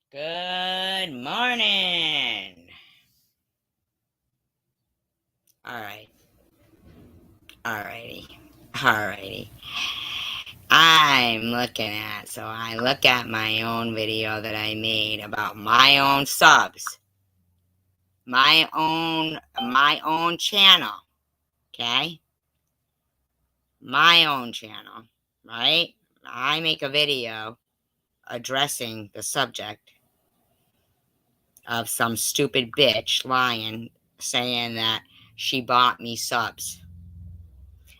Good morning. Alright. Alrighty. I look at my own video that I made about my own subs. My own channel. Okay? My own channel. Right? I make a video addressing the subject of some stupid bitch lying, saying that she bought me subs.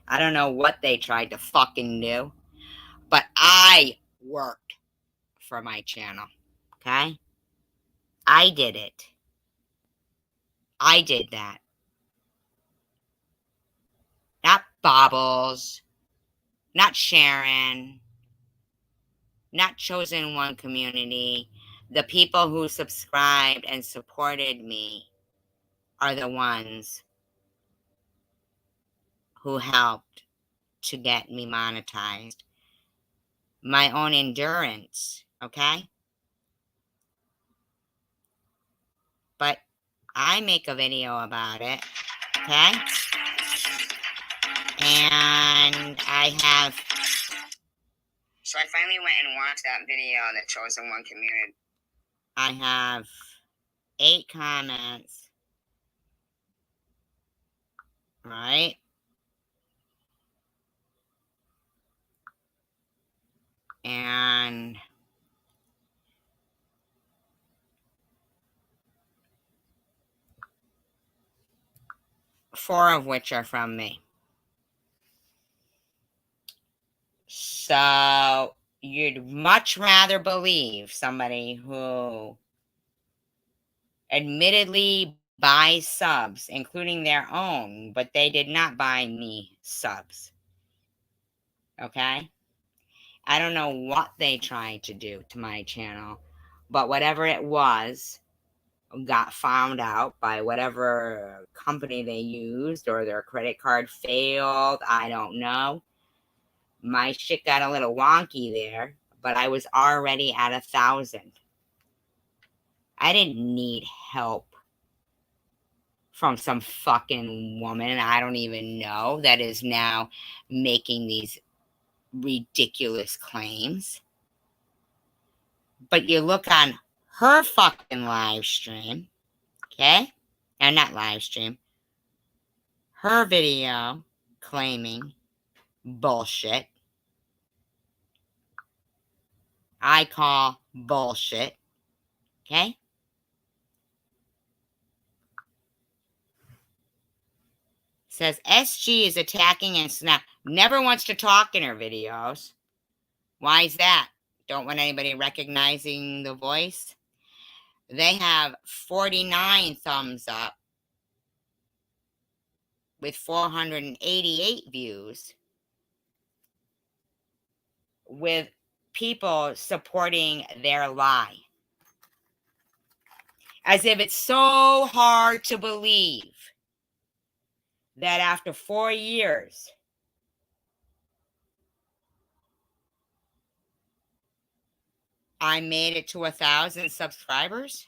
I don't know what they tried to fucking do, but I worked for my channel. Okay? I did it. I did that. Not Bobbles, not Sharon, not Chosen One Community. The people who subscribed and supported me are the ones who helped to get me monetized. My own endurance, okay? But I make a video about it, okay? And so I finally went and watched that video that Chosen One Community. I have 8 comments, right? And 4 of which are from me. So you'd much rather believe somebody who admittedly buys subs, including their own, but they did not buy me subs. Okay? I don't know what they tried to do to my channel, but whatever it was got found out by whatever company they used, or their credit card failed. I don't know. My shit got a little wonky there, but I was already at 1,000. I didn't need help from some fucking woman I don't even know that is now making these ridiculous claims. But you look on her fucking live stream, okay? And not live stream. Her video claiming bullshit. I call bullshit, okay? Says SG is attacking and snap. Never wants to talk in her videos. Why is that? Don't want anybody recognizing the voice. They have 49 thumbs up with 488 views, with people supporting their lie. As if it's so hard to believe that after 4 years, I made it to 1,000 subscribers.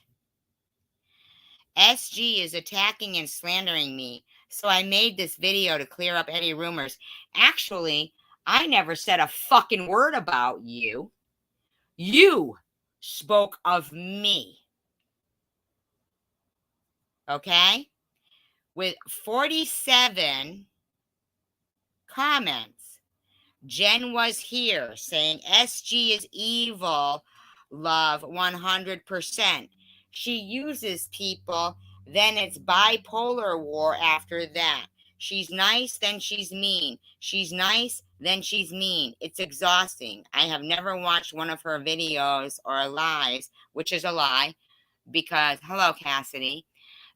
SG is attacking and slandering me, so I made this video to clear up any rumors. Actually, I never said a fucking word about you. You spoke of me. Okay? With 47 comments. Jen was here saying SG is evil, love 100%. She uses people, then it's bipolar war after that. She's nice, then she's mean. She's nice, then she's mean. It's exhausting. I have never watched one of her videos or lives, which is a lie, because, hello, Cassidy,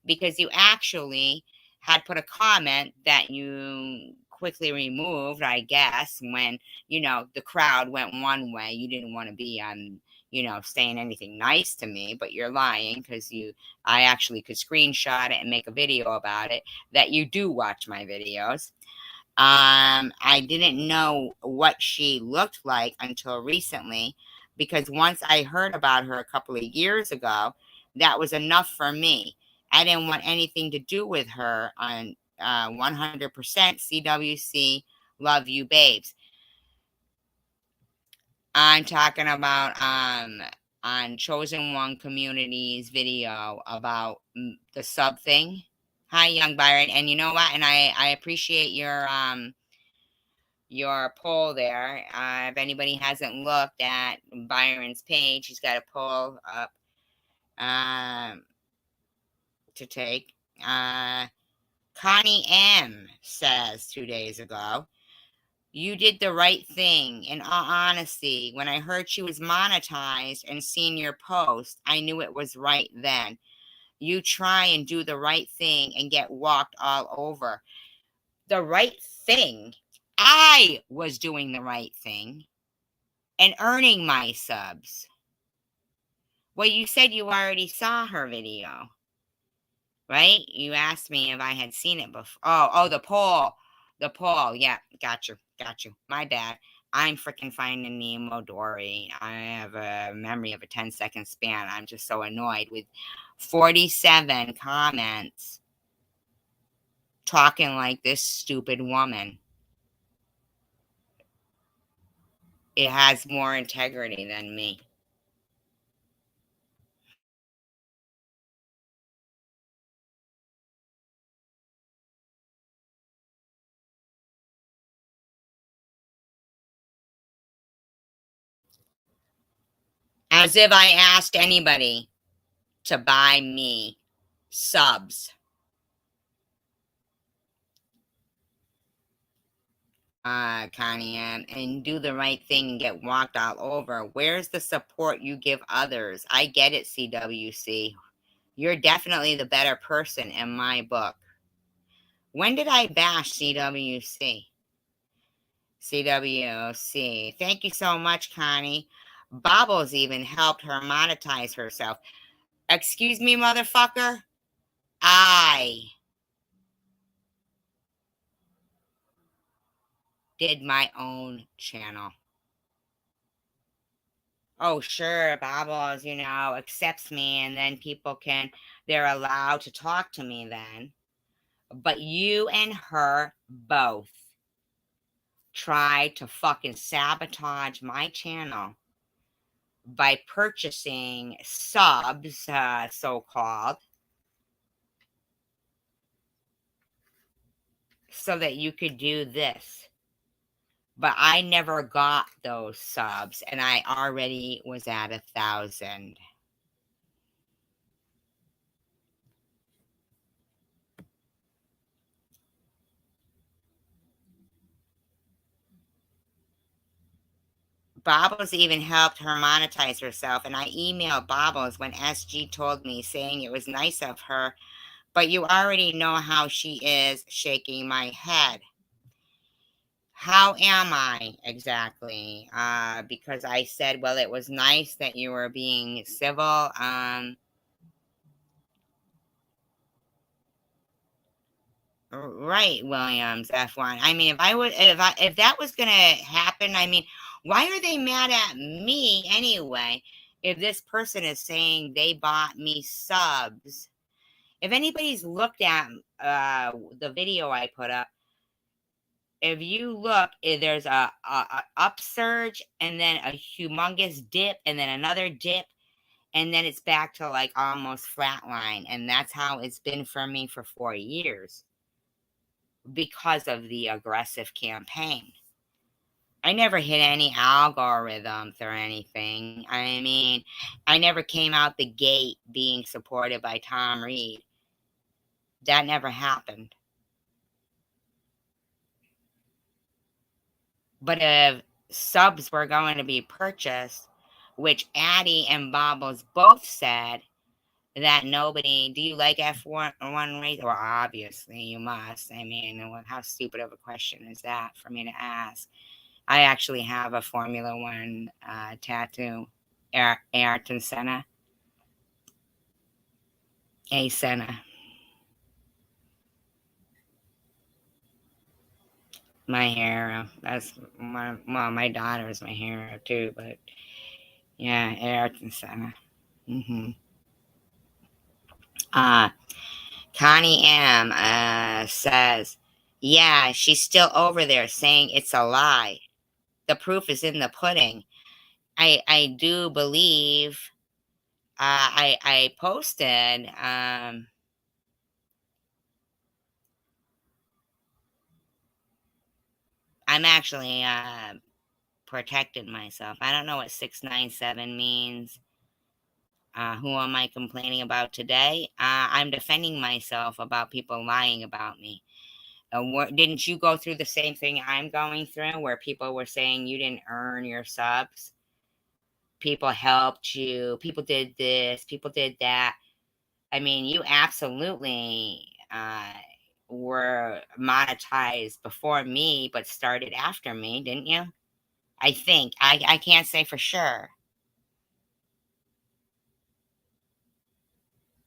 because you actually had put a comment that you quickly removed, I guess, when, the crowd went one way. You didn't want to be on, saying anything nice to me, but you're lying, because I actually could screenshot it and make a video about it, that you do watch my videos. I didn't know what she looked like until recently, because once I heard about her a couple of years ago, that was enough for me. I didn't want anything to do with her on 100% CWC. Love you, babes. I'm talking about on Chosen One Community's video about the sub thing. Hi, young Byron, and you know what? And I appreciate your poll there. If anybody hasn't looked at Byron's page, he's got a poll up to take. Connie M says 2 days ago, you did the right thing. In all honesty, when I heard she was monetized and seen your post, I knew it was right then. You try and do the right thing and get walked all over. The right thing? I was doing the right thing and earning my subs. Well, you said you already saw her video, right? You asked me if I had seen it before. Oh, the poll. The poll. Yeah, got you. My bad. I'm freaking finding Nemo Dory. I have a memory of a 10-second span. I'm just so annoyed with 47 comments talking like this stupid woman. It has more integrity than me. As if I asked anybody to buy me subs. Connie, and do the right thing and get walked all over. Where's the support you give others? I get it, CWC. You're definitely the better person in my book. When did I bash CWC? CWC. Thank you so much, Connie. Bobbles even helped her monetize herself. Excuse me, motherfucker? I did my own channel. Oh, sure, Bobbles, accepts me, and then they're allowed to talk to me then. But you and her both tried to fucking sabotage my channel by purchasing subs, so-called, so that you could do this. But I never got those subs, and I already was at 1,000. Bobbles even helped her monetize herself, and I emailed Bobbles when SG told me, saying it was nice of her, but you already know how she is, shaking my head. How am I exactly? Because I said, well, it was nice that you were being civil. Right, Williams F1. I mean, if that was gonna happen, I mean, why are they mad at me anyway? If this person is saying they bought me subs, if anybody's looked at the video I put up, if you look, there's a upsurge and then a humongous dip and then another dip, and then it's back to like almost flatline, and that's how it's been for me for 4 years because of the aggressive campaign. I never hit any algorithms or anything. I mean, I never came out the gate being supported by Tom Reed. That never happened. But if subs were going to be purchased, which Addie and Bobbles both said that nobody, do you like F1 race? Well, obviously you must. I mean, how stupid of a question is that for me to ask? I actually have a Formula One tattoo, Ayrton Senna. A Senna. My hero. That's my daughter's my hero too, but Yeah, Ayrton Senna. Mm-hmm. Uh, Connie M says, yeah, she's still over there saying it's a lie. The proof is in the pudding. I do believe I posted I'm actually protected myself. I don't know what 697 means. Who am I complaining about today? I'm defending myself about people lying about me. Didn't you go through the same thing I'm going through where people were saying you didn't earn your subs? People helped you, people did this, people did that. I mean, you absolutely were monetized before me, but started after me, didn't you? I think. I can't say for sure.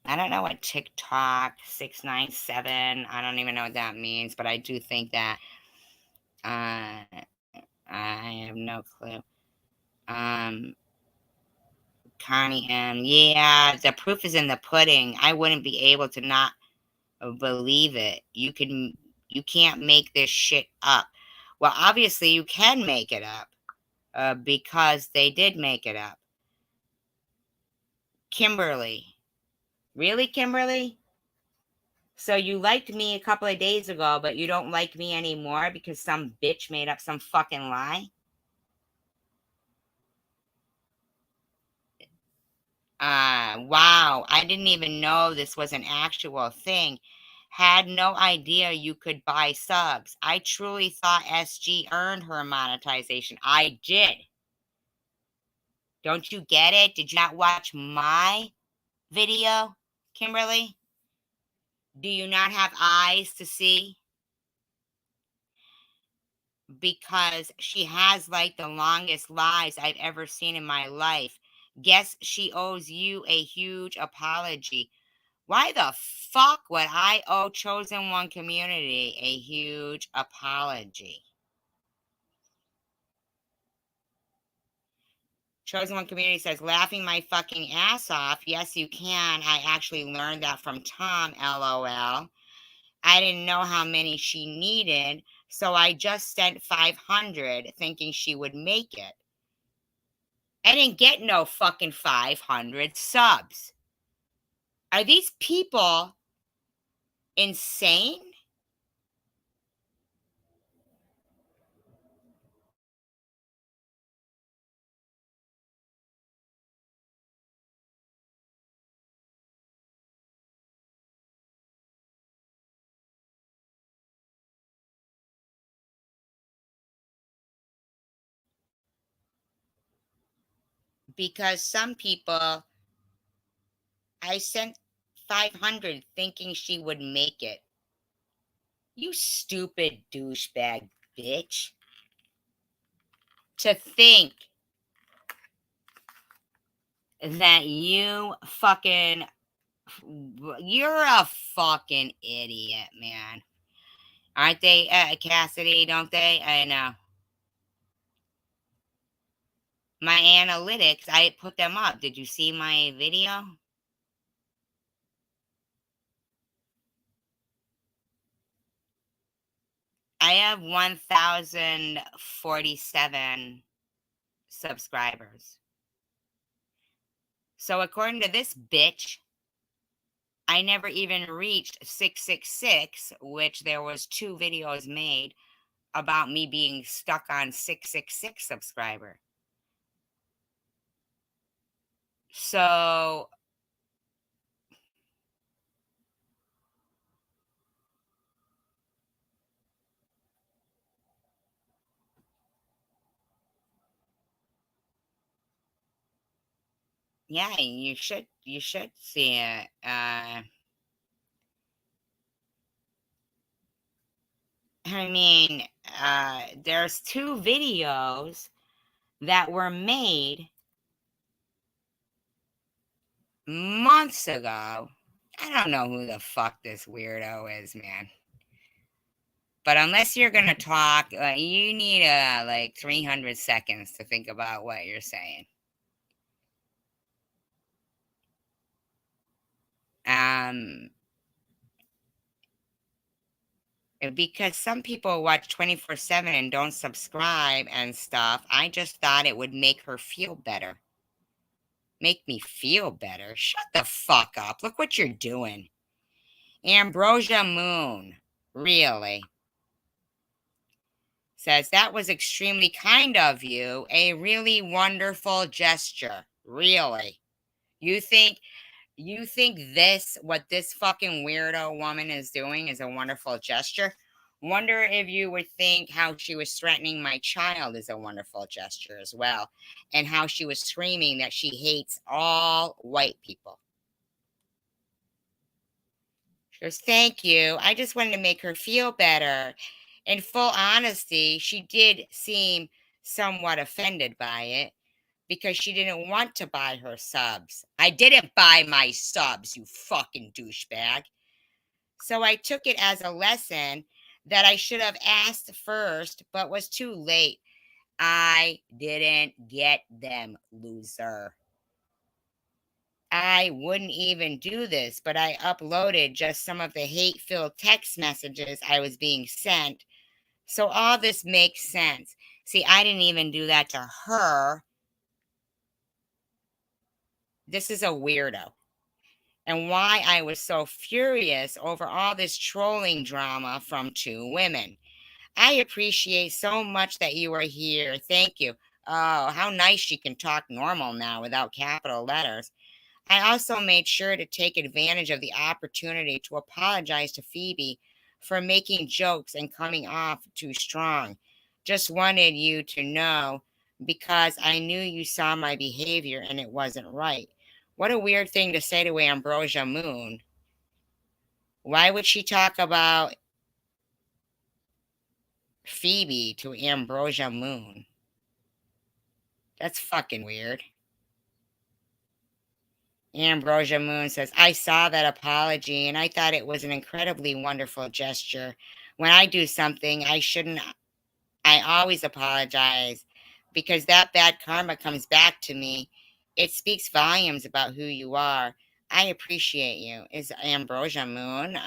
I don't know what TikTok 697. I don't even know what that means, but I do think that uh, I have no clue. Um, Connie M. Yeah, the proof is in the pudding. I wouldn't be able to not believe it. You can't make this shit up. Well, obviously you can make it up because they did make it up. Kimberly. Really, Kimberly? So you liked me a couple of days ago, but you don't like me anymore because some bitch made up some fucking lie? Wow. I didn't even know this was an actual thing. Had no idea you could buy subs. I truly thought SG earned her monetization. I did. Don't you get it? Did you not watch my video, Kimberly? Do you not have eyes to see? Because she has like the longest lies I've ever seen in my life. Guess she owes you a huge apology. Why the fuck would I owe Chosen One Community a huge apology? Chosen One Community says, laughing my fucking ass off. Yes, you can. I actually learned that from Tom, lol. I didn't know how many she needed, so I just sent 500 thinking she would make it. I didn't get no fucking 500 subs. Are these people insane? Because some people, I sent 500 thinking she would make it. You stupid douchebag bitch. To think that you're a fucking idiot, man. Aren't they, Cassidy? Don't they? I know. My analytics, I put them up. Did you see my video? I have 1,047 subscribers. So according to this bitch, I never even reached 666, which there was 2 videos made about me being stuck on 666 subscriber. So yeah, you should see it. I mean, there's 2 videos that were made months ago. I don't know who the fuck this weirdo is, man. But unless you're gonna talk, you need like 300 seconds to think about what you're saying. Um, because some people watch 24/7 and don't subscribe and stuff. I just thought it would make her feel better. Make me feel better. Shut the fuck up. Look what you're doing. Ambrosia Moon. Really? Says that was extremely kind of you. A really wonderful gesture. Really? You think this, what this fucking weirdo woman is doing, is a wonderful gesture? Wonder if you would think how she was threatening my child is a wonderful gesture as well, and how she was screaming that she hates all white people. She goes, thank you. I just wanted to make her feel better. In full honesty, she did seem somewhat offended by it because she didn't want to buy her subs. I didn't buy my subs, you fucking douchebag. So I took it as a lesson that I should have asked first, but was too late. I didn't get them, loser. I wouldn't even do this, but I uploaded just some of the hate-filled text messages I was being sent. So all this makes sense. See, I didn't even do that to her. This is a weirdo. And why I was so furious over all this trolling drama from two women. I appreciate so much that you are here. Thank you. Oh, how nice she can talk normal now without capital letters. I also made sure to take advantage of the opportunity to apologize to Phoebe for making jokes and coming off too strong. Just wanted you to know because I knew you saw my behavior and it wasn't right. What a weird thing to say to Ambrosia Moon. Why would she talk about Phoebe to Ambrosia Moon? That's fucking weird. Ambrosia Moon says, I saw that apology and I thought it was an incredibly wonderful gesture. When I do something I shouldn't, I always apologize because that bad karma comes back to me. It speaks volumes about who you are. I appreciate you. Is Ambrosia Moon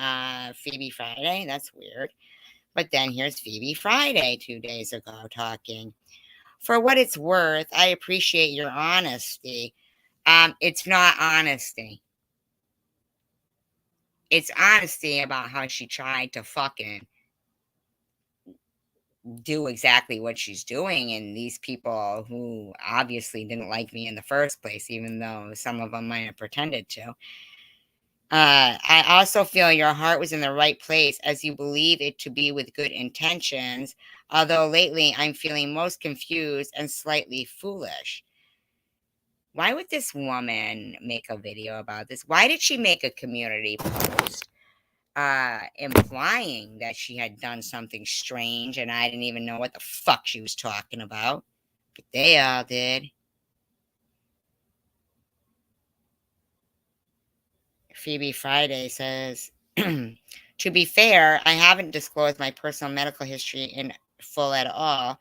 Phoebe Friday? That's weird. But then here's Phoebe Friday 2 days ago talking. For what it's worth, I appreciate your honesty. It's not honesty. It's honesty about how she tried to fucking do exactly what she's doing, and these people who obviously didn't like me in the first place, even though some of them might have pretended to. I also feel your heart was in the right place as you believe it to be with good intentions, although lately I'm feeling most confused and slightly foolish. Why would this woman make a video about this? Why did she make a community post implying that she had done something strange and I didn't even know what the fuck she was talking about? But they all did. Phoebe Friday says, to be fair, I haven't disclosed my personal medical history in full at all.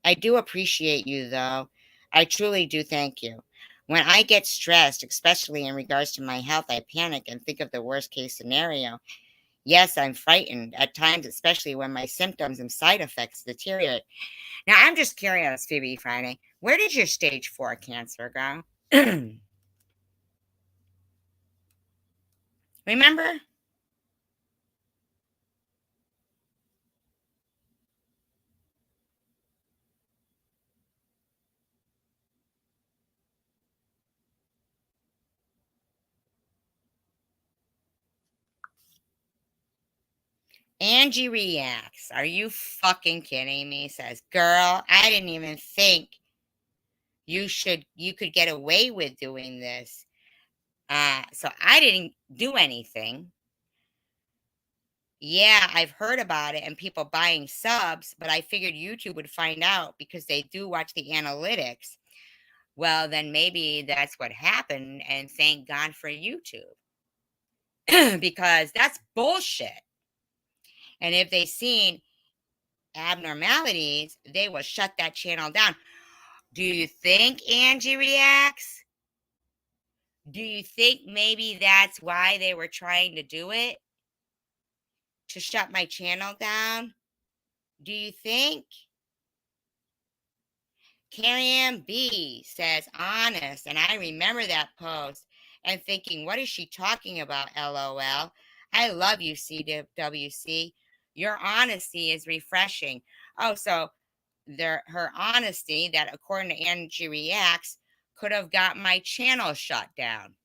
I do appreciate you, though. I truly do thank you. When I get stressed, especially in regards to my health, I panic and think of the worst case scenario. Yes, I'm frightened at times, especially when my symptoms and side effects deteriorate. Now, I'm just curious, Phoebe Friday, where did your stage 4 cancer go? Remember? Angie reacts. Are you fucking kidding me? Says, girl, I didn't even think you could get away with doing this. So I didn't do anything. Yeah, I've heard about it and people buying subs, but I figured YouTube would find out because they do watch the analytics. Well, then maybe that's what happened, and thank God for YouTube. Because that's bullshit. And if they seen abnormalities, they will shut that channel down. Do you think Angie reacts? Do you think maybe that's why they were trying to do it? To shut my channel down? Do you think? Carrie Ann B says honest, and I remember that post and thinking, what is she talking about? LOL. I love you, CWC. Your honesty is refreshing. Oh, so her honesty, that according to Angie Reacts, could have got my channel shut down.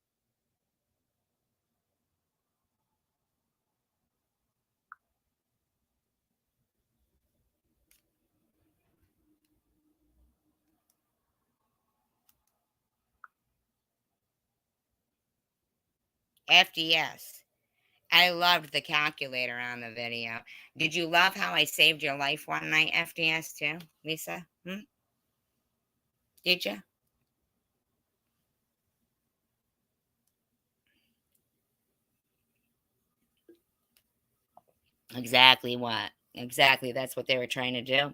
FDS. I loved the calculator on the video. Did you love how I saved your life one night, FDS, too, Lisa? Did you? Exactly what? Exactly. That's what they were trying to do.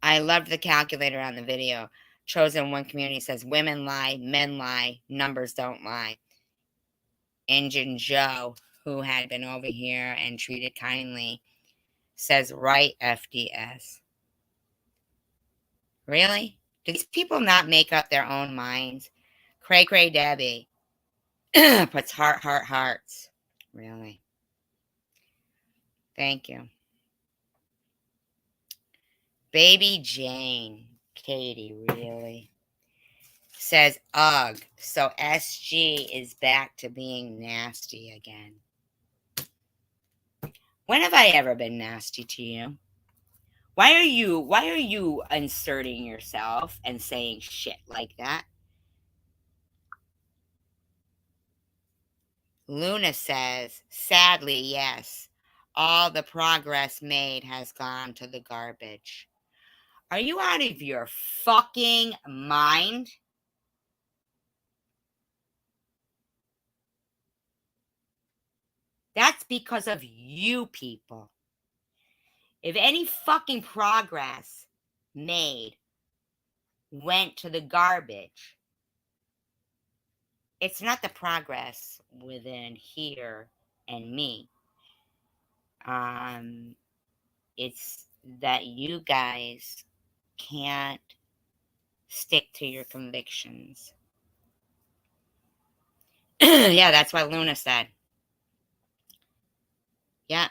I loved the calculator on the video. Chosen One Community says women lie, men lie, numbers don't lie. Engine Joe, who had been over here and treated kindly, says right, FDS. Really? Do these people not make up their own minds? Cray Cray Debbie puts hearts. Really? Thank you. Baby Jane. Katie, really? Says ugh. So SG is back to being nasty again. When have I ever been nasty to you? Why are you inserting yourself and saying shit like that? Luna says, sadly, yes. All the progress made has gone to the garbage. Are you out of your fucking mind? That's because of you people. If any fucking progress made went to the garbage, it's not the progress within here and me. It's that you guys can't stick to your convictions. Yeah, that's what Luna said. Yeah.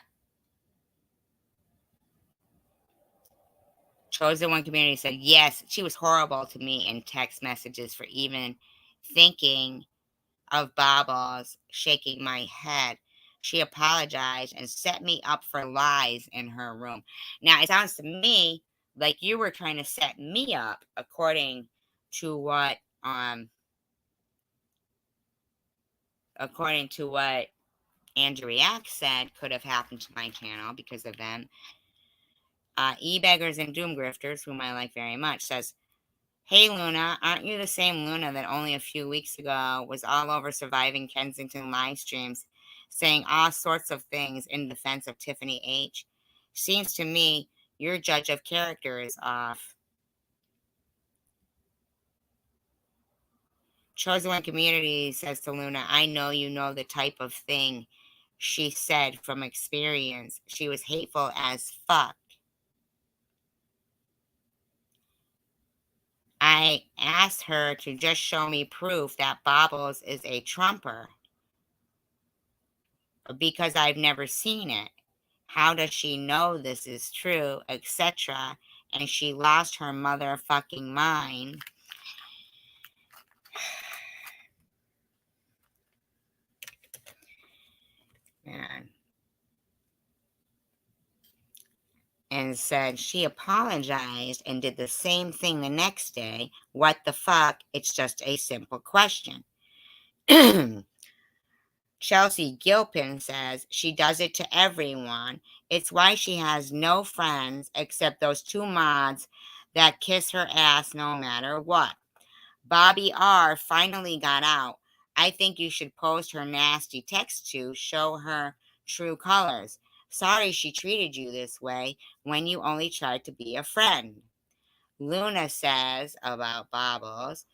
Chosen One Community said, yes, she was horrible to me in text messages for even thinking of Bubbles, shaking my head. She apologized and set me up for lies in her room. Now, it sounds to me like you were trying to set me up according to what Andrew React said could have happened to my channel because of them. E-Beggars and Doom Grifters, whom I like very much, says, hey Luna, aren't you the same Luna that only a few weeks ago was all over Surviving Kensington live streams saying all sorts of things in defense of Tiffany H? Seems to me your judge of character is off. Chosen One Community says to Luna, I know you know the type of thing she said from experience. She was hateful as fuck. I asked her to just show me proof that Bobbles is a Trumper because I've never seen it. How does she know this is true, etc.? And she lost her motherfucking mind. Man. And said she apologized and did the same thing the next day. What the fuck? It's just a simple question. Chelsea Gilpin says she does it to everyone. It's why she has no friends except those two mods that kiss her ass no matter what. Bobby R finally got out. I think you should post her nasty text to show her true colors. Sorry she treated you this way when you only tried to be a friend. Luna says about Bobbles,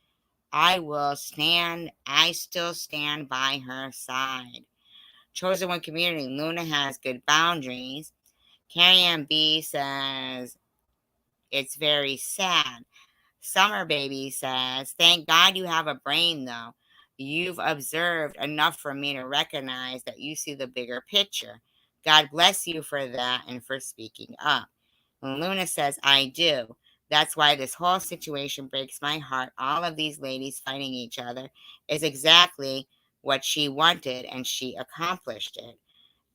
I still stand by her side. Chosen One Community, Luna has good boundaries. Carrie Ann B says, it's very sad. Summer Baby says, thank God you have a brain, though. You've observed enough for me to recognize that you see the bigger picture. God bless you for that and for speaking up. And Luna says, I do. That's why this whole situation breaks my heart. All of these ladies fighting each other is exactly what she wanted, and she accomplished it.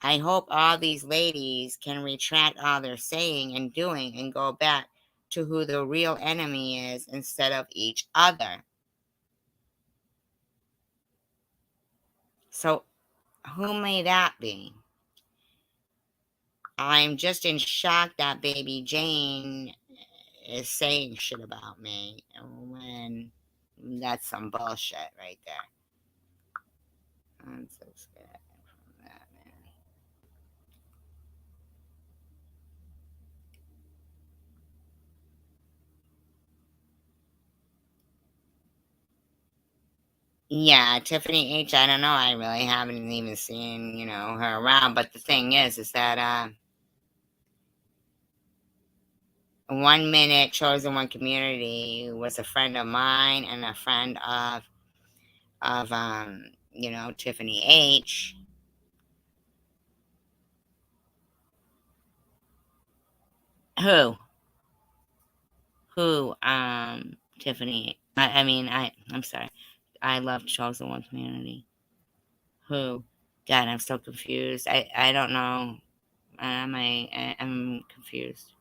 I hope all these ladies can retract all they're saying and doing and go back to who the real enemy is instead of each other. So, who may that be? I'm just in shock that baby Jane is saying shit about me when that's some bullshit right there. I'm so scared from that, man. Yeah, Tiffany H. I don't know. I really haven't even seen, her around. But the thing is that 1 minute Chosen One Community was a friend of mine and a friend of Tiffany H. Who? Who? Tiffany. I'm sorry. I love Chosen One Community. Who? God, I'm so confused. I don't know. I'm confused.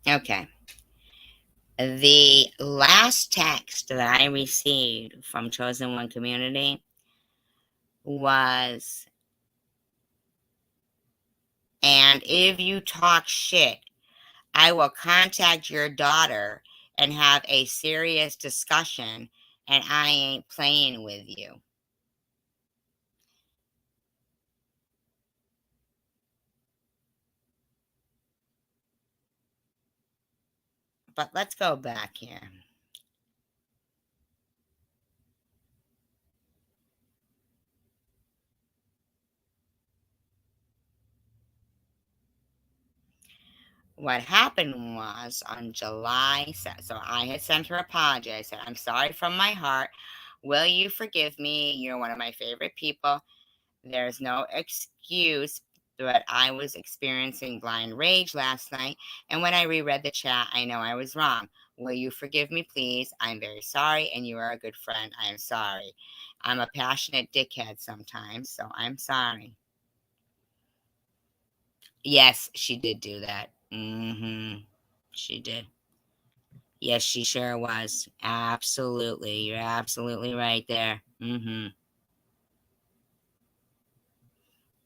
Okay. The last text that I received from Chosen One Community was, and if you talk shit, I will contact your daughter and have a serious discussion, and I ain't playing with you. But let's go back here. What happened was on July 7th, so I had sent her an apology. I said, I'm sorry from my heart. Will you forgive me? You're one of my favorite people. There's no excuse, but I was experiencing blind rage last night, and when I reread the chat, I know I was wrong. Will you forgive me, please? I'm very sorry, and you are a good friend. I am sorry. I'm a passionate dickhead sometimes, so I'm sorry. Yes, she did do that. She did. Yes, she sure was. Absolutely. You're absolutely right there.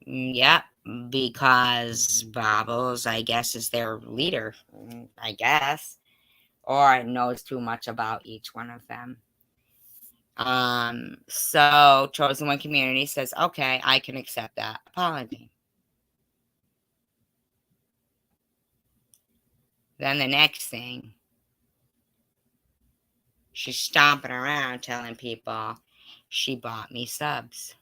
Yep, because Bobbles, I guess, is their leader, I guess, or knows too much about each one of them. So Chosen One Community says, okay, I can accept that apology. Then the next thing, she's stomping around telling people she bought me subs.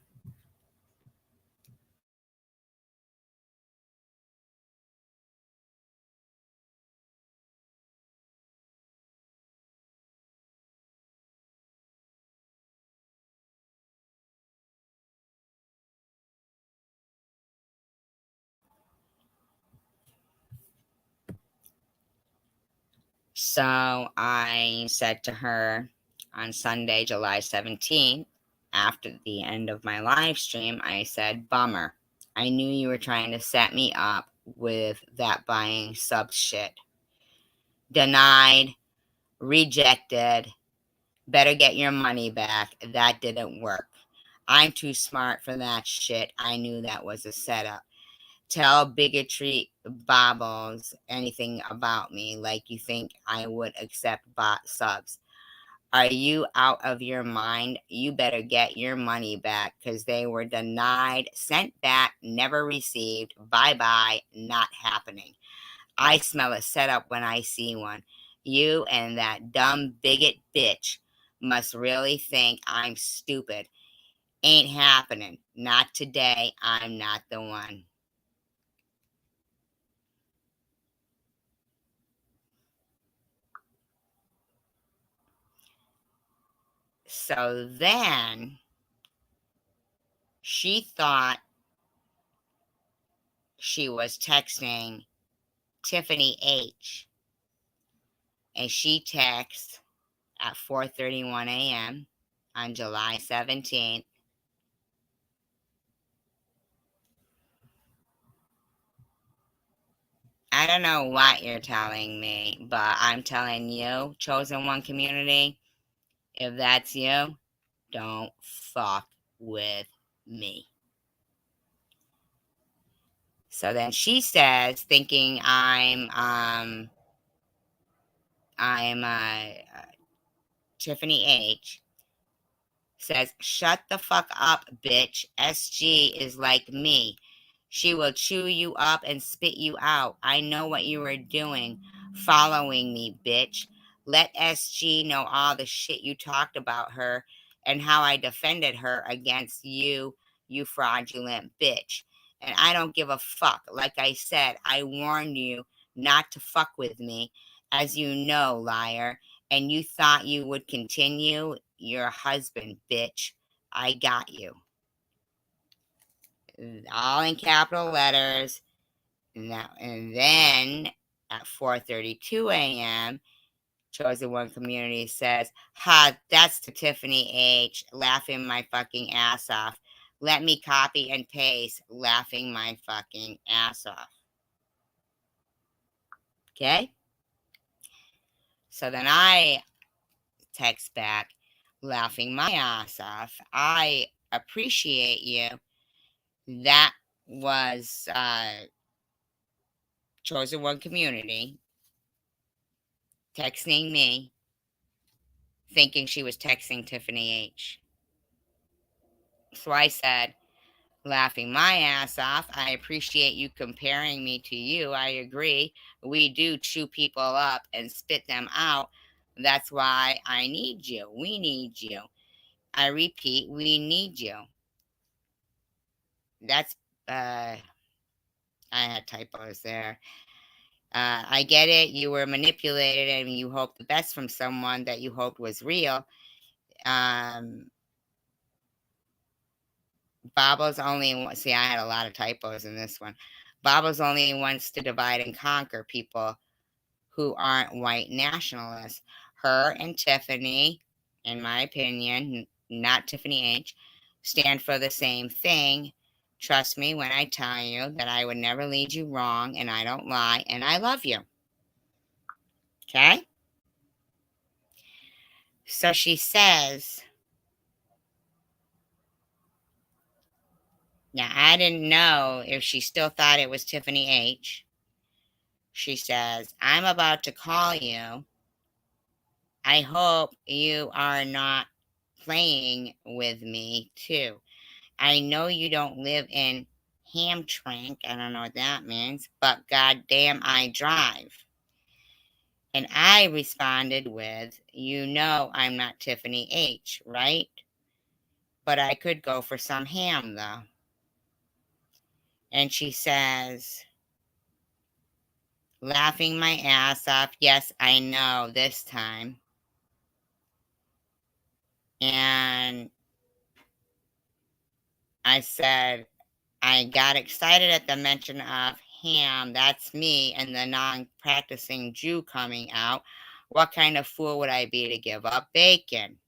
So I said to her on Sunday, July 17th, after the end of my live stream, I said, bummer. I knew you were trying to set me up with that buying sub shit. Denied, rejected, Better get your money back. That didn't work. I'm too smart for that shit. I knew that was a setup. Tell bigotry bobbles anything about me like you think I would accept bot subs. Are you out of your mind? You better get your money back because they were denied, sent back, never received. Bye bye, not happening. I smell a setup when I see one. You and that dumb bigot bitch must really think I'm stupid. Ain't happening. Not today. I'm not the one. So then she thought she was texting Tiffany H. And she texts at 4:31 a.m. on July 17th. I don't know what you're telling me, but I'm telling you, Chosen One community, if that's you, don't fuck with me. So then she says, thinking I'm Tiffany H, says, "Shut the fuck up, bitch. SG is like me. She will chew you up and spit you out. I know what you were doing, following me, bitch. Let SG know all the shit you talked about her and how I defended her against you, you fraudulent bitch. And I don't give a fuck. Like I said, I warned you not to fuck with me, as you know, liar. And you thought you would continue? Your husband, bitch. I got you." All in capital letters. Now, and then at 4:32 a.m., Chosen One Community says, "Ha, that's to Tiffany H, laughing my fucking ass off. Let me copy and paste, laughing my fucking ass off." Okay? So then I text back, laughing my ass off. I appreciate you. That was Chosen One Community texting me, thinking she was texting Tiffany H. So I said, laughing my ass off, "I appreciate you comparing me to you. I agree. We do chew people up and spit them out. That's why I need you. We need you. I repeat, we need you." That's, I had typos there. I get it. You were manipulated and you hoped the best from someone that you hoped was real. Um, Bobbles only see, I had a lot of typos in this one. Bobbles only wants to divide and conquer people who aren't white nationalists. Her and Tiffany, in my opinion, not Tiffany H, stand for the same thing. Trust me when I tell you that I would never lead you wrong, and I don't lie, and I love you. Okay? So she says, now I didn't know if she still thought it was Tiffany H. She says, "I'm about to call you. I hope you are not playing with me too. I know you don't live in Hamtramck. I don't know what that means, but goddamn, I drive." And I responded with, "You know I'm not Tiffany H, right? But I could go for some ham though." And she says, laughing my ass off, "Yes, I know this time." And I said, "I got excited at the mention of ham. That's me and the non practicing Jew coming out. What kind of fool would I be to give up bacon?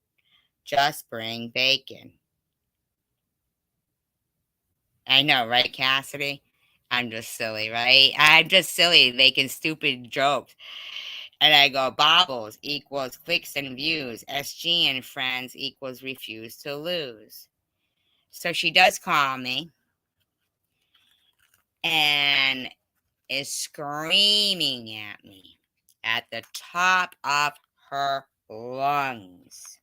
Just bring bacon." I know, right, Cassidy? I'm just silly, right? I'm just silly making stupid jokes. And I go, Bobbles equals clicks and views. SG and friends equals refuse to lose. So she does call me and is screaming at me at the top of her lungs,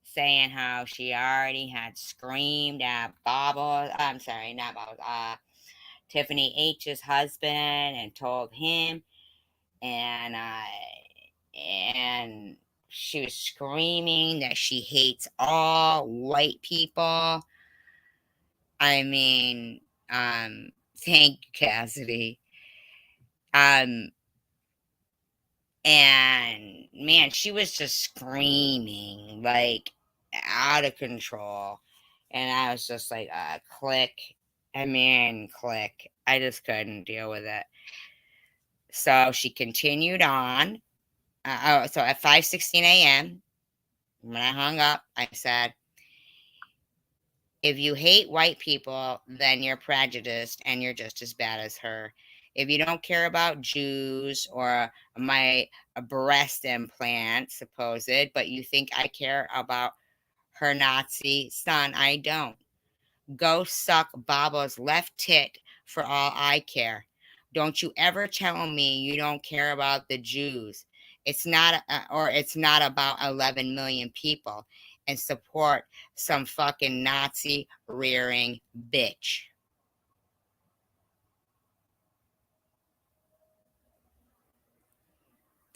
saying how she already had screamed at Bobbles. I'm sorry, not Bobbles. Tiffany H's husband, and told him, and and she was screaming that she hates all white people. I mean, thank you, Cassidy. Um, and man, she was just screaming like out of control. And I was just like, click. I mean, click. I just couldn't deal with it. So she continued on. So at 5:16 a.m., when I hung up, I said, if you hate white people, then you're prejudiced and you're just as bad as her. If you don't care about Jews or my breast implant, supposed, but you think I care about her Nazi son, I don't. Go suck Baba's left tit for all I care. Don't you ever tell me you don't care about the Jews. It's not about 11 million people and support some fucking Nazi rearing bitch.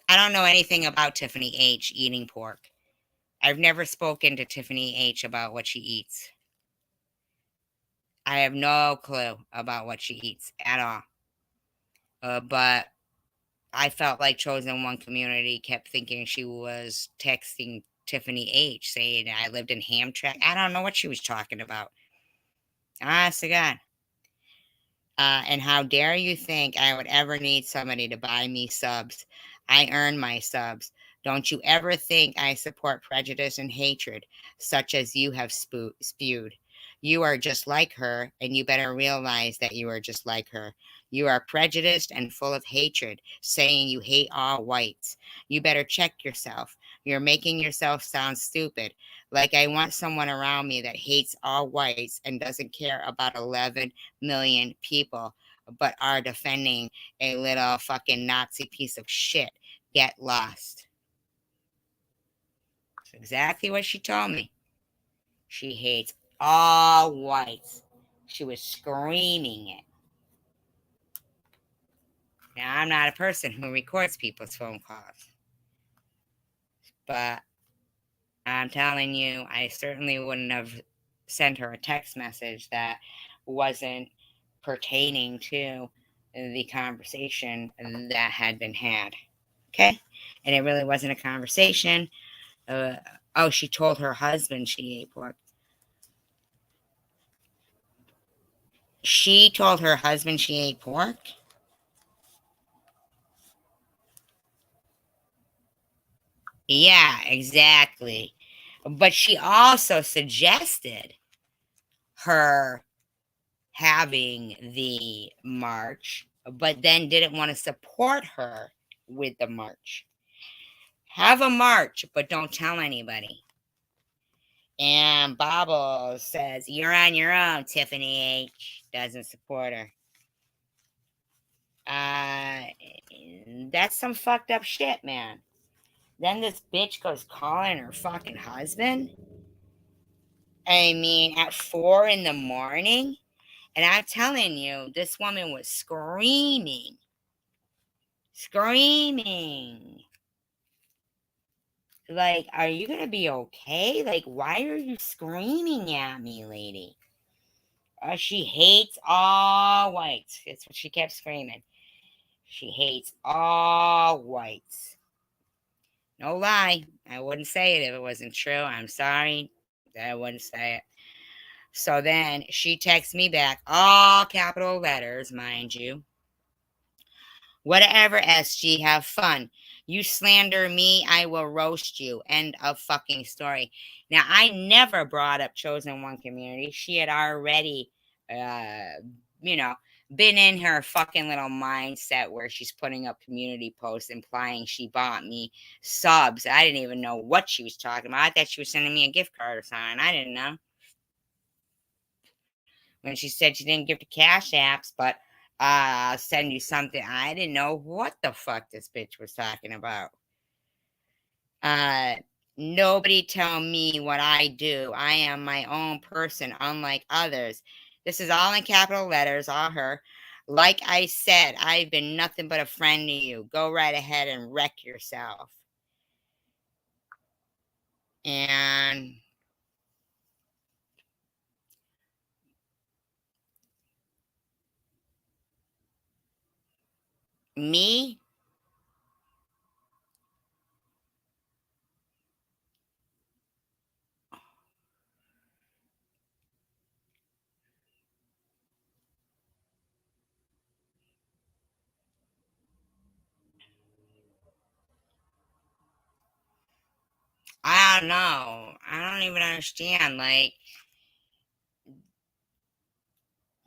I don't know anything about Tiffany H eating pork. I've never spoken to Tiffany H about what she eats. I have no clue about what she eats at all. But I felt like Chosen One community kept thinking she was texting Tiffany H saying I lived in Hamtramck. I don't know what she was talking about. Honest to God. And how dare you think I would ever need somebody to buy me subs? I earn my subs. Don't you ever think I support prejudice and hatred, such as you have spewed. You are just like her, and you better realize that you are just like her. You are prejudiced and full of hatred, saying you hate all whites. You better check yourself. You're making yourself sound stupid. Like I want someone around me that hates all whites and doesn't care about 11 million people, but are defending a little fucking Nazi piece of shit. Get lost. That's exactly what she told me. She hates all whites. She was screaming it. Now, I'm not a person who records people's phone calls, but I'm telling you, I certainly wouldn't have sent her a text message that wasn't pertaining to the conversation that had been had. Okay? And it really wasn't a conversation. Oh, she told her husband she ate pork. She told her husband she ate pork? Yeah, exactly. But she also suggested her having the march, but then didn't want to support her with the march. Have a march, but don't tell anybody. And Bobble says, you're on your own, Tiffany H. Doesn't support her. Uh, that's some fucked up shit, man. Then this bitch goes calling her fucking husband. I mean, at 4 in the morning. And I'm telling you, this woman was screaming. Screaming. Like, are you going to be okay? Like, why are you screaming at me, lady? She hates all whites. That's what she kept screaming. She hates all whites. No lie. I wouldn't say it if it wasn't true. I'm sorry. I wouldn't say it. So then she texts me back, all capital letters, mind you. Whatever, SG, have fun. You slander me, I will roast you. End of fucking story. Now, I never brought up Chosen One community. She had already, uh, you know, been in her fucking little mindset where she's putting up community posts implying she bought me subs. I didn't even know what she was talking about. I thought she was sending me a gift card or something. I didn't know. When she said she didn't give the cash apps, but send you something. I didn't know what the fuck this bitch was talking about. Uh, Nobody tell me what I do. I am my own person, unlike others. This is all in capital letters, all her. Like I said, I've been nothing but a friend to you. Go right ahead and wreck yourself. And me, I don't know. I don't even understand. Like,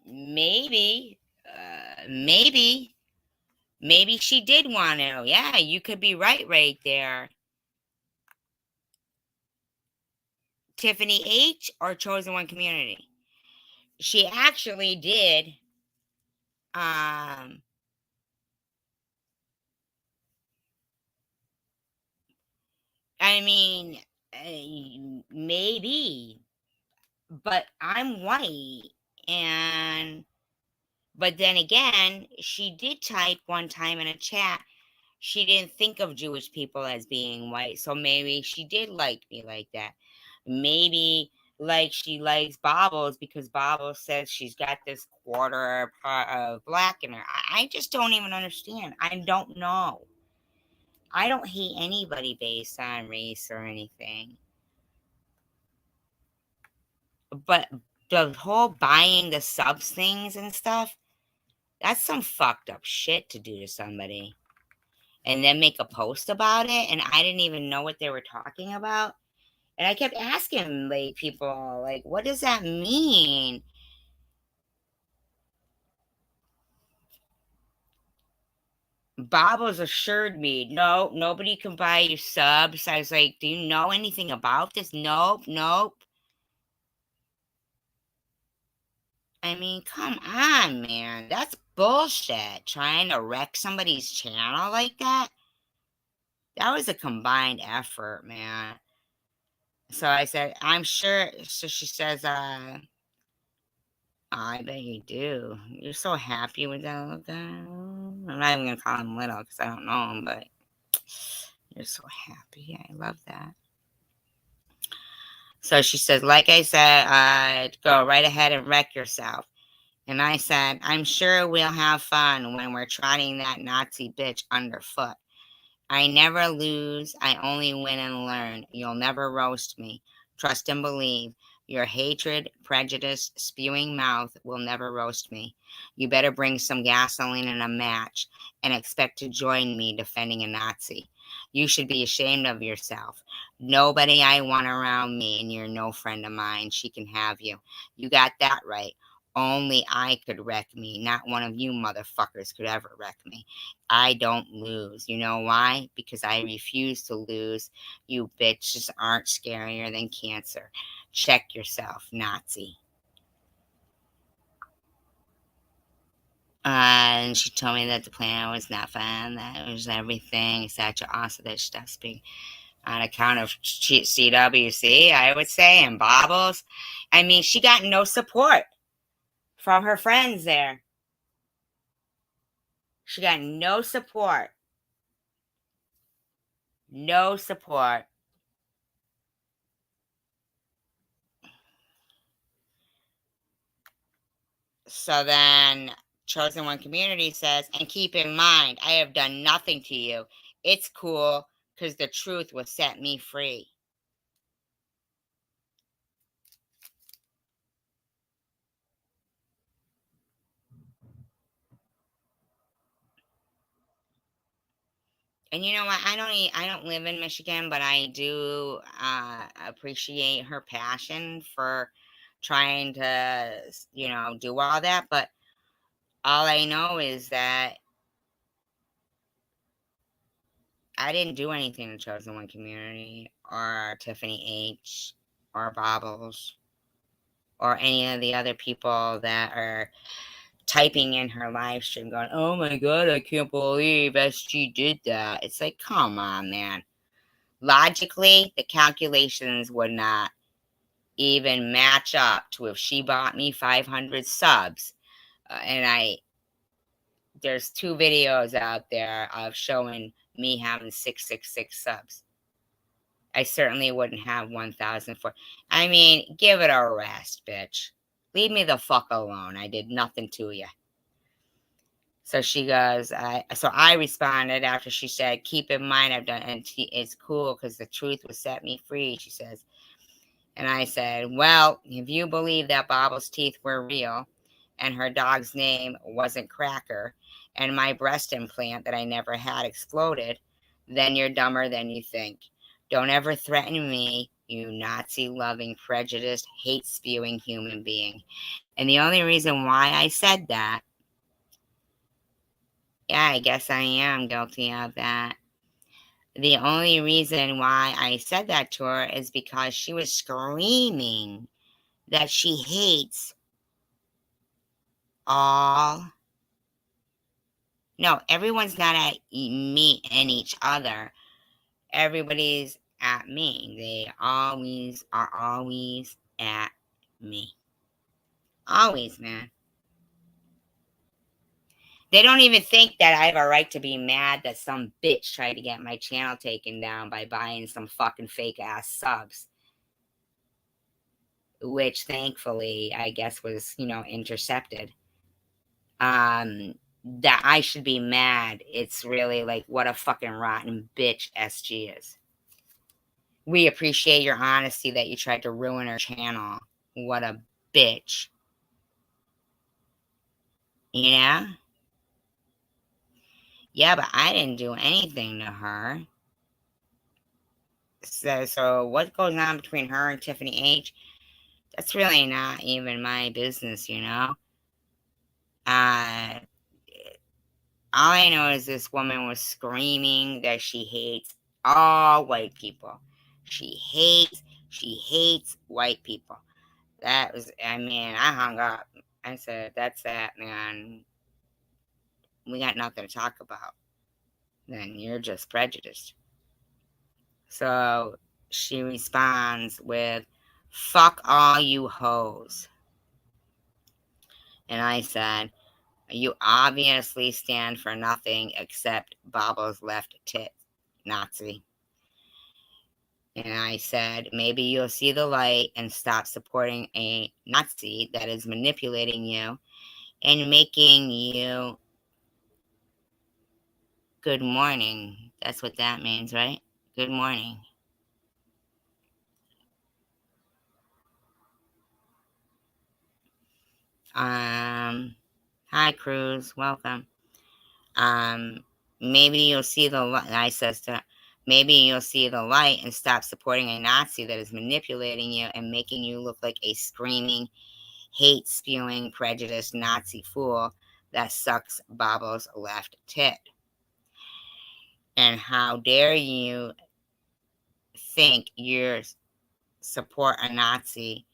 maybe, maybe she did want to. Yeah, you could be right there. Tiffany H or Chosen One Community. She actually did. Um, I mean, maybe, but I'm white, and but then again, she did type one time in a chat. She didn't think of Jewish people as being white, so maybe she did like me like that. Maybe like she likes Bobbles because Bobbles says she's got this quarter part of black in her. I just don't even understand. I don't know. I don't hate anybody based on race or anything. But the whole buying the subs things and stuff, that's some fucked up shit to do to somebody. And then make a post about it. And I didn't even know what they were talking about. And I kept asking like people, like, what does that mean? Bobbles assured me, no, nobody can buy you subs. I was like, do you know anything about this? Nope, nope. I mean, come on, man. That's bullshit. Trying to wreck somebody's channel like that. That was a combined effort, man. So I said, I'm sure. So she says, I bet you do. You're so happy with that little guy. I'm not even going to call him little because I don't know him, but you're so happy. I love that. So she says, like I said, go right ahead and wreck yourself. And I said, I'm sure we'll have fun when we're trotting that Nazi bitch underfoot. I never lose. I only win and learn. You'll never roast me. Trust and believe. Your hatred, prejudice, spewing mouth will never roast me. You better bring some gasoline and a match and expect to join me defending a Nazi. You should be ashamed of yourself. Nobody I want around me, and you're no friend of mine. She can have you. You got that right. Only I could wreck me. Not one of you motherfuckers could ever wreck me. I don't lose. You know why? Because I refuse to lose. You bitches aren't scarier than cancer. Check yourself, Nazi. And she told me that the plan was not fun, that it was everything, such awesome that stuff speak on account of CWC, I would say, and Bobbles. I mean, she got no support from her friends there. She got no support. No support. So then Chosen One Community says, and keep in mind, I have done nothing to you. It's cool because the truth will set me free. And you know what? I don't live in Michigan, but I do appreciate her passion for trying to do all that. But All I know is that I didn't do anything to Chosen One Community or Tiffany H or Bobbles or any of the other people that are typing in her live stream going, oh my God, I can't believe SG did that. It's like, come on, man. Logically, the calculations would not even match up to if she bought me 500 subs. And there's 2 videos out there of showing me having 666 subs. I certainly wouldn't have 1,004. I mean, give it a rest, bitch. Leave me the fuck alone. I did nothing to you. So she goes, so I responded after she said, keep in mind I've done, and it's cool because the truth will set me free, she says. And I said, well, if you believe that Bobble's teeth were real and her dog's name wasn't Cracker and my breast implant that I never had exploded, then you're dumber than you think. Don't ever threaten me, you Nazi-loving, prejudiced, hate-spewing human being. And the only reason why I said that, yeah, I guess I am guilty of that. The only reason why I said that to her is because she was screaming that she hates all. No, everyone's not at me and each other. Everybody's at me. They always are always at me. Always, man. They don't even think that I have a right to be mad that some bitch tried to get my channel taken down by buying some fucking fake ass subs. Which thankfully, I guess, was, intercepted. That I should be mad. It's really like what a fucking rotten bitch SG is. We appreciate your honesty that you tried to ruin our channel. What a bitch. Yeah, but I didn't do anything to her. So what goes on between her and Tiffany H? That's really not even my business, Uh, all I know is this woman was screaming that she hates all white people. She hates white people. That was, I mean, I hung up. I said, that's that, man. We got nothing to talk about. Then you're just prejudiced. So she responds with, fuck all you hoes. And I said, you obviously stand for nothing except Bobble's left tit, Nazi. And I said, maybe you'll see the light and stop supporting a Nazi that is manipulating you and making you good morning. That's what that means, right? Good morning. Hi, Cruz. Welcome. Maybe you'll see the light. I says to maybe you'll see the light and stop supporting a Nazi that is manipulating you and making you look like a screaming, hate-spewing, prejudiced Nazi fool that sucks Bobble's left tit. And how dare you think you're support a Nazi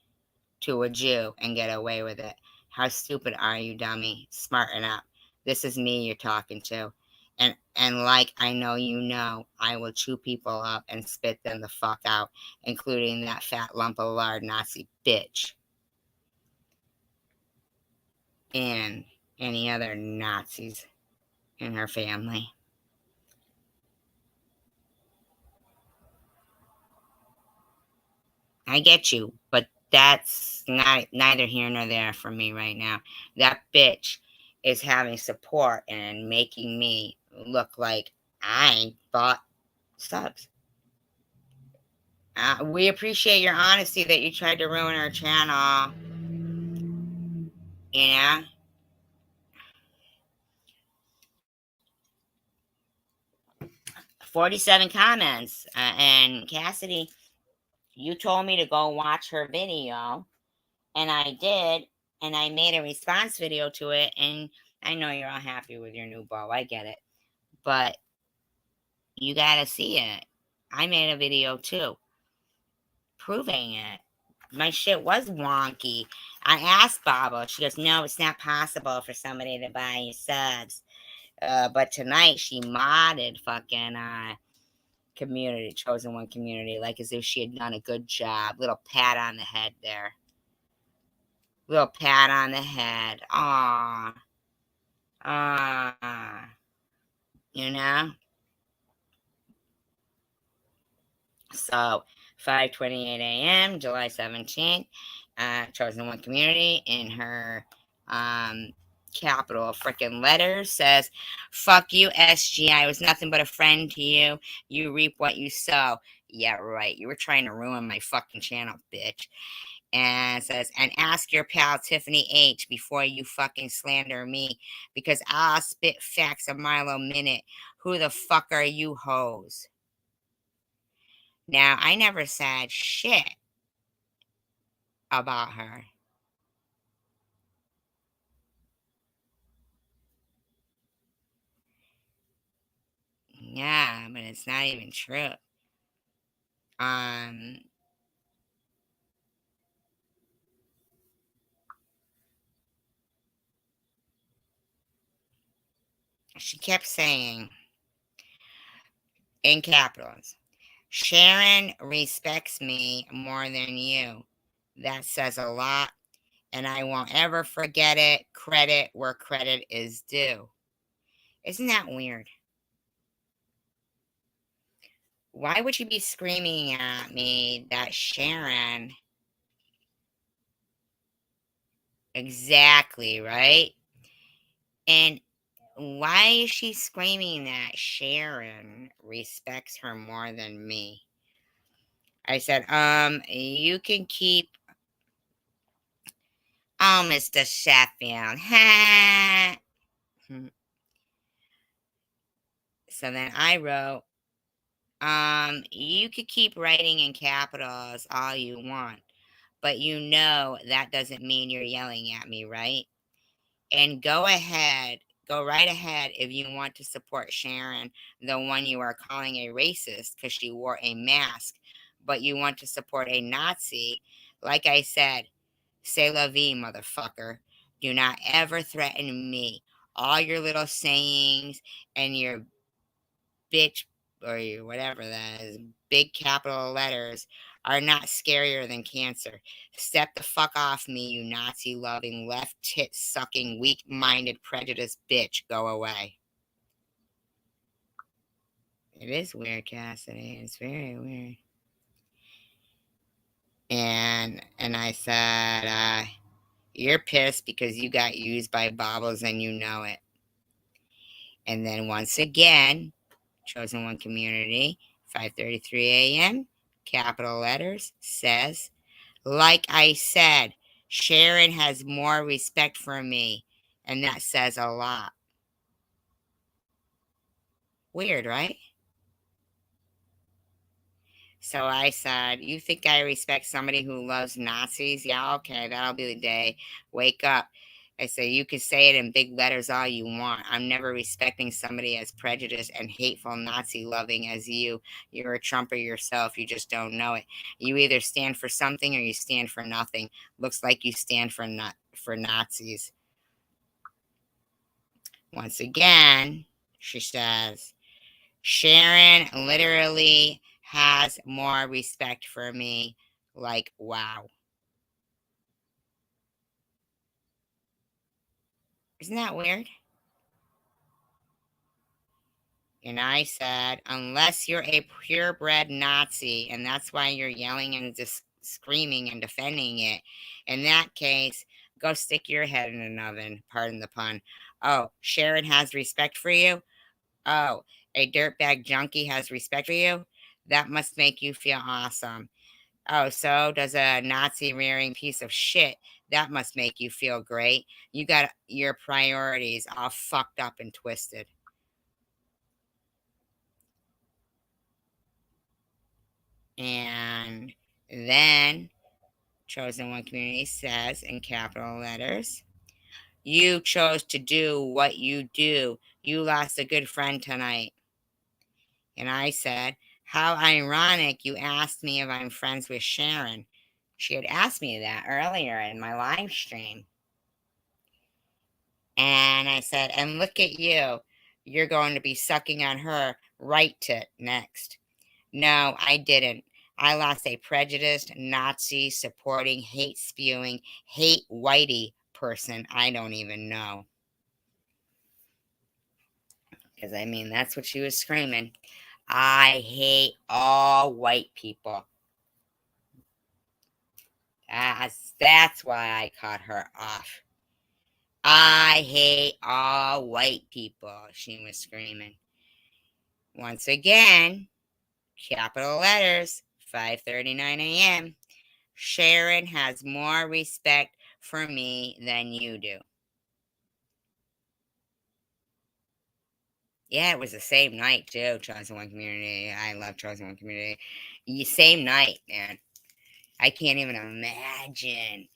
to a Jew and get away with it? How stupid are you, dummy? Smarten up. This is me you're talking to. And like I know you know, I will chew people up and spit them the fuck out, including that fat lump of lard Nazi bitch. And any other Nazis in her family. I get you, but that's neither here nor there for me right now. That bitch is having support and making me look like I bought subs. We appreciate your honesty that you tried to ruin our channel. You know? 47 comments. And Cassidy, you told me to go watch her video, and I did, and I made a response video to it, and I know you're all happy with your new bow. I get it. But you gotta see it. I made a video too, proving it. My shit was wonky. I asked Baba. She goes, no, it's not possible for somebody to buy you subs. But tonight she modded fucking community, chosen one community, like as if she had done a good job. Little pat on the head there. Little pat on the head. Aww. Ah. You know? So 5:28 a.m., July 17th, chosen one community in her capital freaking letters says, fuck you, SG. I was nothing but a friend to you. You reap what you sow. Yeah, right. You were trying to ruin my fucking channel, bitch. And says, and ask your pal Tiffany H before you fucking slander me, because I'll spit facts a mile a minute. Who the fuck are you hoes? Now, I never said shit about her. Yeah, but it's not even true. Um, she kept saying in capitals, Sharon respects me more than you. That says a lot, and I won't ever forget it. Credit where credit is due. Isn't that weird? Why would you be screaming at me that Sharon? Exactly, right? And why is she screaming that Sharon respects her more than me? I said, you can keep, oh, Mr. Sheffield. So then I wrote, you could keep writing in capitals all you want, but you know that doesn't mean you're yelling at me, right? And go right ahead if you want to support Sharon, the one you are calling a racist because she wore a mask, but you want to support a Nazi. Like I said, c'est la vie, motherfucker. Do not ever threaten me. All your little sayings and your bitch or your whatever that is, big capital letters, are not scarier than cancer. Step the fuck off me, you Nazi loving, left tit sucking, weak minded, prejudiced bitch. Go away. It is weird, Cassidy. It's very weird. And I said, you're pissed because you got used by Bobbles and you know it. And then once again, chosen one community, 5:33 a.m., capital letters, says, like I said, Sharon has more respect for me, and that says a lot. Weird, right? So I said, you think I respect somebody who loves Nazis? Yeah, okay, that'll be the day. Wake up. I say, you can say it in big letters all you want. I'm never respecting somebody as prejudiced and hateful, Nazi loving as you. You're a Trumper yourself. You just don't know it. You either stand for something or you stand for nothing. Looks like you stand for Nazis. Once again, she says, Sharon literally has more respect for me. Like, wow. Isn't that weird? And I said, unless you're a purebred Nazi, and that's why you're yelling and just screaming and defending it, in that case, go stick your head in an oven, pardon the pun. Oh, Sharon has respect for you? Oh, a dirtbag junkie has respect for you? That must make you feel awesome. Oh, so does a Nazi rearing piece of shit. That must make you feel great. You got your priorities all fucked up and twisted. And then Chosen One Community says in capital letters, You chose to do what you do. You lost a good friend tonight. And I said, how ironic you asked me if I'm friends with Sharon. She had asked me that earlier in my live stream. And I said, and look at you. You're going to be sucking on her right tit next. No, I didn't. I lost a prejudiced, Nazi supporting, hate spewing, hate whitey person I don't even know. Because, I mean, that's what she was screaming. I hate all white people. That's why I cut her off. I hate all white people, she was screaming. Once again, capital letters, 5:39 a.m. Sharon has more respect for me than you do. Yeah, it was the same night too, Chosen One Community. I love Chosen One Community. Same night, man. I can't even imagine.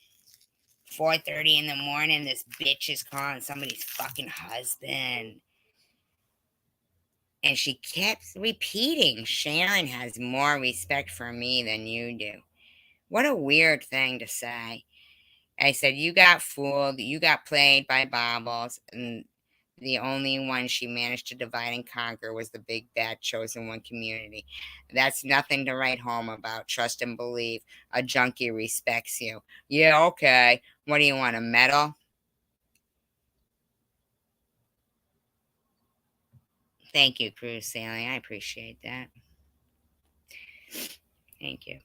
4:30 in the morning, this bitch is calling somebody's fucking husband. And she kept repeating, Sharon has more respect for me than you do. What a weird thing to say. I said, you got fooled, you got played by baubles, and the only one she managed to divide and conquer was the big bad Chosen One Community. That's nothing to write home about. Trust and believe. A junkie respects you. Yeah, okay. What do you want, a medal? Thank you, Cruise Sailing. I appreciate that. Thank you.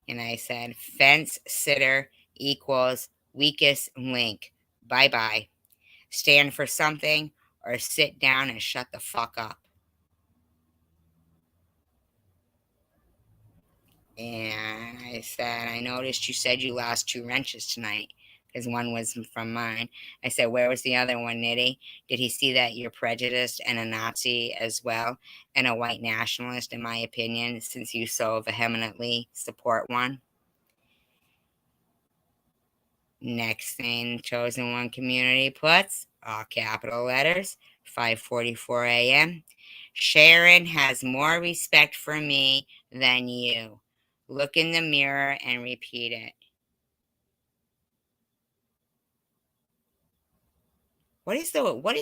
And I said, fence sitter equals weakest link. Bye bye. Stand for something or sit down and shut the fuck up. And I said, I noticed you said you lost 2 wrenches tonight because one was from mine. I said, where was the other one, Nitty? Did he see that you're prejudiced and a Nazi as well and a white nationalist, in my opinion, since you so vehemently support one? Next thing, Chosen One Community puts, all capital letters, 5:44 a.m. Sharon has more respect for me than you. Look in the mirror and repeat it. What is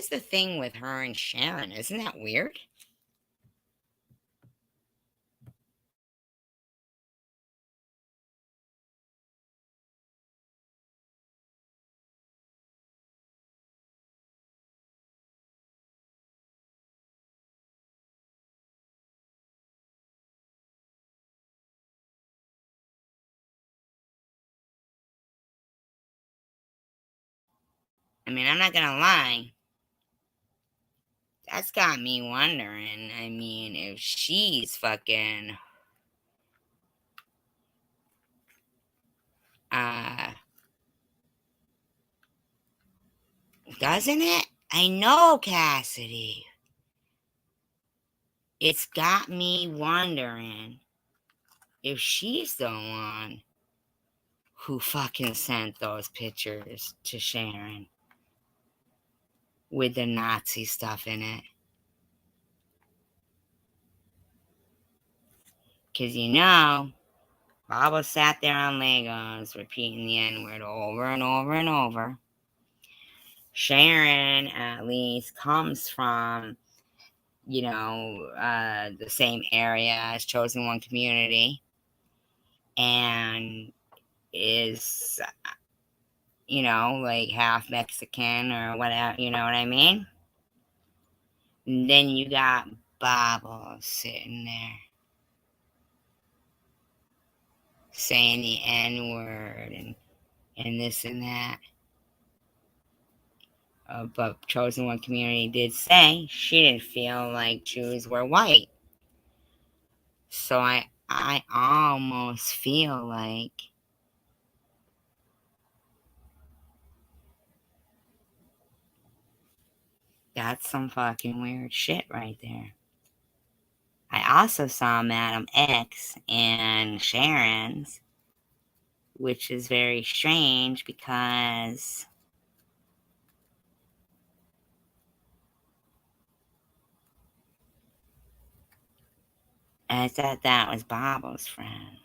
the thing with her and Sharon? Isn't that weird? I mean, I'm not gonna lie. That's got me wondering. I mean, if she's fucking uh doesn't it? I know, Cassidy. It's got me wondering if she's the one who fucking sent those pictures to Sharon with the Nazi stuff in it. Because Baba sat there on Legos repeating the N word over and over and over. Sharon, at least, comes from, the same area as Chosen One Community and is, like half Mexican or whatever, you know what I mean? And then you got Baba sitting there saying the N word and this and that. But Chosen One Community did say she didn't feel like Jews were white. So I almost feel like that's some fucking weird shit right there. I also saw Madam X and Sharon's which is very strange because I thought that was Bobble's friend.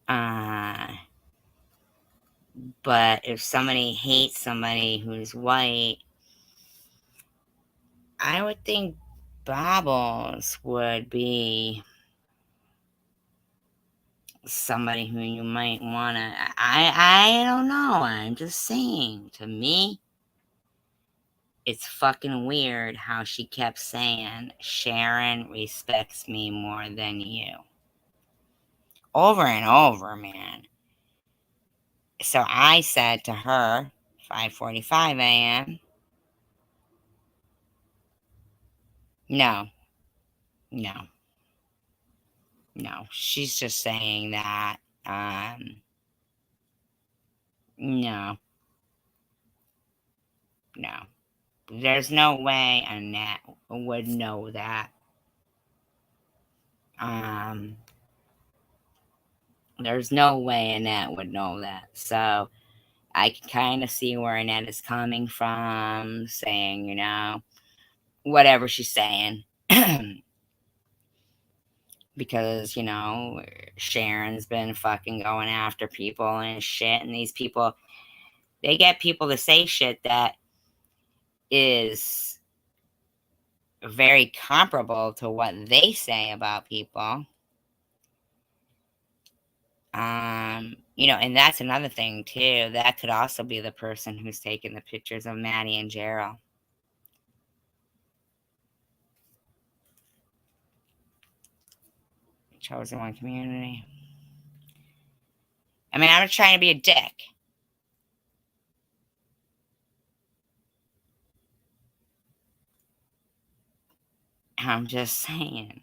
Uh, but if somebody hates somebody who's white, I would think Bobbles would be somebody who you might want to. I don't know. I'm just saying. To me, it's fucking weird how she kept saying Sharon respects me more than you. Over and over, man. So I said to her, 5:45 a.m. No, no, no. She's just saying that. No, no. There's no way Annette would know that. Um, there's no way Annette would know that. So I can kind of see where Annette is coming from, saying, whatever she's saying. Because, Sharon's been fucking going after people and shit. And these people, they get people to say shit that is very comparable to what they say about people. And that's another thing too. That could also be the person who's taking the pictures of Maddie and Gerald. Chosen one community. I mean, I'm not trying to be a dick. I'm just saying.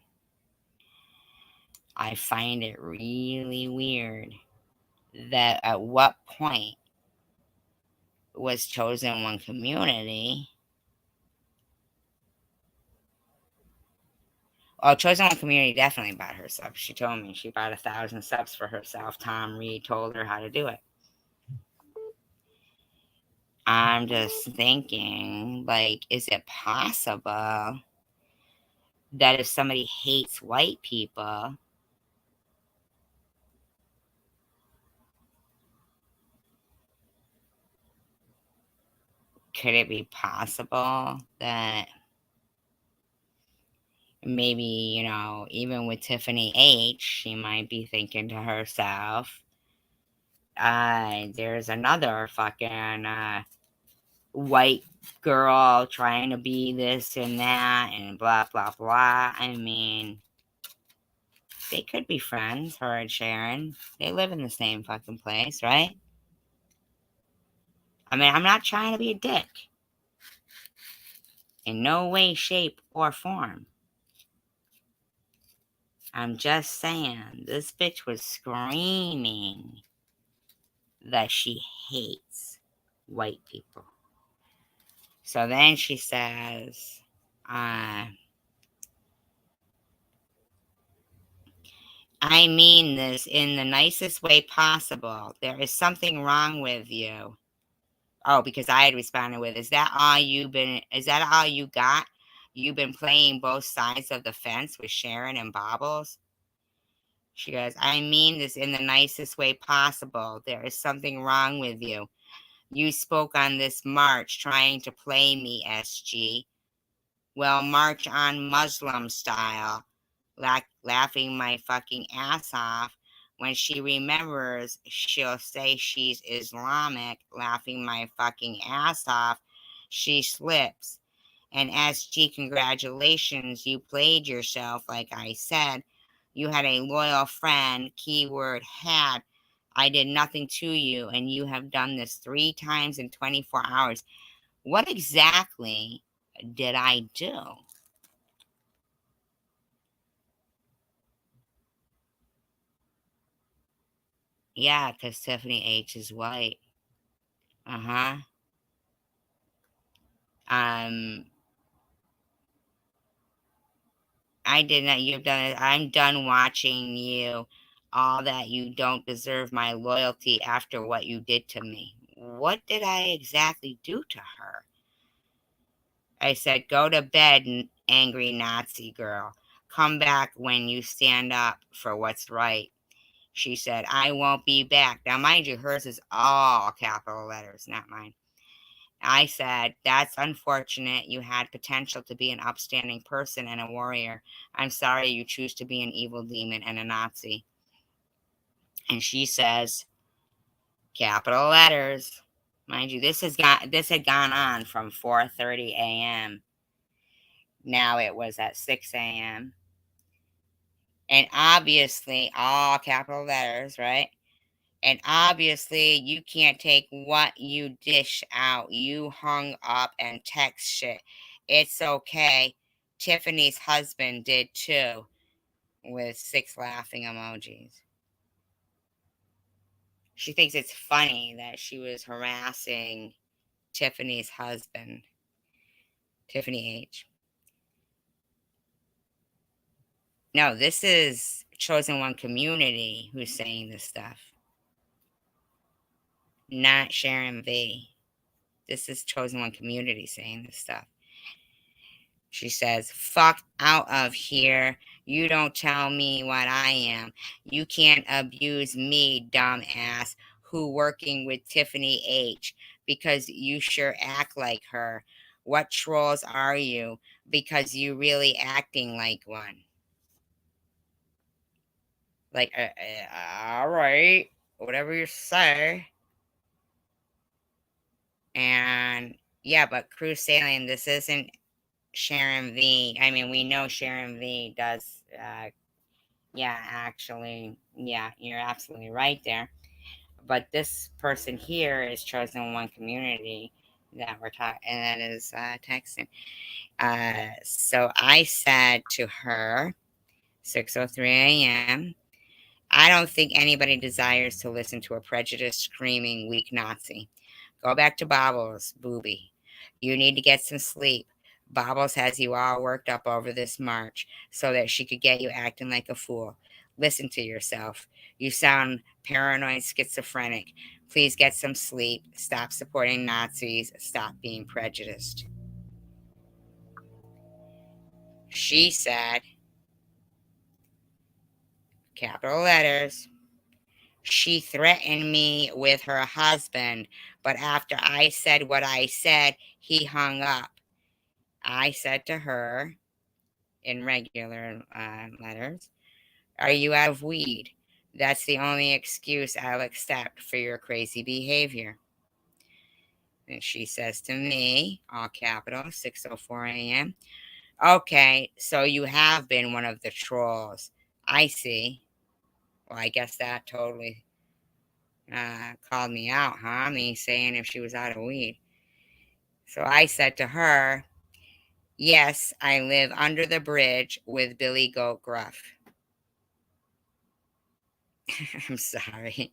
I find it really weird that at what point was Chosen One community. Oh, Chosen One community definitely bought her subs. She told me she bought 1,000 subs for herself. Tom Reed told her how to do it. I'm just thinking, like, is it possible that if somebody hates white people, could it be possible that maybe, even with Tiffany H, she might be thinking to herself, there's another fucking white girl trying to be this and that and blah, blah, blah. I mean, they could be friends, her and Sharon. They live in the same fucking place, right? I mean, I'm not trying to be a dick. In no way, shape, or form. I'm just saying, this bitch was screaming that she hates white people. So then she says, I mean this in the nicest way possible. There is something wrong with you. Oh, because I had responded with, is that all you got? You've been playing both sides of the fence with Sharon and Bobbles? She goes, I mean this in the nicest way possible. There is something wrong with you. You spoke on this march trying to play me, SG. Well, march on Muslim style, laughing my fucking ass off. When she remembers, she'll say she's Islamic, laughing my fucking ass off. She slips. And SG, congratulations, you played yourself, like I said. You had a loyal friend, keyword had. I did nothing to you, and you have done this 3 times in 24 hours. What exactly did I do? Yeah, because Tiffany H is white. Uh-huh. Um, I did not. You've done it. I'm done watching you. All that you don't deserve my loyalty after what you did to me. What did I exactly do to her? I said, go to bed, angry Nazi girl. Come back when you stand up for what's right. She said, I won't be back. Now, mind you, hers is all capital letters, not mine. I said, that's unfortunate. You had potential to be an upstanding person and a warrior. I'm sorry you choose to be an evil demon and a Nazi. And she says, capital letters. Mind you, this had gone on from 4:30 a.m. Now it was at 6 a.m. And obviously, all capital letters, right? And obviously, you can't take what you dish out. You hung up and text shit. It's okay. Tiffany's husband did too, with 6 laughing emojis. She thinks it's funny that she was harassing Tiffany's husband, Tiffany H. No, this is Chosen One Community who's saying this stuff, not Sharon V. This is Chosen One Community saying this stuff. She says, fuck out of here. You don't tell me what I am. You can't abuse me, dumbass, who working with Tiffany H, because you sure act like her. What trolls are you? Because you really acting like one. Like, all right, whatever you say. And yeah, but Cruise Sailing, this isn't Sharon V. I mean, we know Sharon V does, yeah, actually, yeah, you're absolutely right there. But this person here is Chosen One Community that we're talking, and that is texting. So I said to her, 6:03 a.m., I don't think anybody desires to listen to a prejudiced, screaming, weak Nazi. Go back to Bobbles, booby. You need to get some sleep. Bobbles has you all worked up over this march so that she could get you acting like a fool. Listen to yourself. You sound paranoid, schizophrenic. Please get some sleep. Stop supporting Nazis. Stop being prejudiced. She said, capital letters, she threatened me with her husband, but after I said what I said, he hung up. I said to her in regular letters, are you out of weed? That's the only excuse I'll accept for your crazy behavior. And she says to me, all capital, 6:04 a.m., okay, so you have been one of the trolls. I see. Well, I guess that totally called me out, huh? Me saying if she was out of weed. So I said to her, yes, I live under the bridge with Billy Goat Gruff. I'm sorry.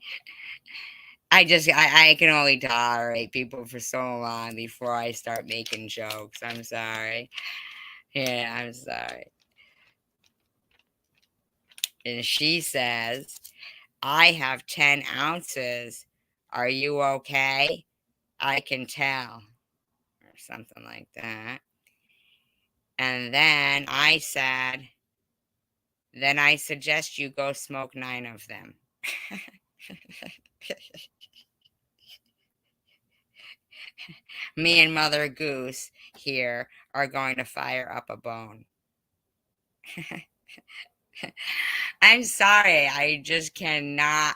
I can only tolerate people for so long before I start making jokes. I'm sorry. Yeah, I'm sorry. And she says, I have 10 ounces. Are you okay? I can tell. Or something like that. And then I said, then I suggest you go smoke 9 of them. Me and Mother Goose here are going to fire up a bone. I'm sorry, I just cannot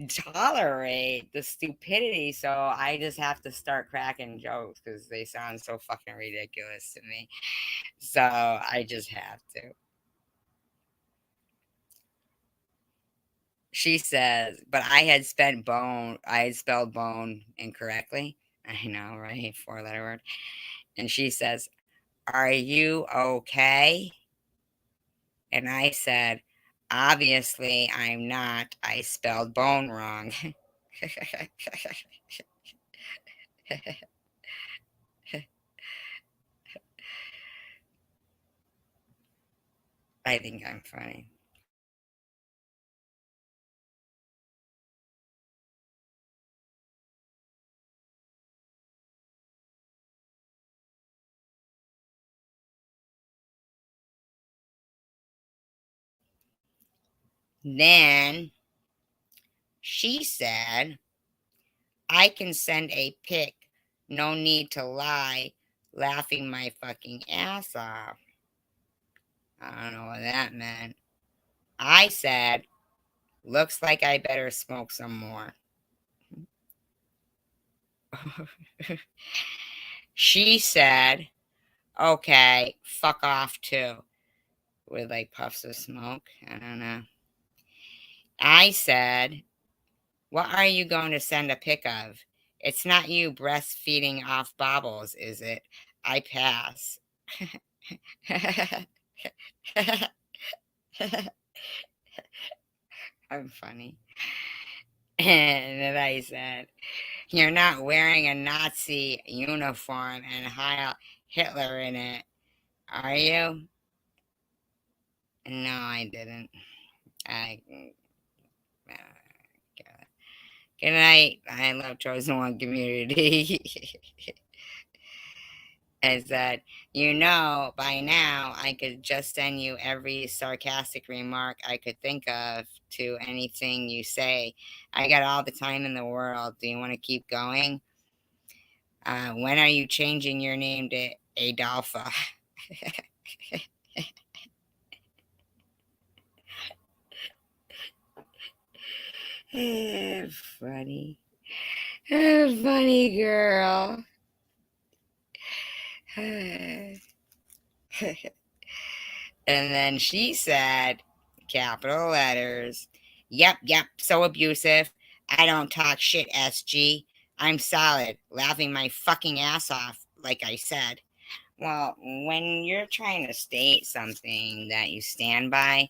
tolerate the stupidity, so I just have to start cracking jokes because they sound so fucking ridiculous to me. So I just have to. She says, but I had spelled bone incorrectly. I know, right? 4-letter word. And she says, are you okay? And I said, obviously I'm not. I spelled bone wrong. I think I'm funny. Then she said, I can send a pic. No need to lie. Laughing my fucking ass off. I don't know what that meant. I said, looks like I better smoke some more. She said, okay, fuck off too. With like puffs of smoke. I don't know. I said, what are you going to send a pic of? It's not you breastfeeding off bobbles, is it? I pass. I'm funny. And then I said, you're not wearing a Nazi uniform and Heil Hitler in it, are you? No, I didn't. I. Uh, Good night. I love Chosen One Community. Is that by now I could just send you every sarcastic remark I could think of to anything you say. I got all the time in the world. Do you want to keep going? When are you changing your name to Adolpha? Funny. Funny girl. And then she said, capital letters, yep, so abusive. I don't talk shit, SG. I'm solid, laughing my fucking ass off, like I said. Well, when you're trying to state something that you stand by,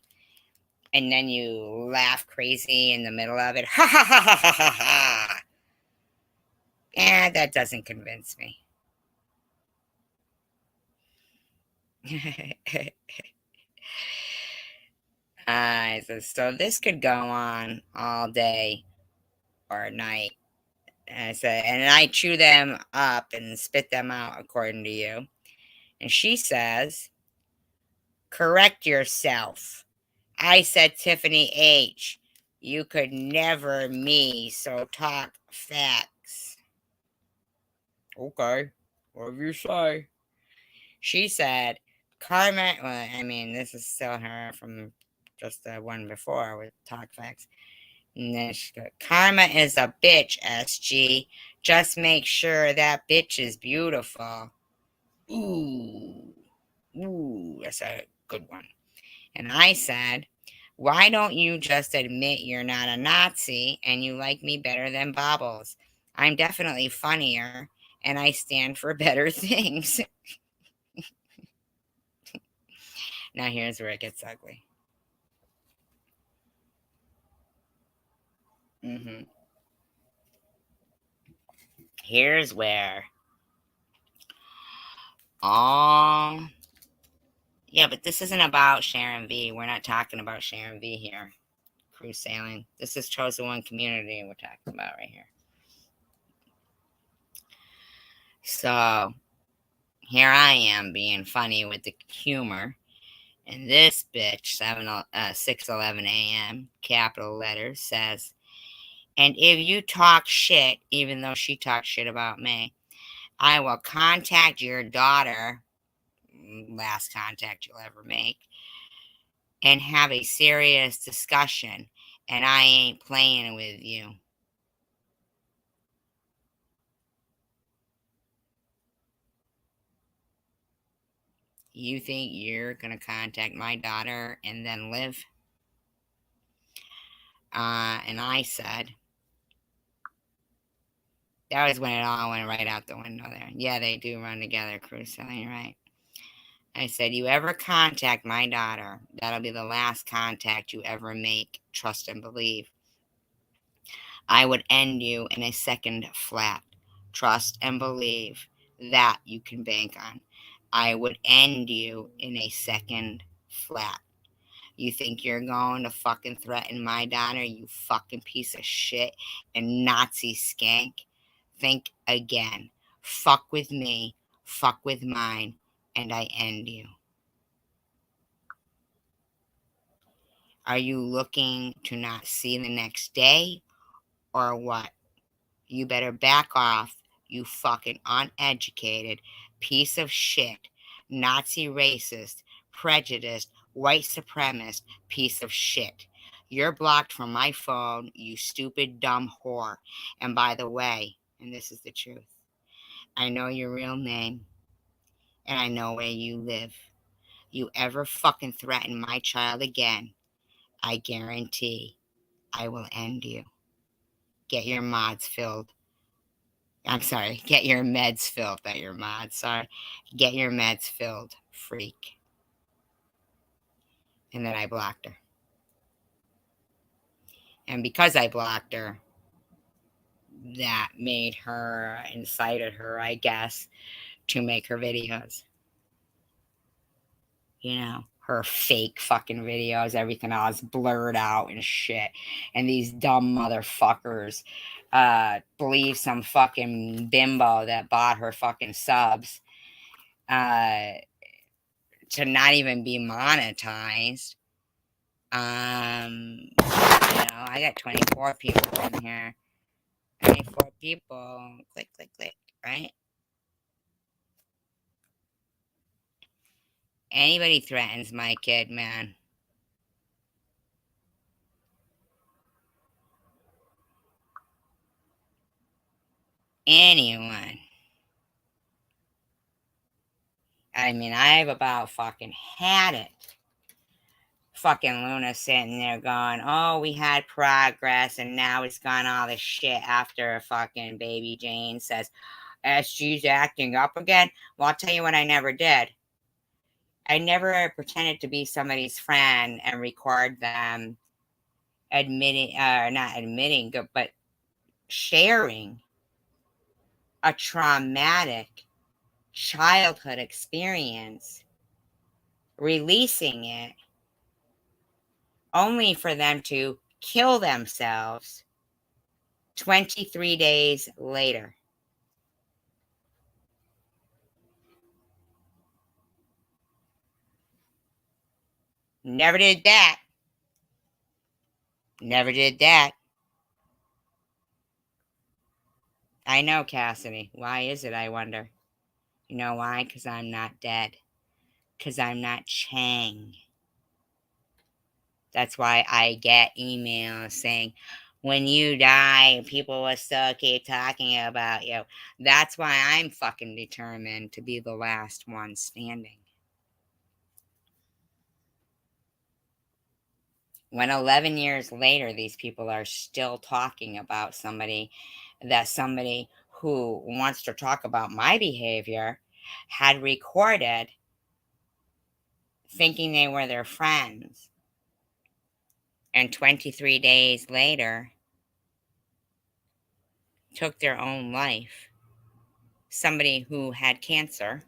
and then you laugh crazy in the middle of it, ha ha ha ha ha ha ha. That doesn't convince me. So this could go on all day or night. And I chew them up and spit them out according to you. And she says, correct yourself. I said Tiffany H. You could never me, so talk facts. Okay, whatever you say. She said, Karma, well, I mean, this is still her from just the one before with talk facts. And then she goes, Karma is a bitch, SG. Just make sure that bitch is beautiful. Ooh, that's a good one. And I said, why don't you just admit you're not a Nazi and you like me better than Bobbles? I'm definitely funnier and I stand for better things. Now here's where it gets ugly. hmm Here's where. Oh, yeah, but this isn't about Sharon V. We're not talking about Sharon V here. Cruise sailing. This is Chosen One Community we're talking about right here. So here I am being funny with the humor. And this bitch, 6:11 a.m., capital letters, says, and if you talk shit, even though she talks shit about me, I will contact your daughter, last contact you'll ever make, and have a serious discussion. And I ain't playing with you. You think you're going to contact my daughter and then live? And I said, that was when it all went right out the window there. Yeah, they do run together, Cruise Sailing, you're right. I said, you ever contact my daughter, that'll be the last contact you ever make. Trust and believe. I would end you in a second flat. Trust and believe. That you can bank on. I would end you in a second flat. You think you're going to fucking threaten my daughter, you fucking piece of shit and Nazi skank? Think again. Fuck with me, fuck with mine, and I end you. Are you looking to not see the next day or what? You better back off, you fucking uneducated piece of shit, Nazi racist, prejudiced, white supremacist piece of shit. You're blocked from my phone, you stupid dumb whore. And by the way, and this is the truth, I know your real name and I know where you live. You ever fucking threaten my child again, I guarantee I will end you. Get your mods filled. I'm sorry, get your meds filled, not your mods, sorry. Get your meds filled, freak. And then I blocked her. And because I blocked her, that made her, incited her, I guess, to make her videos. You know, her fake fucking videos, everything else blurred out and shit. And these dumb motherfuckers believe some fucking bimbo that bought her fucking subs to not even be monetized. I got 24 people in here. 24 people. Click, click, click, right? Anybody threatens my kid, man. Anyone. I mean, I've about fucking had it. Fucking Luna sitting there going, oh, we had progress and now it's gone all this shit after fucking baby Jane says, SG's acting up again. Well, I'll tell you what I never did. I never pretended to be somebody's friend and record them admitting, not admitting, but sharing a traumatic childhood experience, releasing it, only for them to kill themselves 23 days later. Never did that. Never did that. I know, Cassidy. Why is it, I wonder? You know why? Because I'm not dead. Because I'm not Chang. That's why I get emails saying, when you die, people will still keep talking about you. That's why I'm fucking determined to be the last one standing. When 11 years later, these people are still talking about somebody who wants to talk about my behavior had recorded thinking they were their friends. And 23 days later, took their own life. Somebody who had cancer,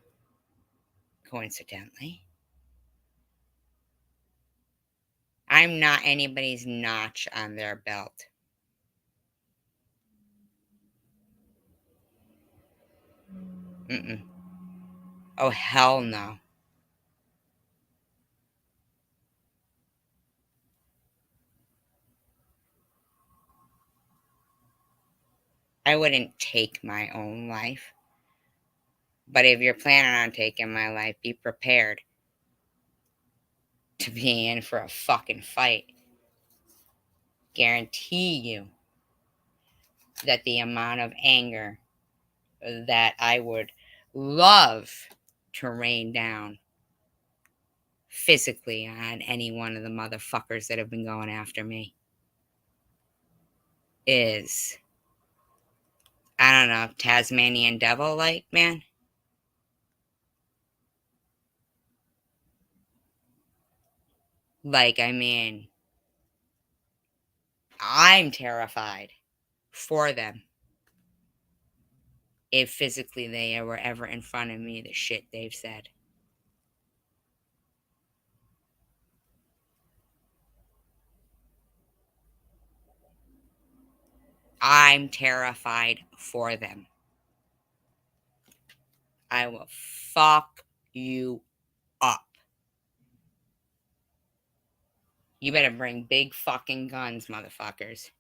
coincidentally. I'm not anybody's notch on their belt. Mm-mm. Oh, hell no. I wouldn't take my own life. But if you're planning on taking my life, be prepared to be in for a fucking fight. Guarantee you that the amount of anger that I would love to rain down physically on any one of the motherfuckers that have been going after me is, I don't know, Tasmanian devil like, man. Like, I mean, I'm terrified for them if physically they were ever in front of me, the shit they've said. I'm terrified for them. I will fuck you up. You better bring big fucking guns, motherfuckers.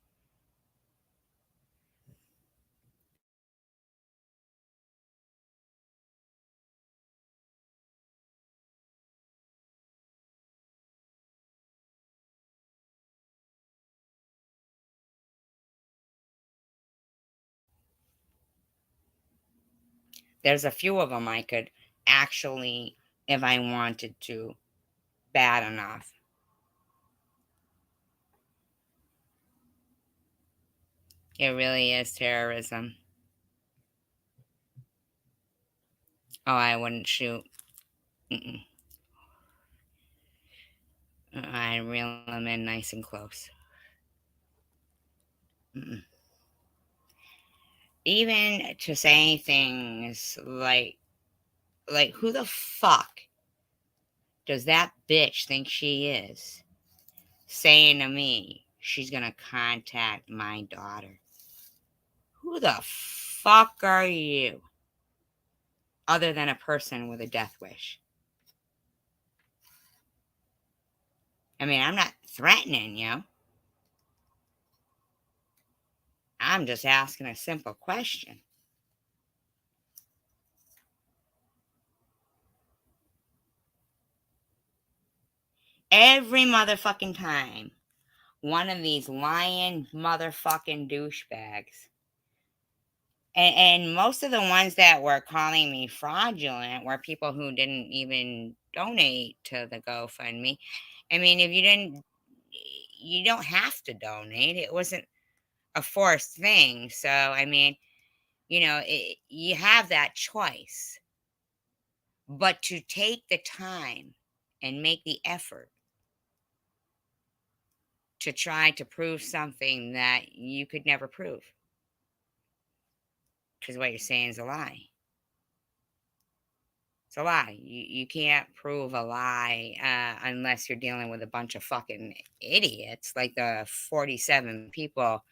There's a few of them I could actually, if I wanted to, bad enough. It really is terrorism. Oh, I wouldn't shoot. Mm-mm. I reel them in nice and close. Mm-mm. Even to say things like who the fuck does that bitch think she is saying to me she's gonna contact my daughter? Who the fuck are you? Other than a person with a death wish. I mean, I'm not threatening you. I'm just asking a simple question. Every motherfucking time one of these lying motherfucking douchebags, and most of the ones that were calling me fraudulent were people who didn't even donate to the GoFundMe. I mean, if you didn't, you don't have to donate. It wasn't a forced thing. So, I mean, you have that choice. But to take the time and make the effort to try to prove something that you could never prove, because what you're saying is a lie. It's a lie. You can't prove a lie unless you're dealing with a bunch of fucking idiots like the 47 people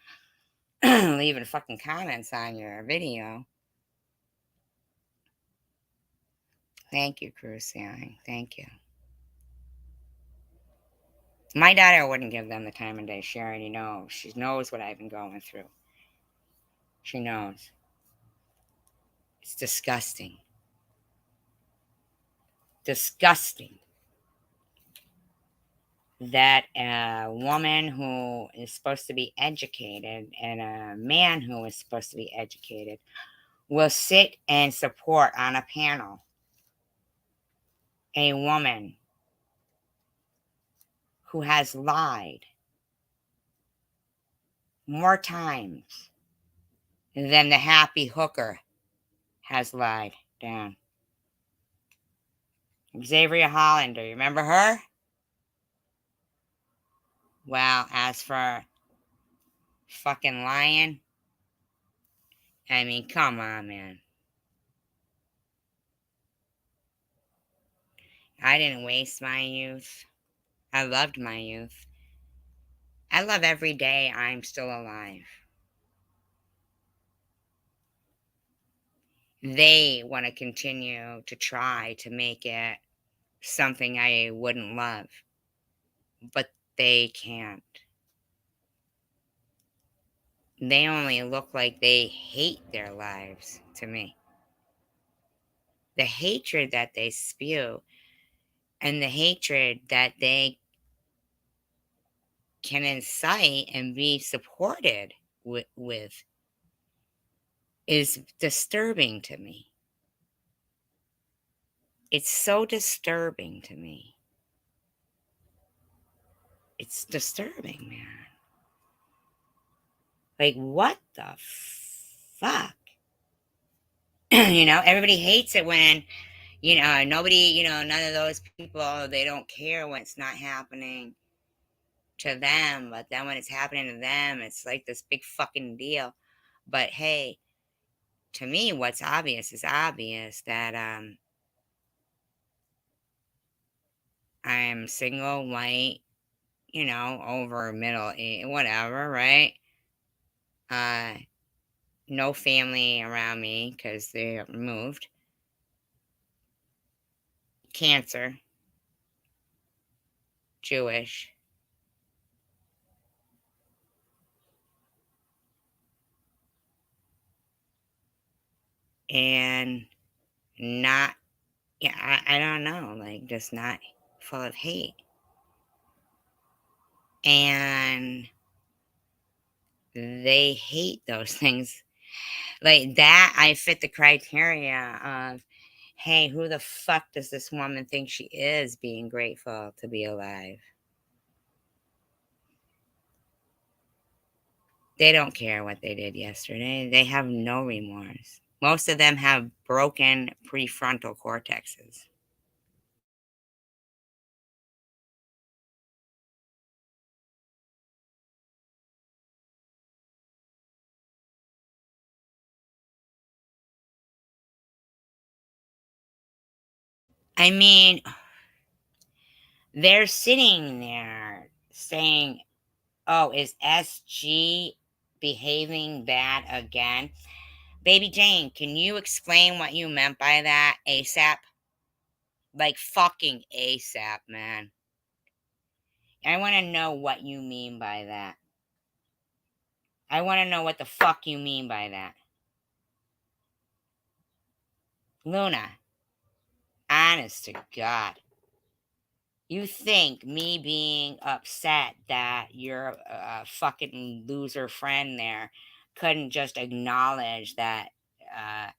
leaving fucking comments on your video. Thank you, Crucian. Thank you. My daughter wouldn't give them the time of day. She already knows. She knows what I've been going through. She knows. It's disgusting. Disgusting that a woman who is supposed to be educated and a man who is supposed to be educated will sit and support on a panel a woman who has lied more times than the happy hooker has lied down. Xavier Hollander, you remember her? Well, as for fucking lying, I mean, come on, man. I didn't waste my youth. I loved my youth. I love every day I'm still alive. They want to continue to try to make it something I wouldn't love, but they can't. They only look like they hate their lives to me. The hatred that they spew and the hatred that they can incite and be supported with is disturbing to me. It's so disturbing to me. It's disturbing, man. Like, what the fuck? Everybody hates it when, nobody, none of those people, they don't care when it's not happening to them. But then when it's happening to them, it's like this big fucking deal. But hey, to me, what's obvious is obvious that I'm single, white, over middle age, whatever, right? No family around me because they moved. Cancer. Jewish. And not, yeah, I don't know, like just not full of hate. And they hate those things. Like that, I fit the criteria of, hey, who the fuck does this woman think she is being grateful to be alive? They don't care what they did yesterday. They have no remorse. Most of them have broken prefrontal cortexes. I mean, they're sitting there saying, oh, is SG behaving bad again? Baby Jane, can you explain what you meant by that ASAP? Like fucking ASAP, man. I want to know what you mean by that. I want to know what the fuck you mean by that. Luna, honest to God. You think me being upset that your fucking loser friend there couldn't just acknowledge that uh,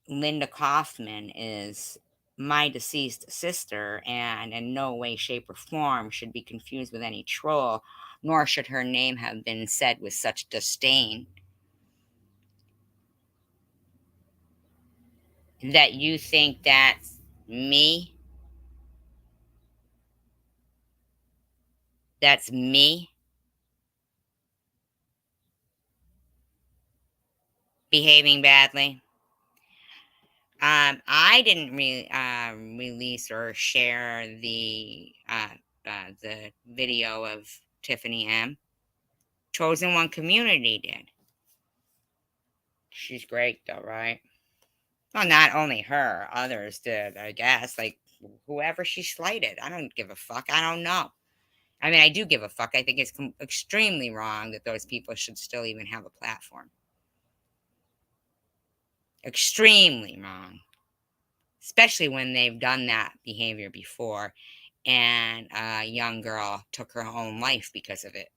Linda Kaufman is my deceased sister and in no way, shape, or form should be confused with any troll, nor should her name have been said with such disdain? That you think that's me? That's me behaving badly? I didn't release or share the video of Tiffany M. Chosen One Community did. She's great, though, right? Well, not only her, others did, I guess. Like whoever she slighted, I don't give a fuck. I don't know. I mean, I do give a fuck. I think it's extremely wrong that those people should still even have a platform. Extremely wrong, especially when they've done that behavior before and a young girl took her own life because of it.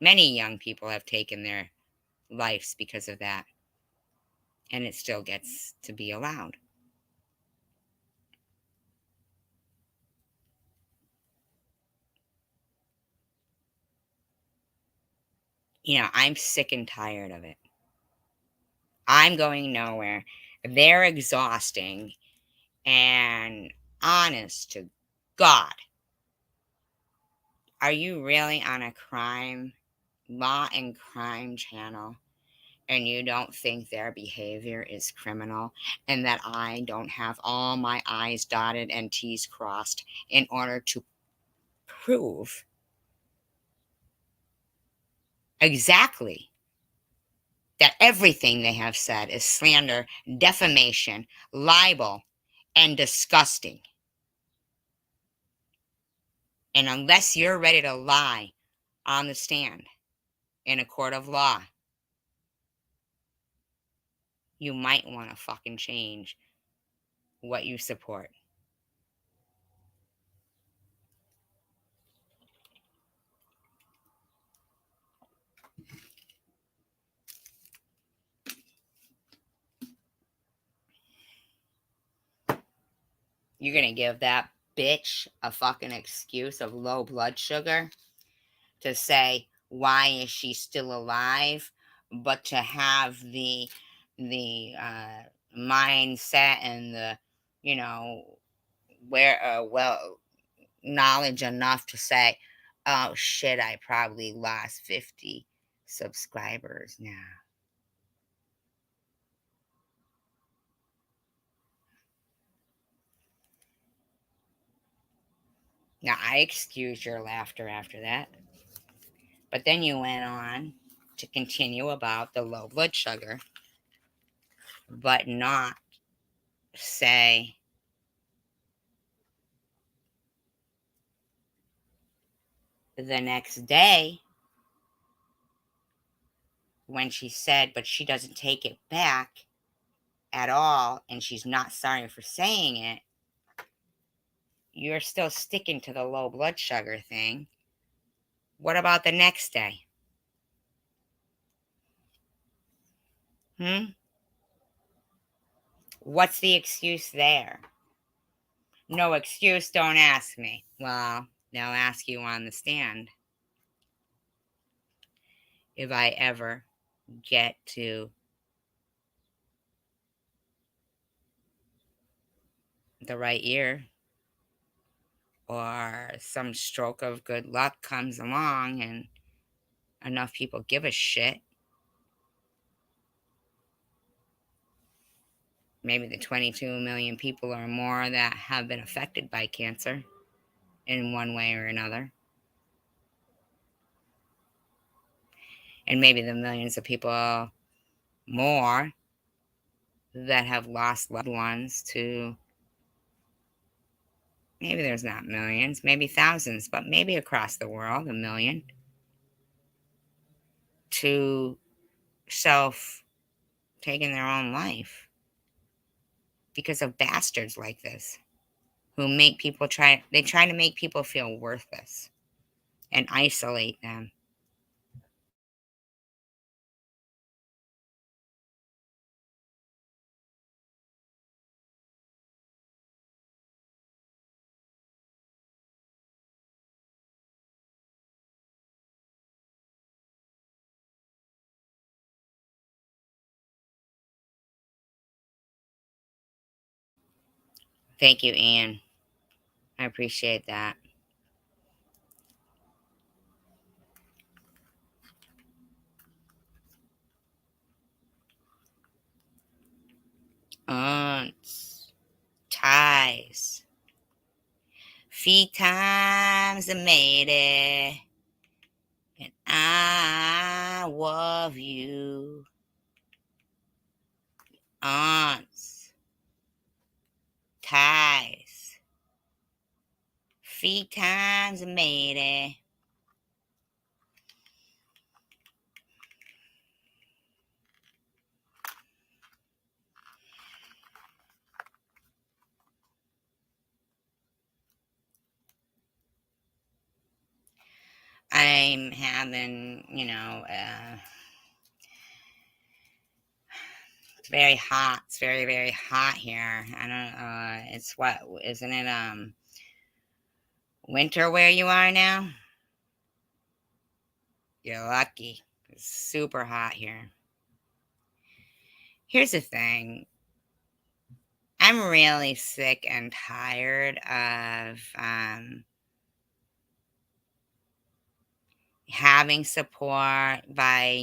Many young people have taken their lives because of that, and it still gets to be allowed. I'm sick and tired of it. I'm going nowhere. They're exhausting. And honest to God, are you really on a law and crime channel, and you don't think their behavior is criminal and that I don't have all my I's dotted and T's crossed in order to prove exactly that everything they have said is slander, defamation, libel, and disgusting? And unless you're ready to lie on the stand in a court of law, you might want to fucking change what you support. You're going to give that bitch a fucking excuse of low blood sugar to say why is she still alive, but to have the mindset and the you know where well knowledge enough to say, oh shit, I probably lost 50 subscribers now. Now I excuse your laughter after that, But then you went on to continue about the low blood sugar, but not say the next day when she said, but she doesn't take it back at all, and she's not sorry for saying it. You're still sticking to the low blood sugar thing. What about the next day? What's the excuse there? No excuse, don't ask me. Well, they'll ask you on the stand if I ever get to the right year or some stroke of good luck comes along and enough people give a shit. Maybe the 22 million people or more that have been affected by cancer in one way or another. And maybe the millions of people more that have lost loved ones to, maybe there's not millions, maybe thousands, but maybe across the world, 1 million, to self taking their own life because of bastards like this who make people try to make people feel worthless and isolate them. Thank you, Ian. I appreciate that. Aunts, ties, feet times I made it, and I love you. Aunts, ties, feet times I made it. I'm having, it's very hot. It's very, very hot here. I don't, it's what, isn't it, winter where you are now? You're lucky. It's super hot here. Here's the thing. I'm really sick and tired of, having support by,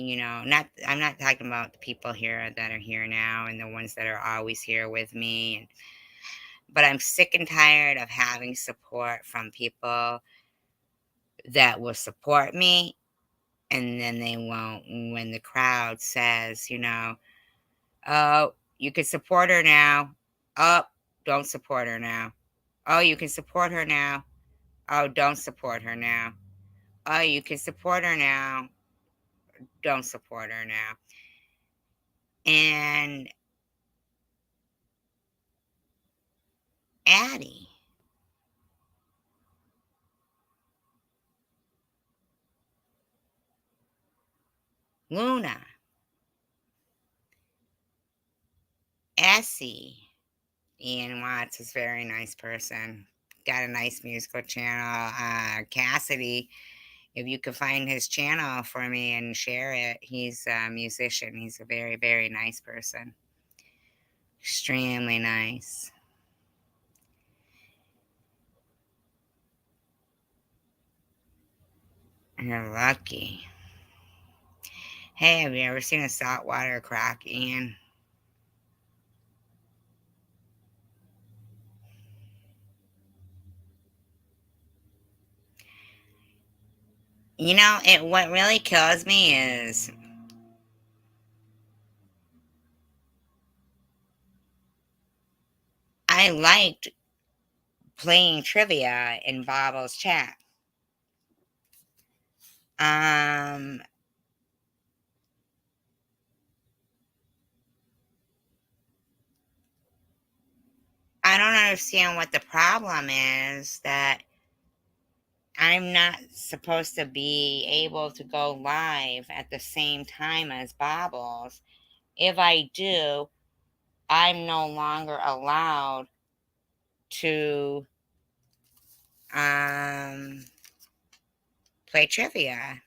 I'm not talking about the people here that are here now and the ones that are always here with me, but I'm sick and tired of having support from people that will support me and then they won't when the crowd says, oh, you can support her now. Oh, don't support her now. Oh, you can support her now. Oh, don't support her now. Oh, you can support her now. Don't support her now. And Addie, Luna, Essie, Ian Watts is a very nice person. Got a nice musical channel. Cassidy, if you could find his channel for me and share it, he's a musician. He's a very, very nice person. Extremely nice. You're lucky. Hey, have you ever seen a saltwater croc, Ian? what really kills me is I liked playing trivia in Bobble's chat. Um, I don't understand what the problem is that I'm not supposed to be able to go live at the same time as Bobbles. If I do, I'm no longer allowed to um play trivia.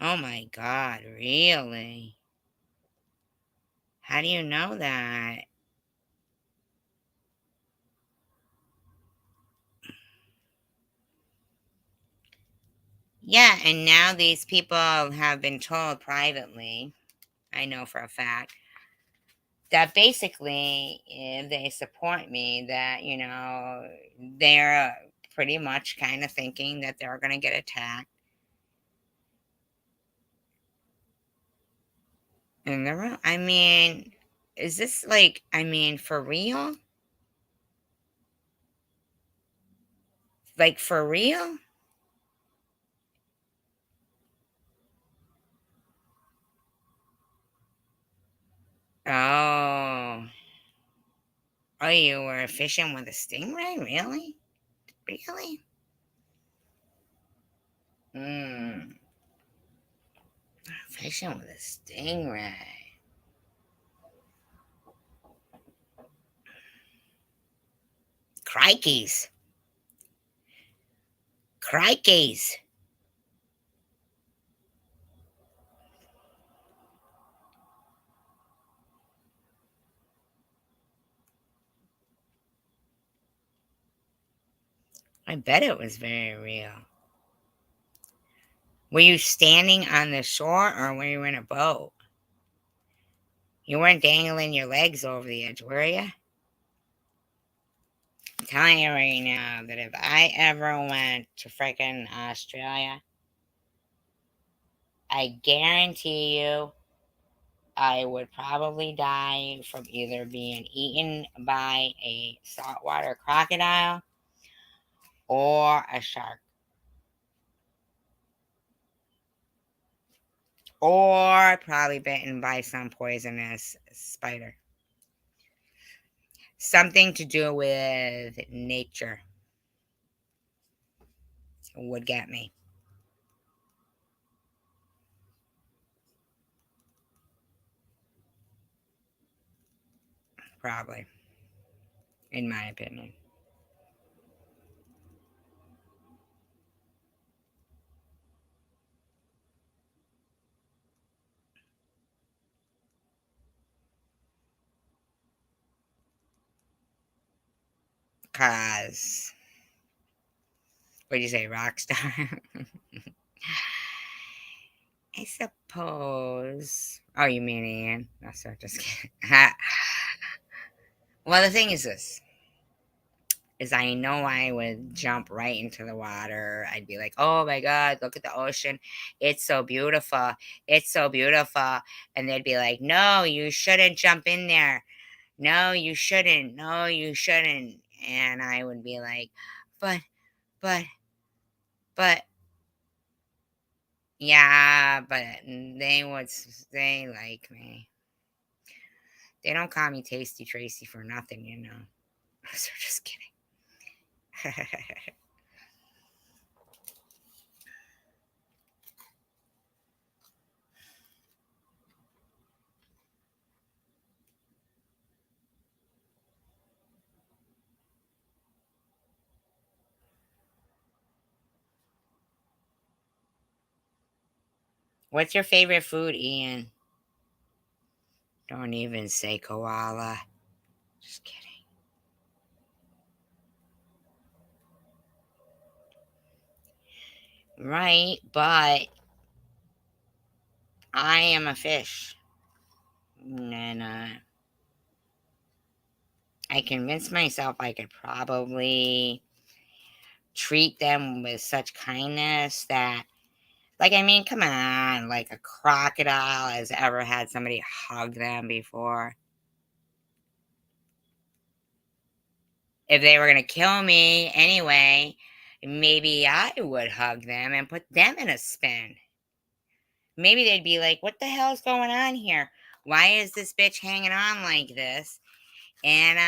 Oh my god, really? How do you know that? Yeah, and now these people have been told privately, I know for a fact, that basically, if they support me, that, they're pretty much kind of thinking that they're going to get attacked in the room. I mean, is this like, for real? Like, for real? Oh. Oh, you were fishing with a stingray? Really? Really? Hmm. Fishing with a stingray. Crikeys. Crikeys. I bet it was very real. Were you standing on the shore or were you in a boat? You weren't dangling your legs over the edge, were you? I'm telling you right now that if I ever went to frickin' Australia, I guarantee you I would probably die from either being eaten by a saltwater crocodile or a shark. Or probably bitten by some poisonous spider. Something to do with nature would get me, probably, in my opinion. Cause, what'd you say, rock star? I suppose. Oh, you mean Ian? No, sorry, just kidding. Well, the thing is this. Is I know I would jump right into the water. I'd be like, "Oh my god, look at the ocean. It's so beautiful. It's so beautiful." And they'd be like, "No, you shouldn't jump in there. No, you shouldn't. No, you shouldn't." And I would be like, "But but but yeah, but they would they like me. They don't call me Tasty Tracy for nothing, you know." So just kidding. What's your favorite food, Ian? Don't even say koala. Just kidding. Right, but I am a fish. And I convinced myself I could probably treat them with such kindness that, like, I mean, come on, like a crocodile has ever had somebody hug them before. If they were going to kill me anyway, maybe I would hug them and put them in a spin. Maybe they'd be like, what the hell's going on here? Why is this bitch hanging on like this? And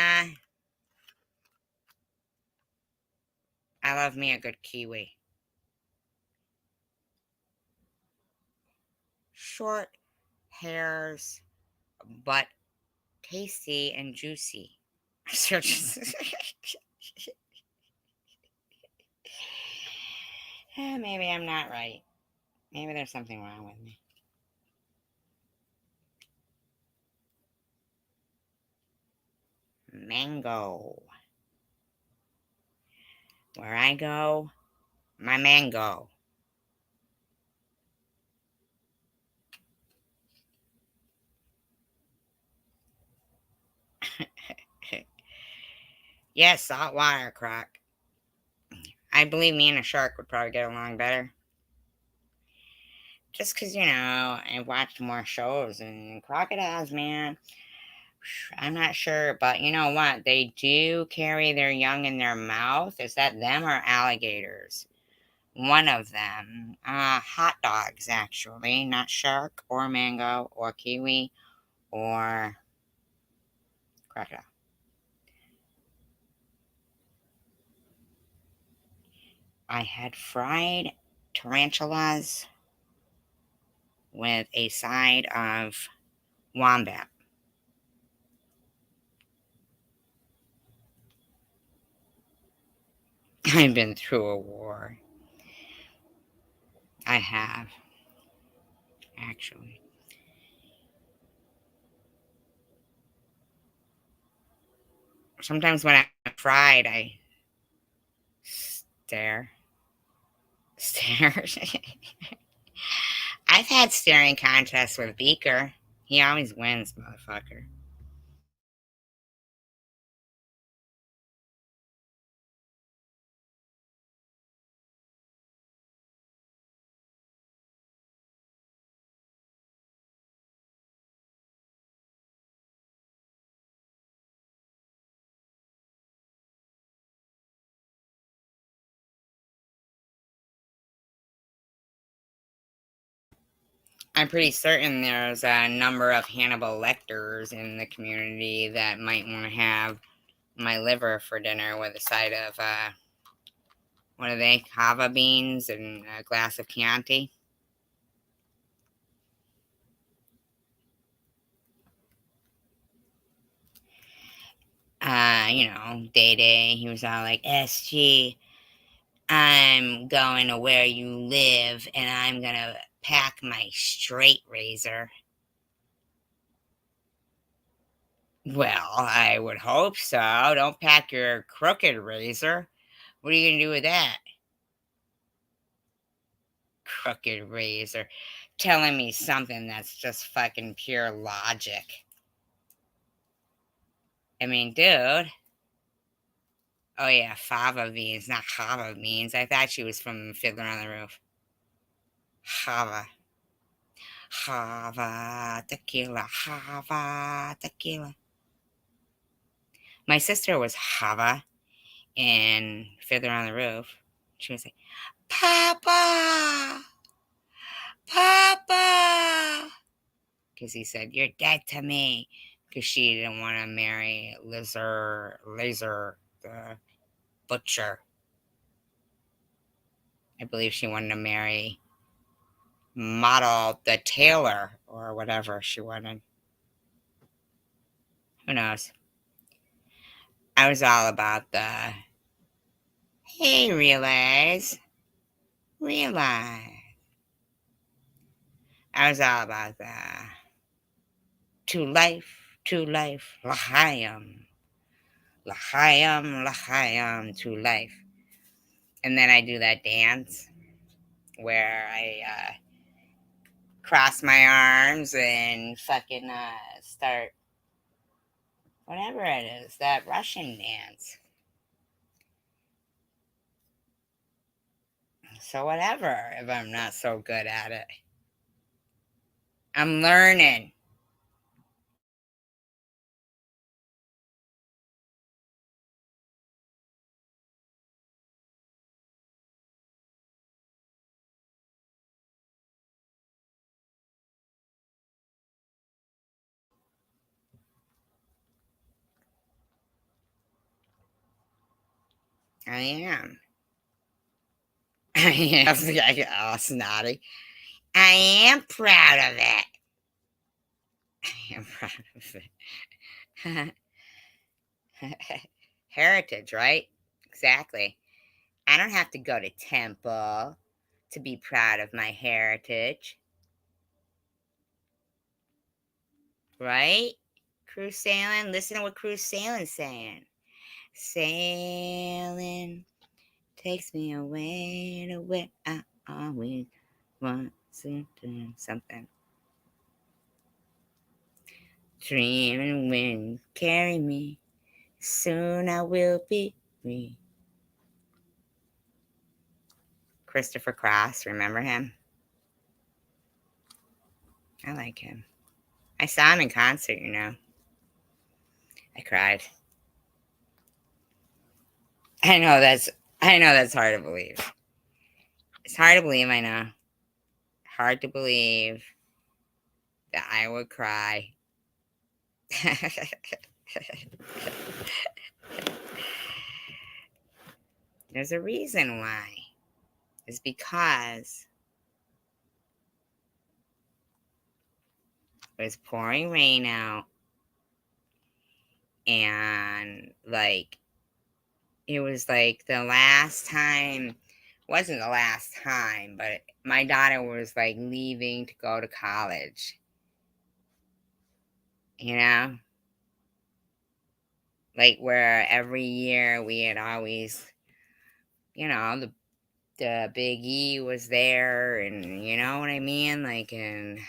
I love me a good kiwi. Short hairs, but tasty and juicy. Maybe I'm not right. Maybe there's something wrong with me. Mango. Where I go, my mango. Yes, salt water, Croc. I believe me and a shark would probably get along better. Just because, I watched more shows and crocodiles, man. I'm not sure, but you know what? They do carry their young in their mouth. Is that them or alligators? One of them. Hot dogs, actually. Not shark or mango or kiwi or crocodile. I had fried tarantulas with a side of wombat. I've been through a war. I have, actually. Sometimes when I'm fried, I stare. Stare. I've had staring contests with Beaker. He always wins, motherfucker. I'm pretty certain there's a number of Hannibal Lecters in the community that might want to have my liver for dinner with a side of, what are they, Java beans and a glass of Chianti. Day Day, he was all like, SG, I'm going to where you live and I'm going to pack my straight razor. Well, I would hope so. Don't pack your crooked razor. What are you going to do with that? Crooked razor. Telling me something that's just fucking pure logic. I mean, dude. Oh, yeah, fava beans, not Java beans. I thought she was from Fiddler on the Roof. Java. Java tequila. Java tequila. My sister was Java in Fiddler on the Roof. She was like, Papa! Papa! Because he said, you're dead to me. Because she didn't want to marry Laser, the butcher. I believe she wanted to marry Model, the tailor, or whatever she wanted. Who knows? I was all about the, hey, realize. I was all about the, to life, L'chaim, to life. And then I do that dance where I cross my arms and fucking start whatever it is, that Russian dance. So whatever if I'm not so good at it. I'm learning. I am. I am. Oh, snotty. I am proud of it. I am proud of it. Heritage, right? Exactly. I don't have to go to temple to be proud of my heritage, right? Cruise sailing. Listen to what cruise sailing's saying. Sailing takes me away to where I always want to do something. Dreaming wind carry me, soon I will be free. Christopher Cross, remember him? I like him. I saw him in concert, you know. I cried. I know that's hard to believe. It's hard to believe, I know. Hard to believe that I would cry. There's a reason why. It's because it was pouring rain out, and like it was like the last time, wasn't the last time, but my daughter was like leaving to go to college, you know, like where every year we had always, the Big E was there, and you know what I mean, like, and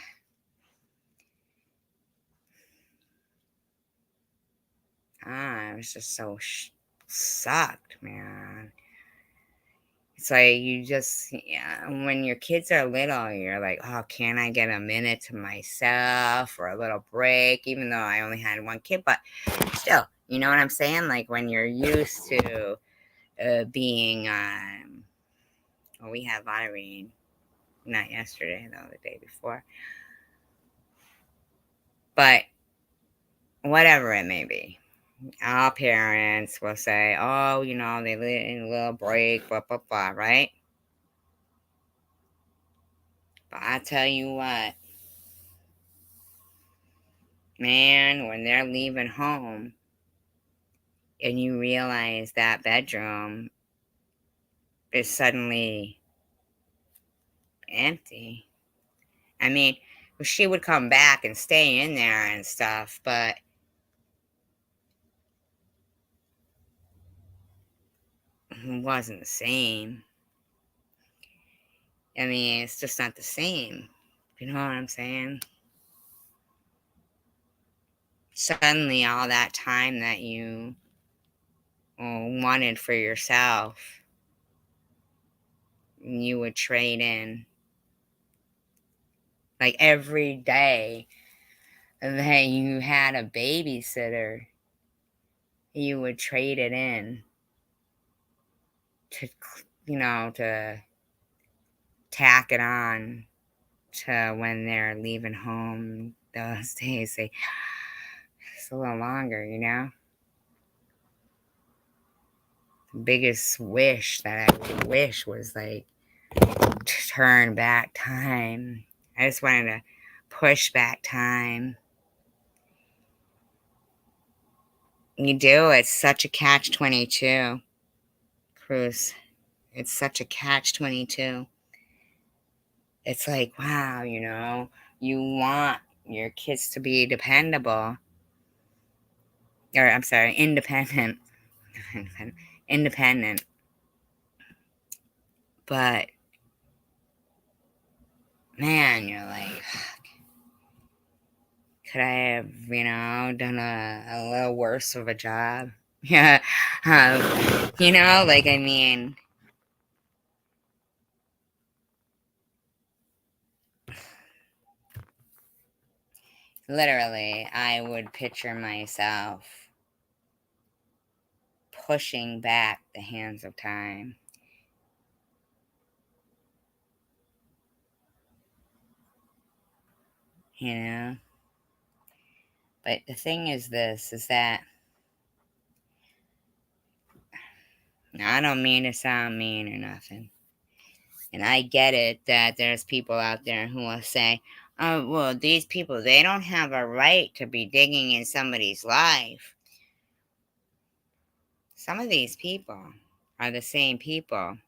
it was just so sucked, man. It's like you just, yeah, when your kids are little, you're like, oh, can I get a minute to myself or a little break, even though I only had one kid, but still, you know what I'm saying? Like when you're used to being, well, we had a lot of rain, not yesterday, though, the day before, but whatever it may be. All parents will say, oh, they need a little break, blah, blah, blah, right? But I tell you what, man, when they're leaving home and you realize that bedroom is suddenly empty. I mean, she would come back and stay in there and stuff, but it wasn't the same. I mean, it's just not the same. You know what I'm saying? Suddenly, all that time that you wanted for yourself, you would trade in. Like every day that you had a babysitter, you would trade it in to, to tack it on to when they're leaving home those days. It's a little longer, The biggest wish that I would wish was like to turn back time. I just wanted to push back time. You do. It's such a catch-22, Cruz. It's such a catch-22. It's like, wow, you want your kids to be dependable. Or, I'm sorry, independent. Independent. But, man, you're like, could I have, done a little worse of a job? Yeah. Like, I mean, Literally, I would picture myself pushing back the hands of time. You know? But the thing is this, is that I don't mean to sound mean or nothing. And I get it that there's people out there who will say, oh, well, these people, they don't have a right to be digging in somebody's life. Some of these people are the same people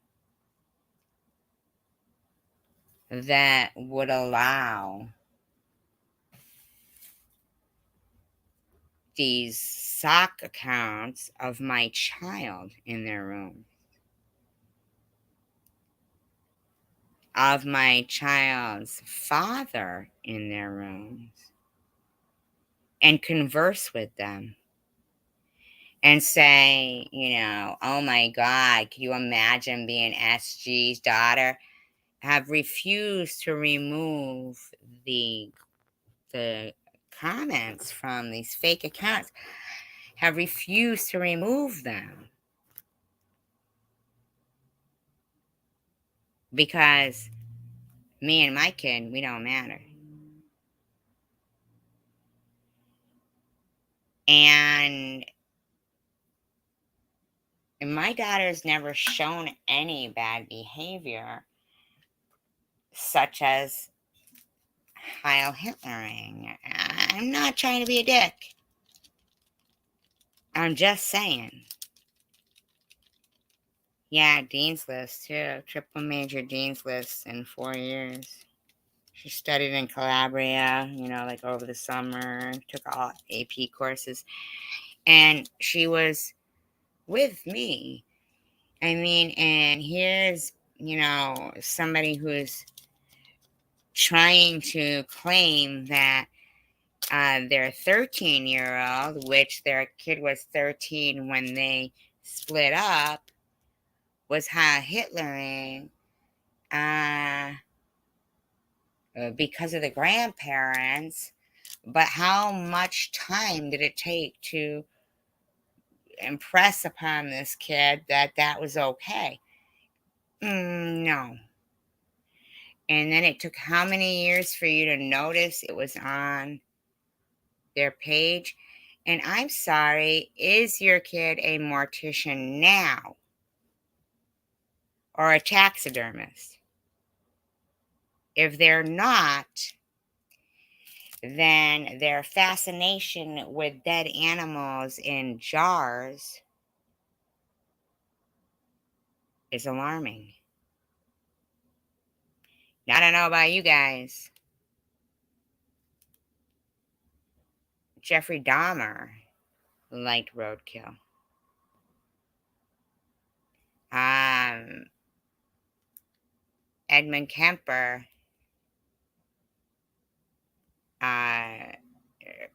that would allow these sock accounts of my child in their room, of my child's father in their rooms, and converse with them and say, oh my God, can you imagine being SG's daughter? Have refused to remove the comments from these fake accounts, have refused to remove them because me and my kid, we don't matter. And my daughter's never shown any bad behavior, such as Heil Hitlering. I'm not trying to be a dick. I'm just saying. Yeah, Dean's List, too. Triple major Dean's List in 4 years. She studied in Calabria, like over the summer, took all AP courses. And she was with me. I mean, and here's, somebody who's trying to claim that their 13-year-old, which their kid was 13 when they split up, was Hitlering because of the grandparents. But how much time did it take to impress upon this kid that that was okay? No. And then it took how many years for you to notice it was on their page? And I'm sorry, is your kid a mortician now or a taxidermist? If they're not, then their fascination with dead animals in jars is alarming. Now, I don't know about you guys. Jeffrey Dahmer liked roadkill. Edmund Kemper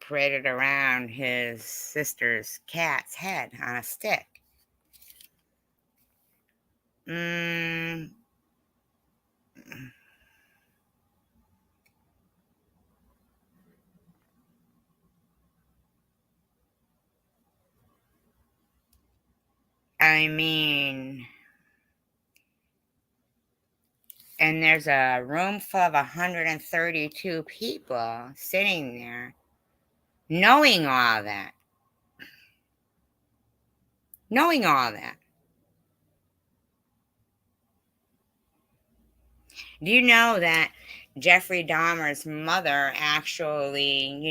paraded around his sister's cat's head on a stick. I mean, and there's a room full of 132 people sitting there knowing all that. Knowing all that. Do you know that Jeffrey Dahmer's mother actually,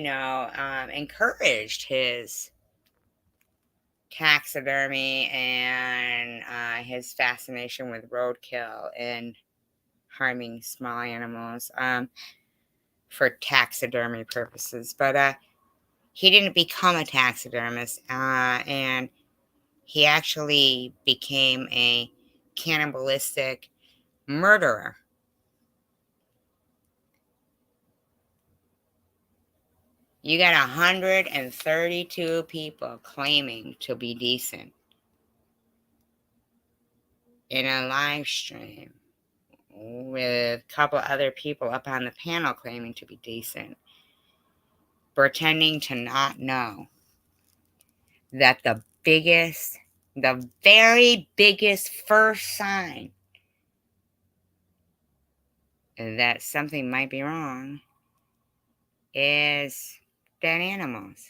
encouraged his taxidermy and his fascination with roadkill and harming small animals for taxidermy purposes? But he didn't become a taxidermist, and he actually became a cannibalistic murderer. You got 132 people claiming to be decent in a live stream with a couple other people up on the panel claiming to be decent. pretending to not know that the very biggest first sign that something might be wrong is dead animals.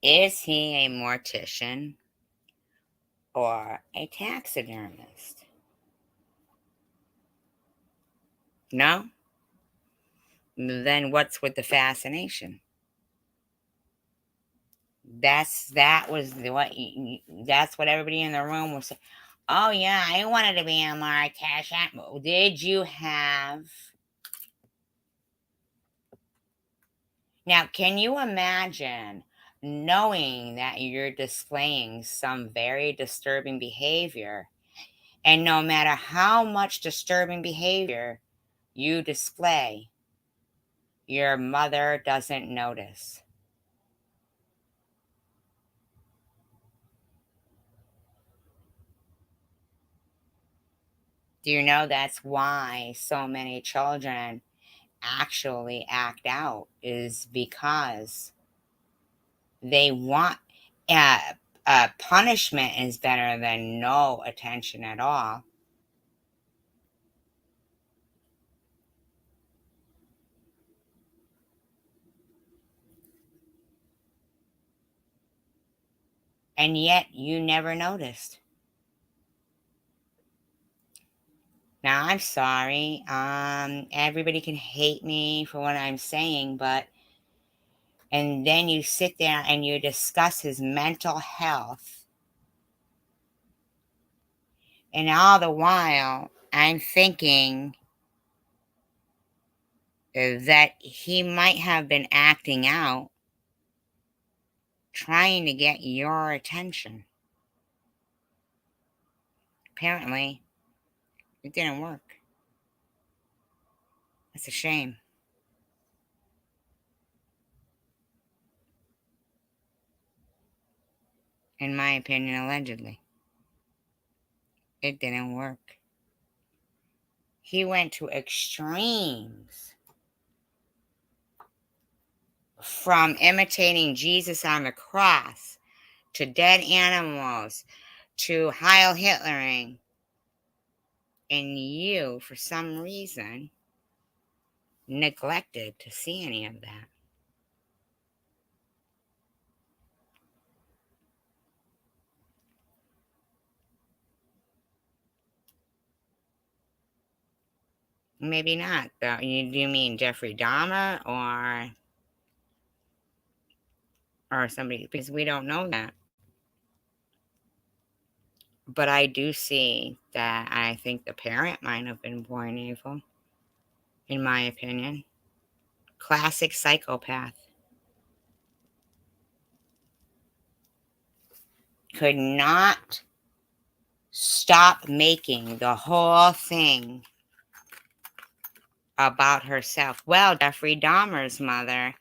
Is he a mortician or a taxidermist? No? Then what's with the fascination? That's what everybody in the room was saying. Oh yeah, I wanted to be a mortician. Did you have? Now, can you imagine knowing that you're displaying some very disturbing behavior, and no matter how much disturbing behavior you display, your mother doesn't notice? Do you know that's why so many children actually act out? Is because they want uh, punishment is better than no attention at all. And yet you never noticed. Now I'm sorry. Everybody can hate me for what I'm saying, but and then you sit there and you discuss his mental health, and all the while I'm thinking that he might have been acting out, trying to get your attention. Apparently, it didn't work. That's a shame. In my opinion, allegedly. It didn't work. He went to extremes, from imitating Jesus on the cross to dead animals to Heil Hitlering. And you, for some reason, neglected to see any of that. Maybe not. Do you mean Jeffrey Dahmer or somebody? Because we don't know that. But I do see that I think the parent might have been born evil, in my opinion. Classic psychopath. Could not stop making the whole thing about herself. Well, Jeffrey Dahmer's mother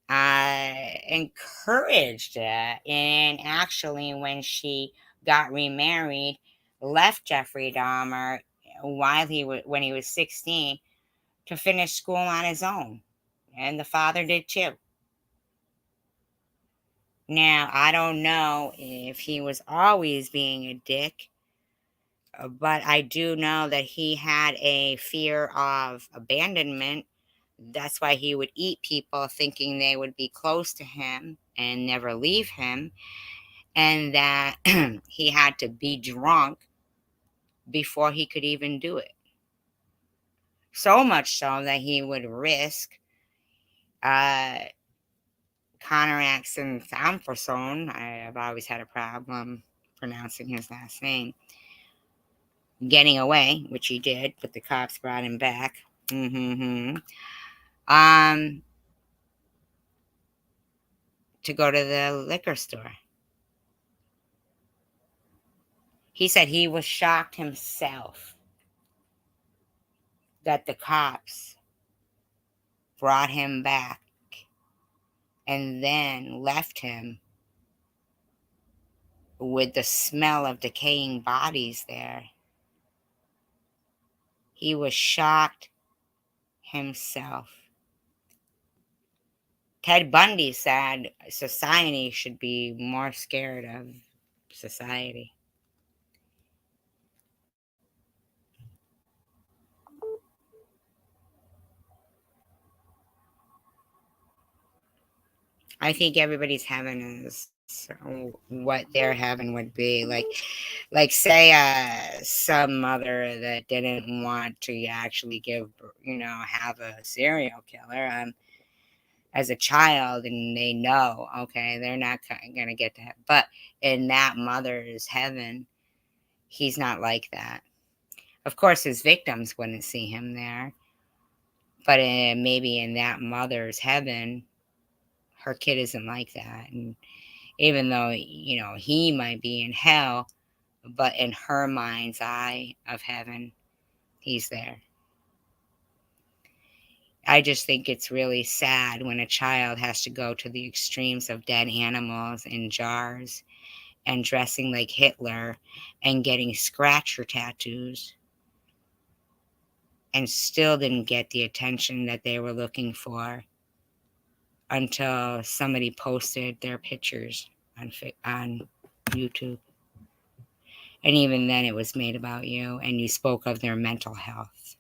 encouraged it, and actually, when she got remarried, left Jeffrey Dahmer when he was 16 to finish school on his own, and the father did too. Now, I don't know if he was always being a dick, but I do know that he had a fear of abandonment. That's why he would eat people thinking they would be close to him and never leave him, and that he had to be drunk before he could even do it. So much so that he would risk uh, Conaraxon Thamphorson. I've always had a problem pronouncing his last name. Getting away, which he did, but the cops brought him back. Um, to go to the liquor store. He said he was shocked himself that the cops brought him back and then left him with the smell of decaying bodies there. He was shocked himself. Ted Bundy said society should be more scared of society. I think everybody's heaven is what their heaven would be. Like say some mother that didn't want to actually have a serial killer as a child, and they know, okay, they're not gonna get to heaven. But in that mother's heaven, he's not like that. Of course, his victims wouldn't see him there, but maybe in that mother's heaven, her kid isn't like that. And even though, he might be in hell, but in her mind's eye of heaven, he's there. I just think it's really sad when a child has to go to the extremes of dead animals in jars and dressing like Hitler and getting scratcher tattoos and still didn't get the attention that they were looking for until somebody posted their pictures on YouTube. And even then, it was made about you, and you spoke of their mental health.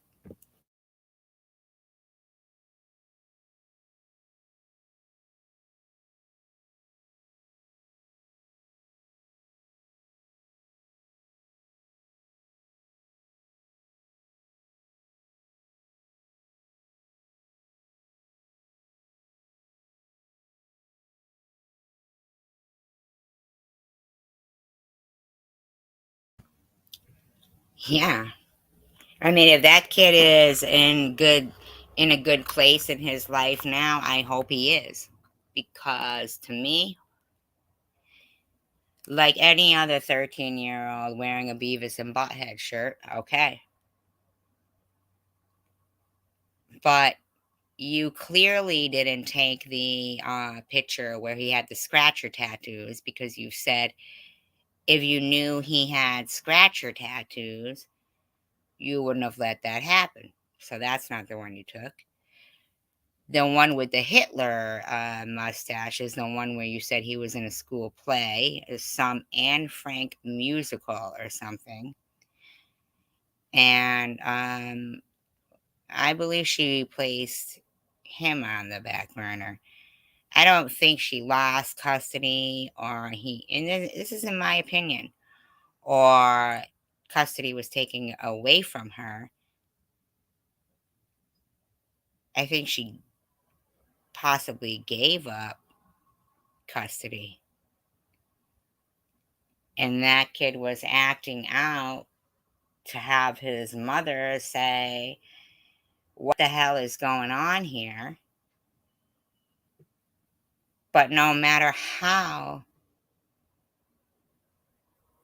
Yeah. I mean, if that kid is in a good place in his life now, I hope he is. Because to me, like any other 13-year-old wearing a Beavis and Butthead shirt, okay. But you clearly didn't take the picture where he had the scratcher tattoos, because you said if you knew he had scratcher tattoos, you wouldn't have let that happen. So that's not the one you took. The one with the Hitler mustache is the one where you said he was in a school play, some Anne Frank musical or something. And I believe she placed him on the back burner. I don't think she lost custody, and this is in my opinion, or custody was taken away from her. I think she possibly gave up custody. And that kid was acting out to have his mother say, "What the hell is going on here?" But no matter how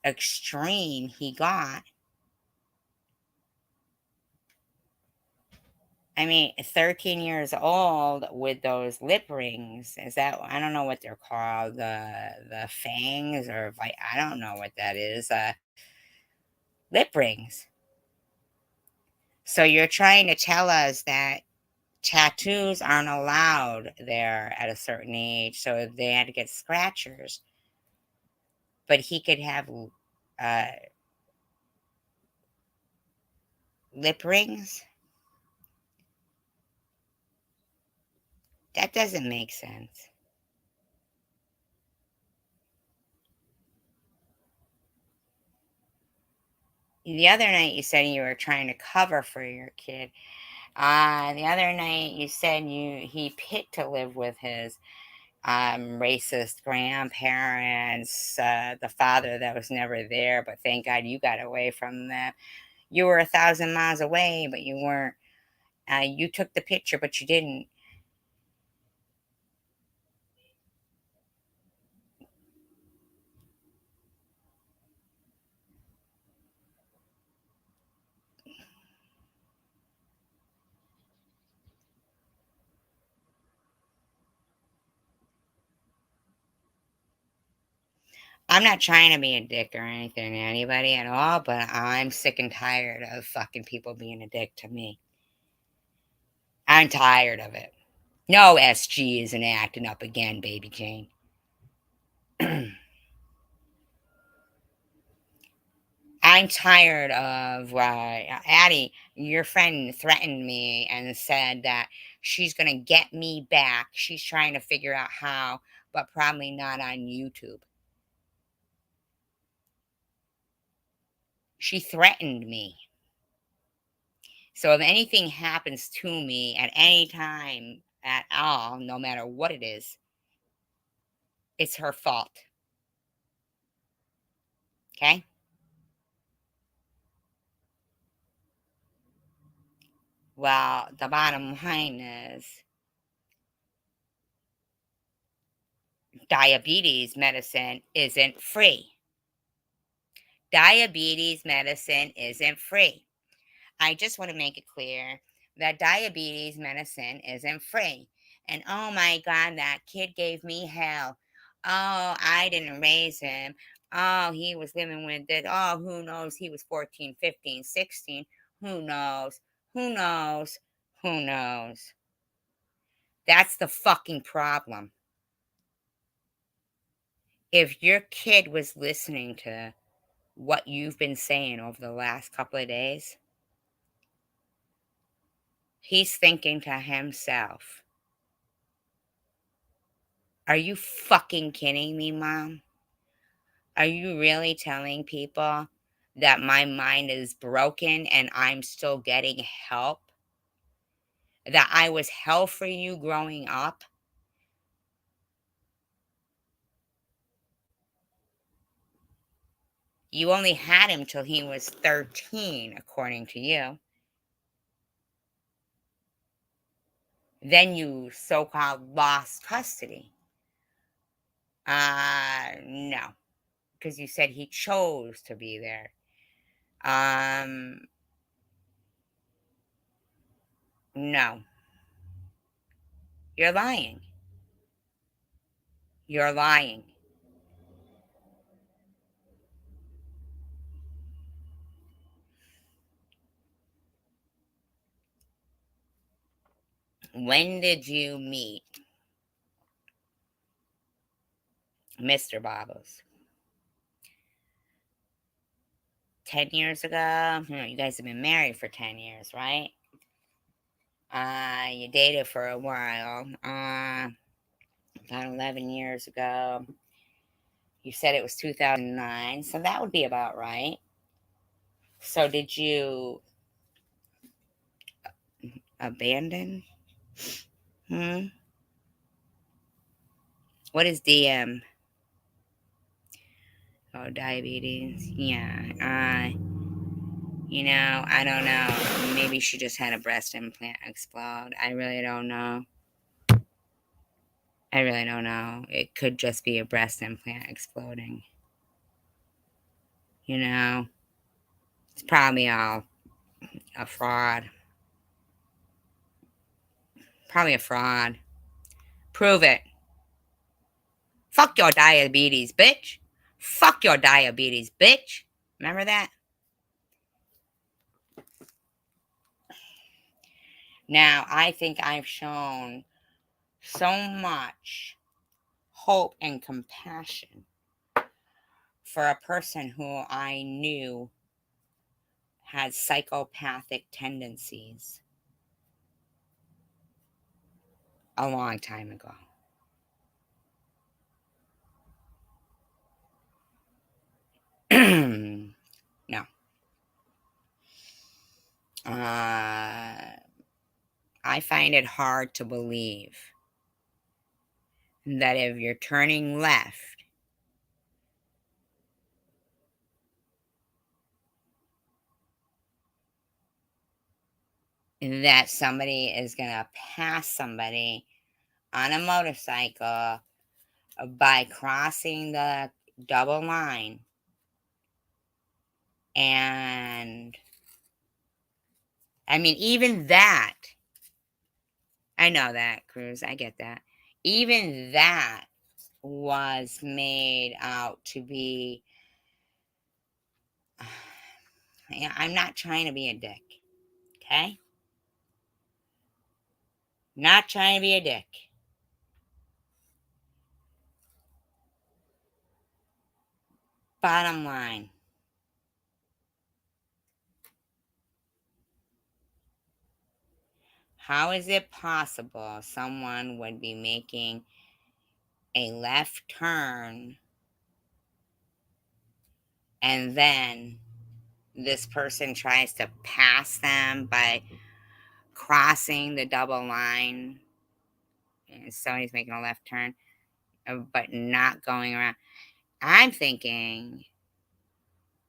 extreme he got, I mean, 13 years old with those lip rings, is that, I don't know what they're called, the fangs, or like, I don't know what that is, lip rings. So you're trying to tell us that tattoos aren't allowed there at a certain age, so they had to get scratchers. But he could have uh, lip rings? That doesn't make sense. The other night you said you were trying to cover for your kid. The other night you said he picked to live with his racist grandparents, the father that was never there, but thank God you got away from them. You were 1,000 miles away, but you weren't. You took the picture, but you didn't. I'm not trying to be a dick or anything to anybody at all, but I'm sick and tired of fucking people being a dick to me. I'm tired of it. No, SG isn't acting up again, baby Jane. I'm tired of Addie, your friend threatened me and said that she's going to get me back. She's trying to figure out how, but probably not on YouTube. She threatened me. So if anything happens to me at any time at all, no matter what it is, it's her fault. Okay? Well, the bottom line is diabetes medicine isn't free. Diabetes medicine isn't free. I just want to make it clear that diabetes medicine isn't free. And oh my God, that kid gave me hell. Oh, I didn't raise him. Oh, he was living with it. Oh, who knows? He was 14, 15, 16. Who knows? Who knows? Who knows? That's the fucking problem. If your kid was listening to what you've been saying over the last couple of days, he's thinking to himself, are you fucking kidding me, Mom? Are you really telling people that my mind is broken and I'm still getting help? That I was hell for you growing up? You only had him till he was 13, according to you. Then you so-called lost custody. No, because you said he chose to be there. No. You're lying. You're lying. When did you meet Mr. Bobbles? 10 years ago? You guys have been married for 10 years, right? You dated for a while. About 11 years ago. You said it was 2009, so that would be about right. So did you abandon? What is DM? Oh, diabetes. Yeah. I don't know. Maybe she just had a breast implant explode. I really don't know. I really don't know. It could just be a breast implant exploding. It's probably all a fraud. Probably a fraud. Prove it. Fuck your diabetes, bitch. Fuck your diabetes, bitch. Remember that? Now, I think I've shown so much hope and compassion for a person who I knew had psychopathic tendencies a long time ago. No. I find it hard to believe that if you're turning left, that somebody is going to pass somebody on a motorcycle by crossing the double line. And I mean, even that, I know that, Cruz, I get that. Even that was made out to be. Yeah, I'm not trying to be a dick, okay? Not trying to be a dick. Bottom line, how is it possible someone would be making a left turn and then this person tries to pass them by crossing the double line? And somebody's making a left turn, but not going around. I'm thinking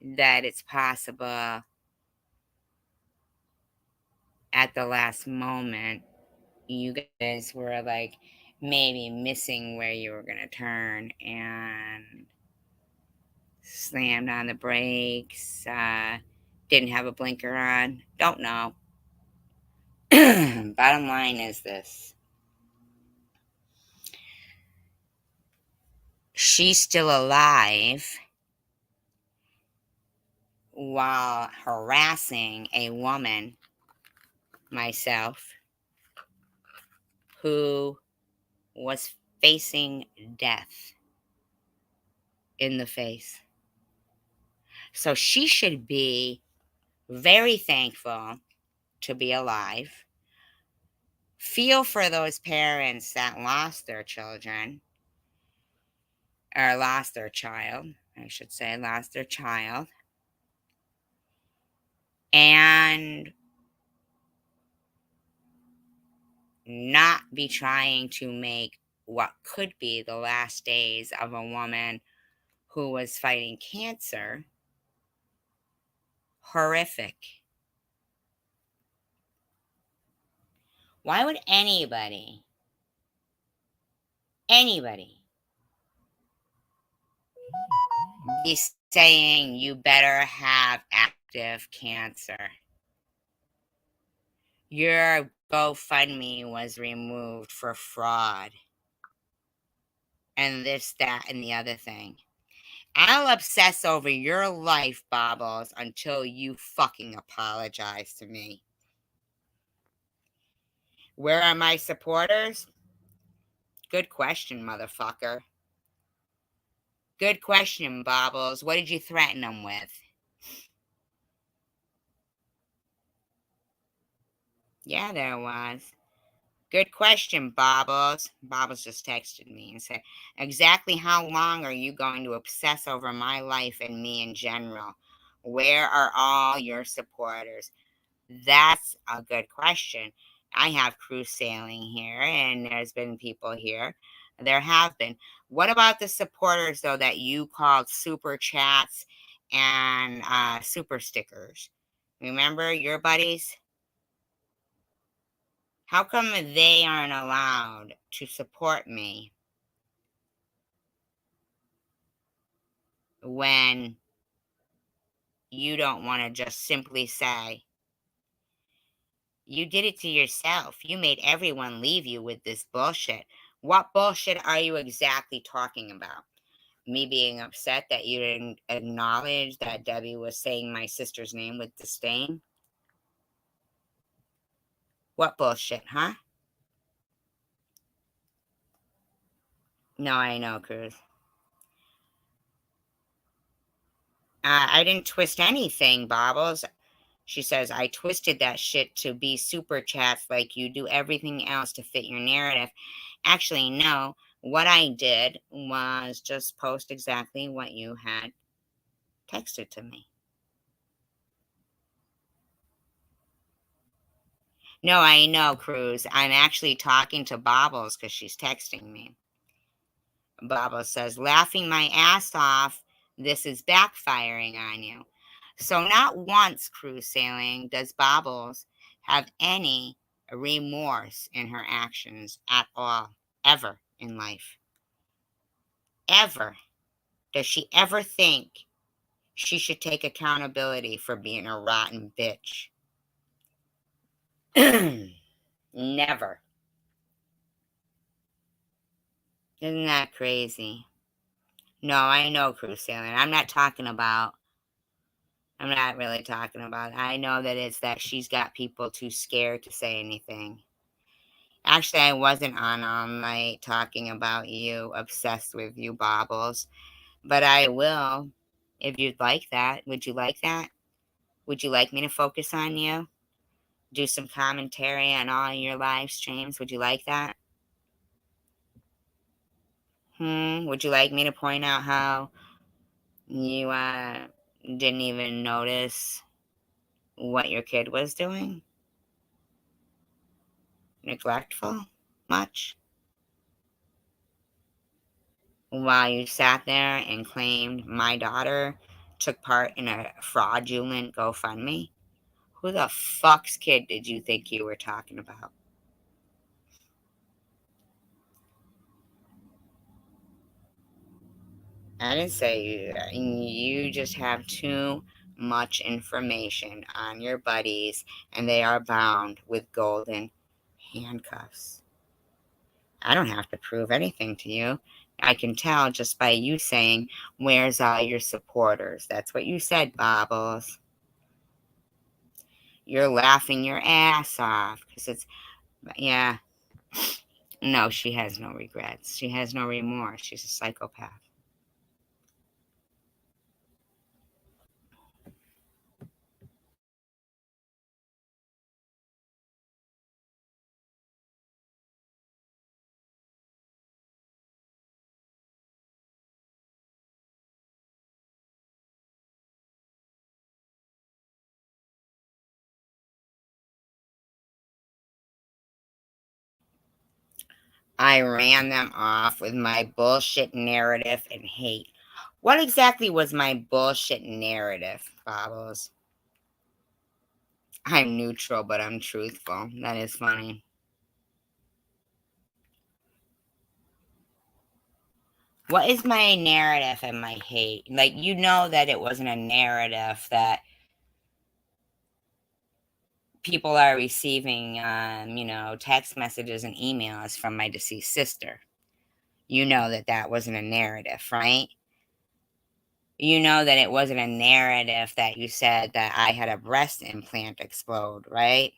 that it's possible at the last moment you guys were like maybe missing where you were going to turn and slammed on the brakes, didn't have a blinker on. Don't know. Bottom line is this: she's still alive while harassing a woman, myself, who was facing death in the face. So she should be very thankful to be alive. Feel for those parents that lost their children, or lost their child, I should say, lost their child. And not be trying to make what could be the last days of a woman who was fighting cancer horrific. Why would anybody be saying you better have active cancer? Your GoFundMe was removed for fraud and this, that, and the other thing. I'll obsess over your life, Bobbles, until you fucking apologize to me. Where are my supporters? Good question, motherfucker. Good question, Bobbles. What did you threaten them with? Yeah, there was. Good question, Bobbles. Bobbles just texted me and said, exactly how long are you going to obsess over my life and me in general? Where are all your supporters? That's a good question. I have cruise sailing here, and there's been people here. There have been. What about the supporters, though, that you called super chats and super stickers? Remember your buddies? How come they aren't allowed to support me when you don't want to just simply say, you did it to yourself? You made everyone leave you with this bullshit. What bullshit are you exactly talking about? Me being upset that you didn't acknowledge that Debbie was saying my sister's name with disdain? What bullshit, huh? No, I know, Cruz. I didn't twist anything, Bobbles. She says, I twisted that shit to be super chats like you do everything else to fit your narrative. Actually, no. What I did was just post exactly what you had texted to me. No, I know, Cruz. I'm actually talking to Bobbles because she's texting me. Bobbles says, laughing my ass off. This is backfiring on you. So not once, cruise sailing, does Bobbles have any remorse in her actions at all, ever in life. Ever. Does she ever think she should take accountability for being a rotten bitch? Never. Isn't that crazy? No, I know cruise sailing. I'm not really talking about I know that it's that she's got people too scared to say anything. Actually, I wasn't on all night talking about you, obsessed with you, Bobbles, but I will if you'd like that. Would you like that? Would you like me to focus on you? Do some commentary on all your live streams? Would you like that? Would you like me to point out how you didn't even notice what your kid was doing? Neglectful? Much? While you sat there and claimed my daughter took part in a fraudulent GoFundMe? Who the fuck's kid did you think you were talking about? I didn't say you. You just have too much information on your buddies, and they are bound with golden handcuffs. I don't have to prove anything to you. I can tell just by you saying, "Where's all your supporters?" That's what you said, Bobbles. You're laughing your ass off because yeah. No, she has no regrets. She has no remorse. She's a psychopath. I ran them off with my bullshit narrative and hate. What exactly was my bullshit narrative, Bobbles? I'm neutral, but I'm truthful. That is funny. What is my narrative and my hate? Like, you know that it wasn't a narrative that people are receiving, text messages and emails from my deceased sister. You know that that wasn't a narrative, right? You know that it wasn't a narrative that you said that I had a breast implant explode, right?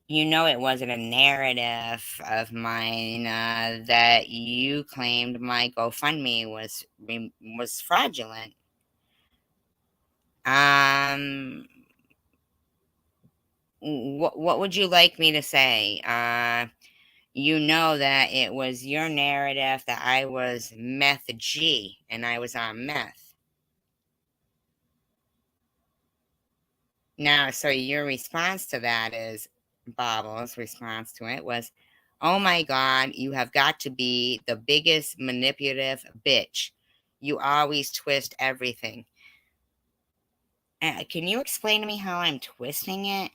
You know it wasn't a narrative of mine that you claimed my GoFundMe was fraudulent. Um, what would you like me to say? You know that it was your narrative that I was meth G and I was on meth. Now, so your response to that is, Bobble's response to it was, "Oh my God, you have got to be the biggest manipulative bitch. You always twist everything." Can you explain to me how I'm twisting it?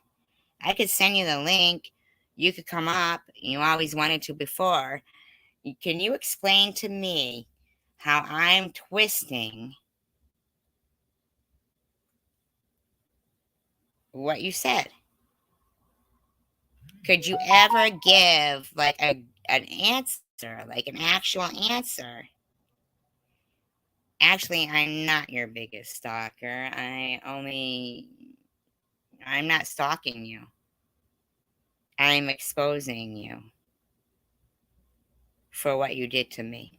I could send you the link. You could come up. You always wanted to before. Can you explain to me how I'm twisting what you said? Could you ever give like an answer, like an actual answer? Actually, I'm not your biggest stalker. I'm not stalking you. I'm exposing you for what you did to me.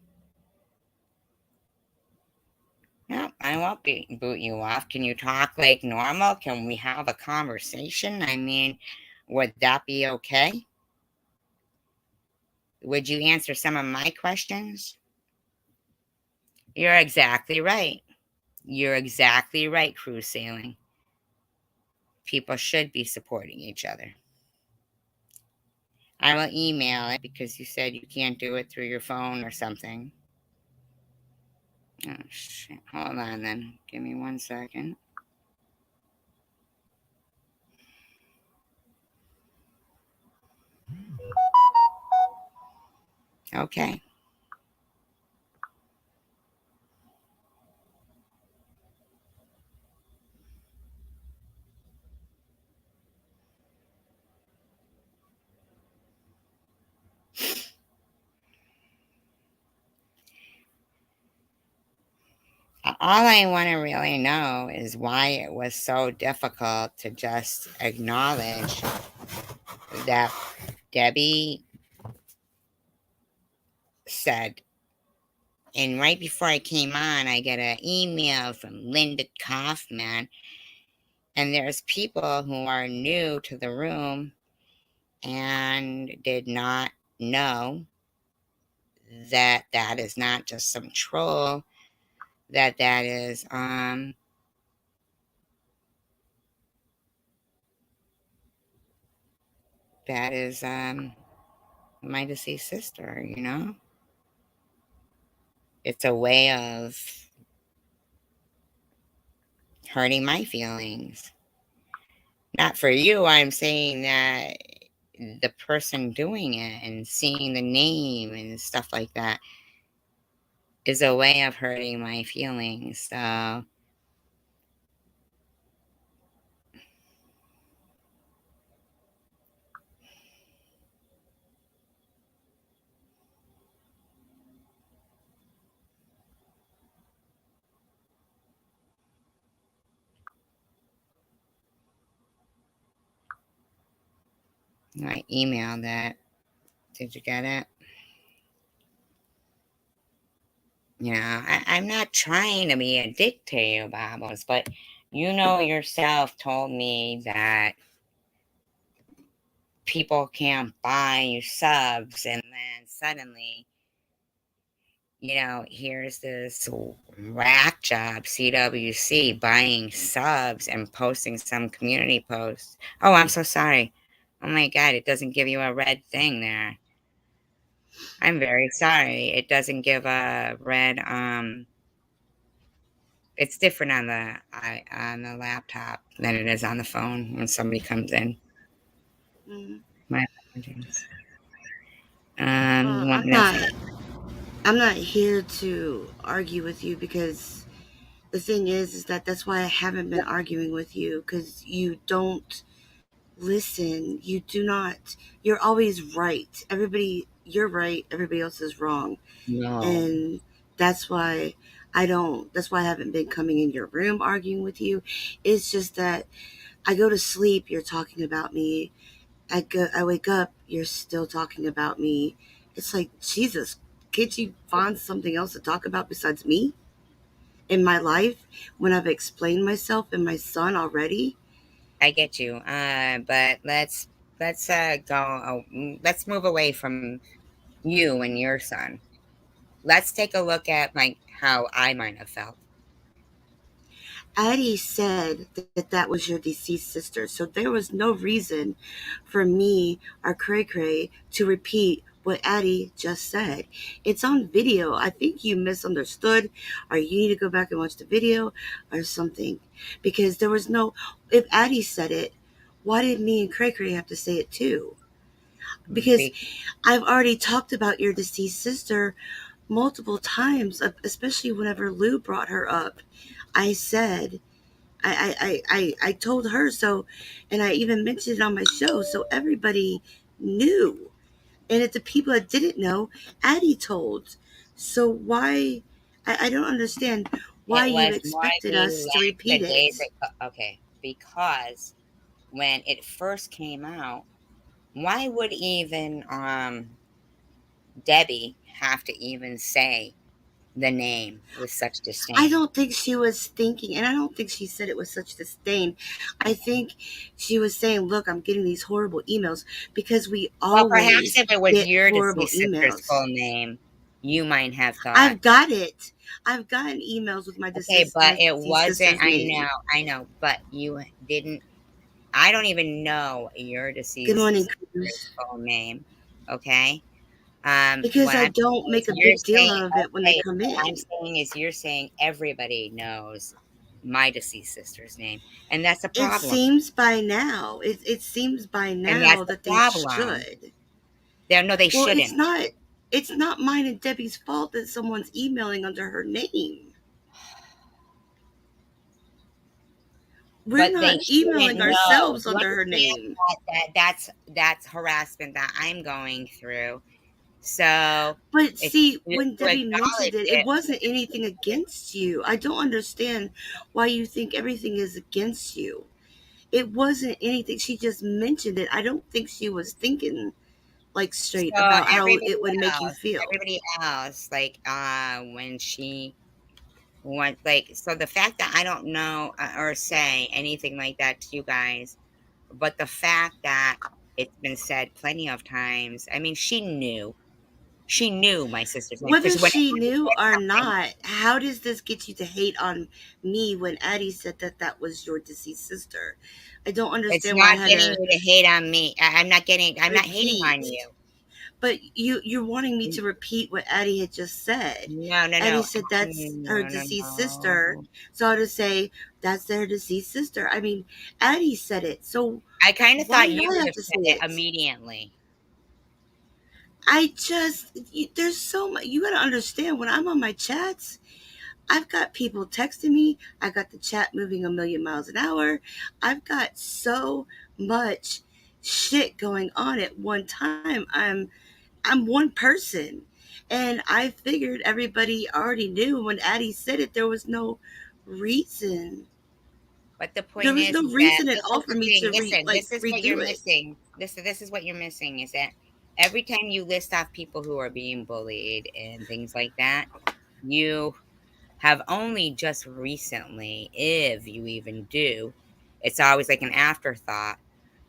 No, I won't boot you off. Can you talk like normal? Can we have a conversation? I mean, would that be okay? Would you answer some of my questions? You're exactly right. You're exactly right, cruise sailing. People should be supporting each other. I will email it because you said you can't do it through your phone or something. Oh, shit. Hold on then. Give me 1 second. Okay. all I want to really know is why it was so difficult to just acknowledge that Debbie said. And right before I came on, I get an email from Linda Kaufman, and there's people who are new to the room and did not know that that is not just some troll, that is my deceased sister, you know? It's a way of hurting my feelings. Not for you, I'm saying that the person doing it and seeing the name and stuff like that is a way of hurting my feelings. So I emailed that. Did you get it? You know, I'm not trying to be a dick to you, Bobbles, but you know yourself told me that people can't buy you subs, and then suddenly, you know, here's this rack job, CWC, buying subs and posting some community posts. Oh, I'm so sorry. Oh my God, it doesn't give you a red thing there. I'm very sorry. It doesn't give a red, it's different on the laptop than it is on the phone when somebody comes in. Mm. My apologies. Well, You want me to I'm not here to argue with you because the thing is that that's why I haven't been arguing with you because you don't listen. You do not. You're always right. You're right. Everybody else is wrong, no? and that's why I don't. That's why I haven't been coming in your room arguing with you. It's just that I go to sleep. You're talking about me. I wake up, you're still talking about me. It's like, Jesus, can't you find something else to talk about besides me in my life when I've explained myself and my son already? I get you. But let's go. Let's move away from you and your son. Let's take a look at like how I might have felt. Addie said that that was your deceased sister, so there was no reason for me or Cray Cray to repeat what Addie just said. It's on video. I think you misunderstood, or you need to go back and watch the video or something. Because there was no, if Addie said it, why did me and Cray Cray have to say it too? Because Be- I've already talked about your deceased sister multiple times, especially whenever Lou brought her up. I said, I told her so, and I even mentioned it on my show, so everybody knew. And if the people that didn't know, Addie told. So why? I don't understand why it you was why expected we us to left the repeat days it. ago. Okay, because when it first came out, why would even Debbie have to even say the name with such I disdain? don't think she was thinking, and I don't think she said it with such disdain. I think she was saying, "Look, I'm getting these horrible emails because we Well, perhaps always if it was get your horrible deceased sister's emails." full name, you might have thought, I've got it. I've gotten emails with okay, but my it deceased wasn't. sister's name. I know, but you didn't. I don't even know your Good deceased morning, sister's Cruz. full name. Okay. Because What I I'm don't saying is make a you're big deal saying, out of it when they okay, come what I'm in. saying is you're saying everybody knows my deceased sister's name, and that's a It problem. seems by now, it seems by And that's now the that they problem. should. No, they Well, shouldn't. it's not mine and Debbie's fault that someone's emailing under her name. We're But they not shouldn't emailing know. ourselves You under her understand name. that that's harassment that I'm going through. So But if see, you when Debbie mentioned acknowledge it, it it, wasn't anything against you. I don't understand why you think everything is against you. It wasn't anything. She just mentioned it. I don't think she was thinking like straight so about how it would make you feel. everybody else, like when she went, like, so the fact that I don't know or say anything like that to you guys, but the fact that it's been said plenty of times. I mean, she knew my sister's name Whether because when she knew or something, not, how does this get you to hate on me when Addie said that that was your deceased sister? I don't it's understand why I not had getting to you to hate on me. I'm not hating on repeat. you. But you're wanting me to repeat what Addie had just said. No, no, Addie no, said that's her no, no, deceased sister. no. So I had to say that's their deceased sister. I mean, Addie said it. So I kind of why thought did you I would have have to said say it it? immediately. There's so much. You got to understand when I'm on my chats, I've got people texting me. I got the chat moving a million miles an hour. I've got so much shit going on at one time. I'm one person. And I figured everybody already knew when Addie said it, there was no reason. But the There point was no is that reason at this all is for the me thing. to Listen, this is what you're redo it. missing. This is what you're missing is that every time you list off people who are being bullied and things like that, you have only just recently, if you even do, it's always like an afterthought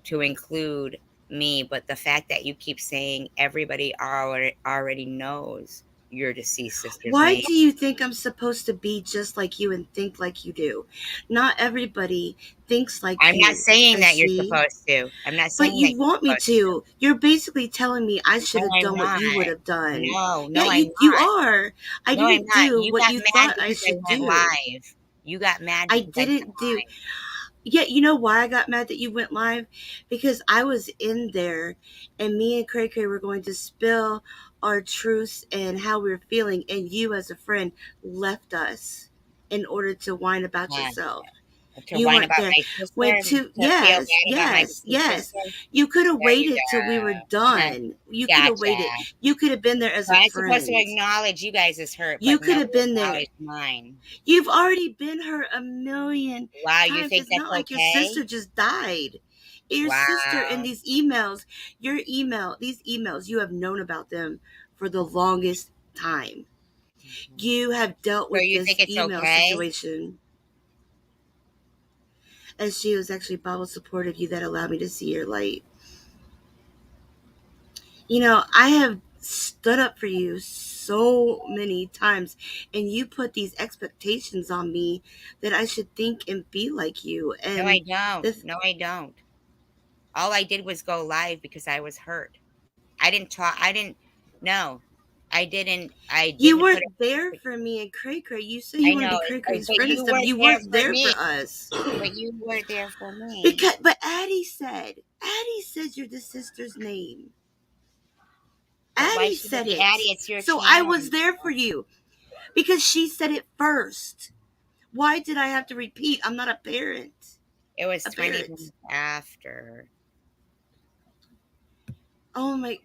to include me. But the fact that you keep saying everybody already knows your deceased sister's Why name. do you think I'm supposed to be just like you and think like you do? Not everybody thinks like I'm not you, saying that you're SG. supposed to. I'm not But saying that you you're want me supposed to. to. You're basically telling me I should No, have I'm done what you would not. have done. No, Yeah, no, I'm you not. are. I No, I'm didn't not. do You what got you mad thought I because I should went do. live. You got mad I because I went didn't do. live. Yeah, you know why I got mad that you went live? Because I was in there and me and Cray Cray were going to spill our truths and how we were feeling, and you, as a friend, left us in order to whine about Yeah. yourself. To You whine weren't about there. my sister, Went to, to feel yes, bad about my yes, deceased yes. sister. You could have There you waited till we were go. Huh. done. You could have Gotcha. waited. You could have been there as So a I'm supposed to friend. acknowledge you guys' hurt, You but could never have been there. acknowledge mine. You've already been hurt a million Wow, you times. think It's that's not like your sister okay? just died. Your sister in Wow. these emails, these emails, you have known about them for the longest time. You have dealt So with you think this it's email okay? situation. And she was actually Bible supportive you that allowed me to see your light. You know, I have stood up for you so many times, and you put these expectations on me that I should think and be like you. No, I And don't. this, No, I don't. All I did was go live because I was hurt. I didn't talk. I didn't. No, I didn't. I you didn't put weren't it. there for me and Cray Cray. You said I you want to know, be Cray Cray's but friend and you stuff. weren't You there weren't for there me. for us. But you were there for me. But Addie said you're the sister's name. But why Addie should it said be Addie? it. It's your So I channel. was there for you because she said it first. Why did I have to repeat? I'm not a parent. It was A 20 parent. minutes after. Oh my!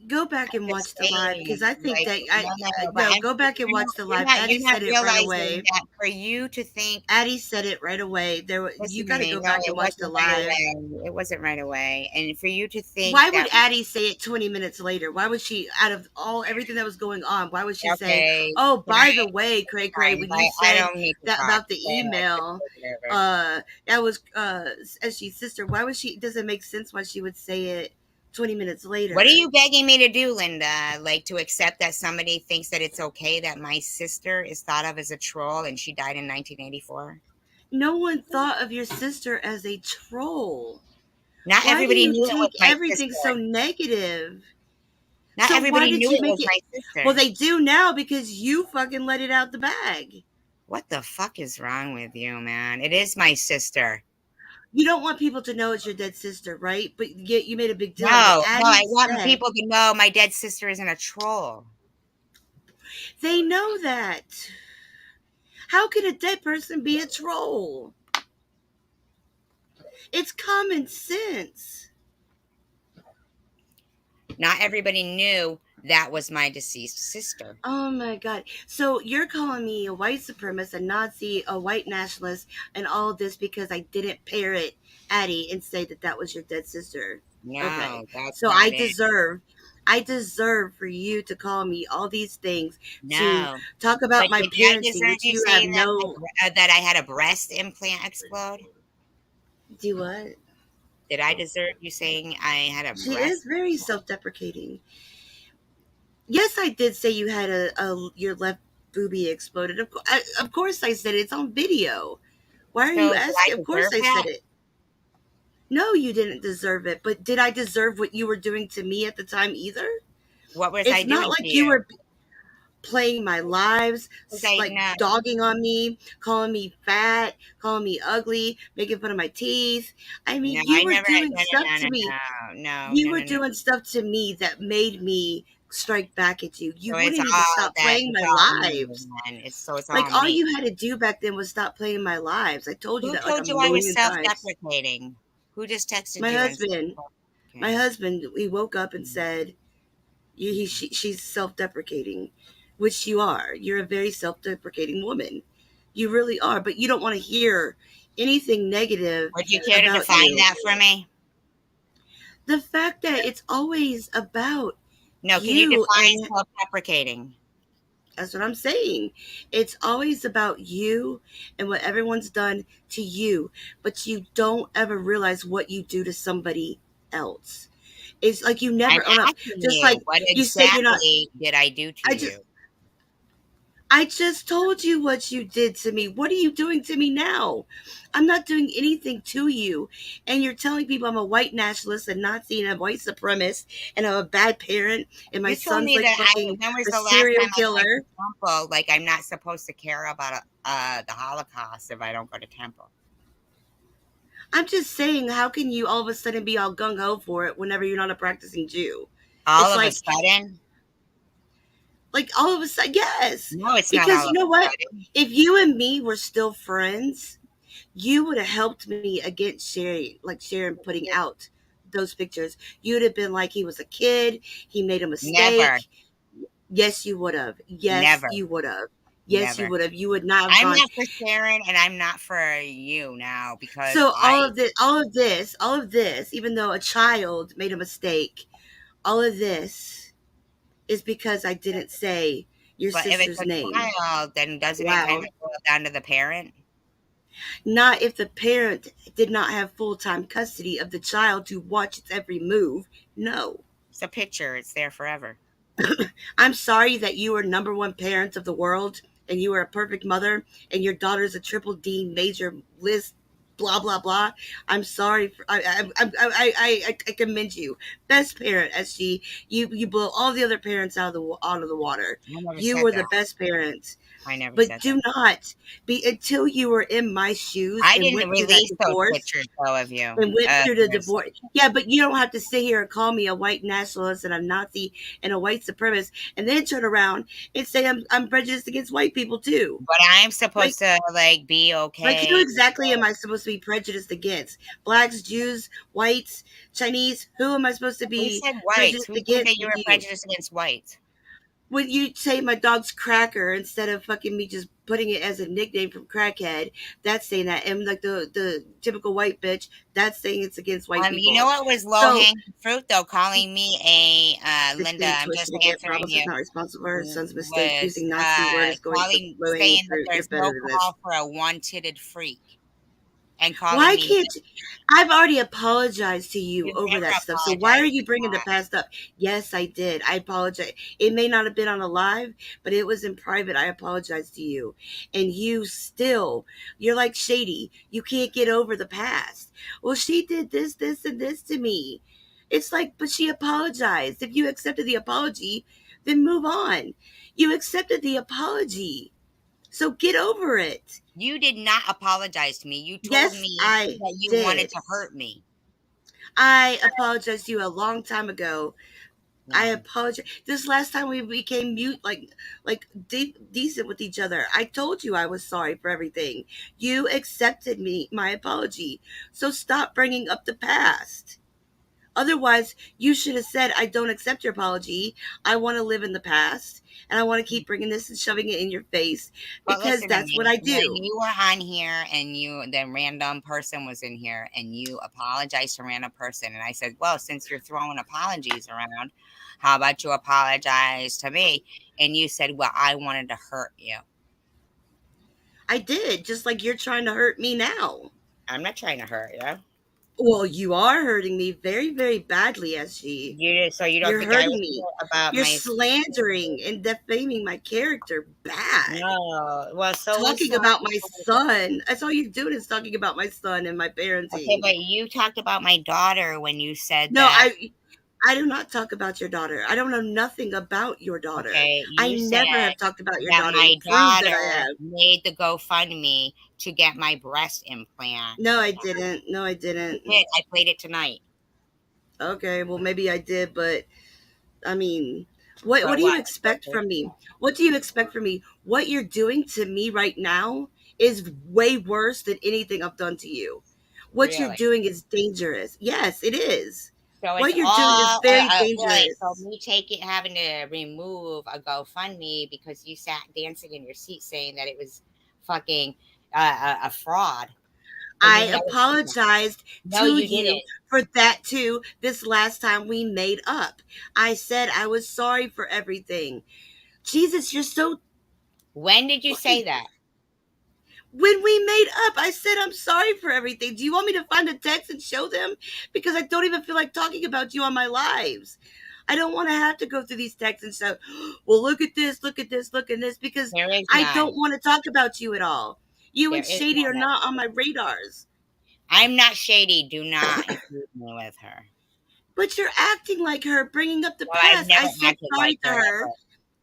Go back and Just watch the live because saying, I think like, that no, no, no. But no. Go back and watch the live. you're Addie not said it right realizing away. that for you to think. Addie said it right away. You Listen to got to me. go No, back it and watch the wasn't right live. away. It wasn't right away. And for you to think Why would that, Addie say it 20 minutes later? Why would she, out of everything that was going on, why would she say, okay, "Oh, can by the way, Cray Cray, fine, when but you I said don't need to that talk. about the Go ahead. email, Whatever. that was SG's sister? Why would she? Doesn't make sense why she would say it 20 minutes What are later. you begging me to do, Linda? Like to accept that somebody thinks that it's okay that my sister is thought of as a troll and she died in 1984? No one thought of your sister as a troll. Not Why do everybody you knew it was take my everything so sister. negative? Not So why everybody did knew you it make was it? my Well, sister. they do now because you fucking let it out the bag. What the fuck is wrong with you, man? It is my sister. You don't want people to know it's your dead sister, right? But yet you made a big deal out of it. No, no, Addie I want said people to know my dead sister isn't a troll. they know that. How can a dead person be a troll? It's common sense. Not everybody knew That was my deceased sister. Oh my God. So you're calling me a white supremacist, a Nazi, a white nationalist, and all of this because I didn't parrot Addie and say that that was your dead sister. Okay. No, that's So not it. I deserve for you to call me all these things, to No. talk about But my did I parenting, deserve which you you have saying that no. that I had a breast implant explode? Do what? Did I deserve you saying I had a She is breast? very self-deprecating. Yes, I did say you had a your left boobie exploded. Of course I said it. It's on video. Why are you So did I asking? Of course deserve I said that? it. No, you didn't deserve it. But did I deserve what you were doing to me at the time either? What was I It's not doing to like you you? were playing my lives, Was I like no, dogging on me, calling me fat, calling me ugly, making fun of my teeth. I no, mean, you I were never doing no stuff no to no me. no no You no were no no. doing stuff to me that made me strike back at you. You So wouldn't even stop playing it's my all me lives. then. It's all Like, all me. you had to do back then was stop playing my lives. I told you Who that like a told you I was million times. self-deprecating? Who just texted My you and said, husband, my okay. husband, he woke up and said, she's self-deprecating, which you are. You're a very self-deprecating woman. You really are, but you don't want to hear anything negative Would you care to about define you. that for me? The fact that it's always about No, can you you, define and self-deprecating? that's what I'm saying. It's always about you and what everyone's done to you, but you don't ever realize what you do to somebody else. It's like you I'm never own up. asking Just like you, what you say you're not. exactly did I do to I just you? I just told you what you did to me. What are you doing to me now? I'm not doing anything to you. And you're telling people I'm a white nationalist, a Nazi, and a white supremacist, and I'm a bad parent, and my You told son's me like that fucking when was a the last serial time I went to killer. temple? Like I'm not supposed to care about the Holocaust if I don't go to temple. I'm just saying, how can you all of a sudden be all gung ho for it whenever you're not a practicing Jew? All It's of a sudden? like all of a sudden, yes. No, it's not Because all you of know a what? sudden. If you and me were still friends, you would have helped me against Sherry, like Sharon putting out those pictures. You'd have been like, he was a kid, he made a Never, mistake. Yes, you would have. Yes, never, you would have. Yes, you never. would have. You would not have I'm gone. not for Sharon and I'm not for you now because So all of this, even though a child made a mistake, all of this is because I didn't say your but if it's sister's a name. child, then doesn't it kind Wow. of boil down to the parent? Not if the parent did not have full-time custody of the child to watch its every move. No. It's a picture, it's there forever. I'm sorry that you are number one parent of the world and you are a perfect mother and your daughter's a triple D major list, blah blah blah. I'm sorry. I commend you, best parent. SG, you blow all the other parents out of the water. I never You said were that. the best parent. I never But said that. do not be until you were in my shoes I and didn't went through that release those divorce pictures though of you. and went through the Yours. divorce. Yeah, but you don't have to sit here and call me a white nationalist and a Nazi and a white supremacist, and then turn around and say I'm prejudiced against white people too. But I'm Like, supposed to like be who okay. exactly am I supposed to be prejudiced against? Blacks, Jews, whites, Chinese? Who am I supposed to Who be said whites? prejudiced Who said against that you with were you? prejudiced against whites? When you say my dog's Cracker instead of fucking me just putting it as a nickname from crackhead, that's saying that. And like the typical white bitch, that's saying it's against white You know people. what was low So hanging fruit though? Calling me a Linda. sister I'm just tuition to get answering problems you. is not responsible for her son's mistake. Was Using Nazi word is going for calling low hanging saying that fruit. You're there's better no than this. call for a one-titted freak and calling Why me. can't you? I've already apologized to you You over never that stuff. So why are apologized you for bringing the that. past up? Yes, I did. I apologize. It may not have been on a live, but it was in private. I apologize to you. And you're like Shady. You can't get over the past. Well, she did this, this, and this to me. It's like, but she apologized. If you accepted the apology, then move on. You accepted the apology. So get over it. You did not apologize to me. You told Yes, me I that you wanted did. to hurt me. I apologized to you a long time ago. I No. apologize. This last time we became mute, decent with each other. I told you I was sorry for everything. You accepted my apology. So stop bringing up the past. Otherwise, you should have said, I don't accept your apology. I want to live in the past and I want to keep bringing this and shoving it in your face But because listen to that's what me. I When do. you were on here and the random person was in here and you apologized to a random person, and I said, well, since you're throwing apologies around, how about you apologize to me? And you said, well, I wanted to hurt you. I did, just like you're trying to hurt me now. I'm not trying to hurt you. Well, you are hurting me very, very badly, SG. So you don't You're think I hurting would me. care about You're my? slandering and defaming my character bad. No. Well, so Talking about my son. That's all you're doing is talking about my son and my Okay, parenting. but you talked about my daughter when you said No, that. I do not talk about your daughter. I don't know nothing about your daughter. Okay, I you never said have talked about your that daughter. my You prove that I daughter have. made the GoFundMe to get my breast implant. No, I didn't. No, I didn't. I played it tonight. Okay, well maybe I did, but I mean, what But do you what? expect from me? What do you expect from me? What you're doing to me right now is way worse than anything I've done to you. What you're Really? doing is dangerous. Yes, it is. So What it's you're doing is all very right. So dangerous. me having to remove a GoFundMe because you sat dancing in your seat saying that it was fucking a fraud. I apologized No, to you you didn't. for that too this last time we made up. I said I was sorry for everything. Jesus, you're so. When did you say that? When we made up, I said I'm sorry for everything. Do you want me to find a text and show them? Because I don't even feel like talking about you on my lives. I don't want to have to go through these texts and stuff. Well, look at this, look at this, look at this, because I don't want to talk about you at all. You and Shady are not on my radars. I'm not shady. Do not include me with her. But you're acting like her, bringing up the past. I said sorry to her,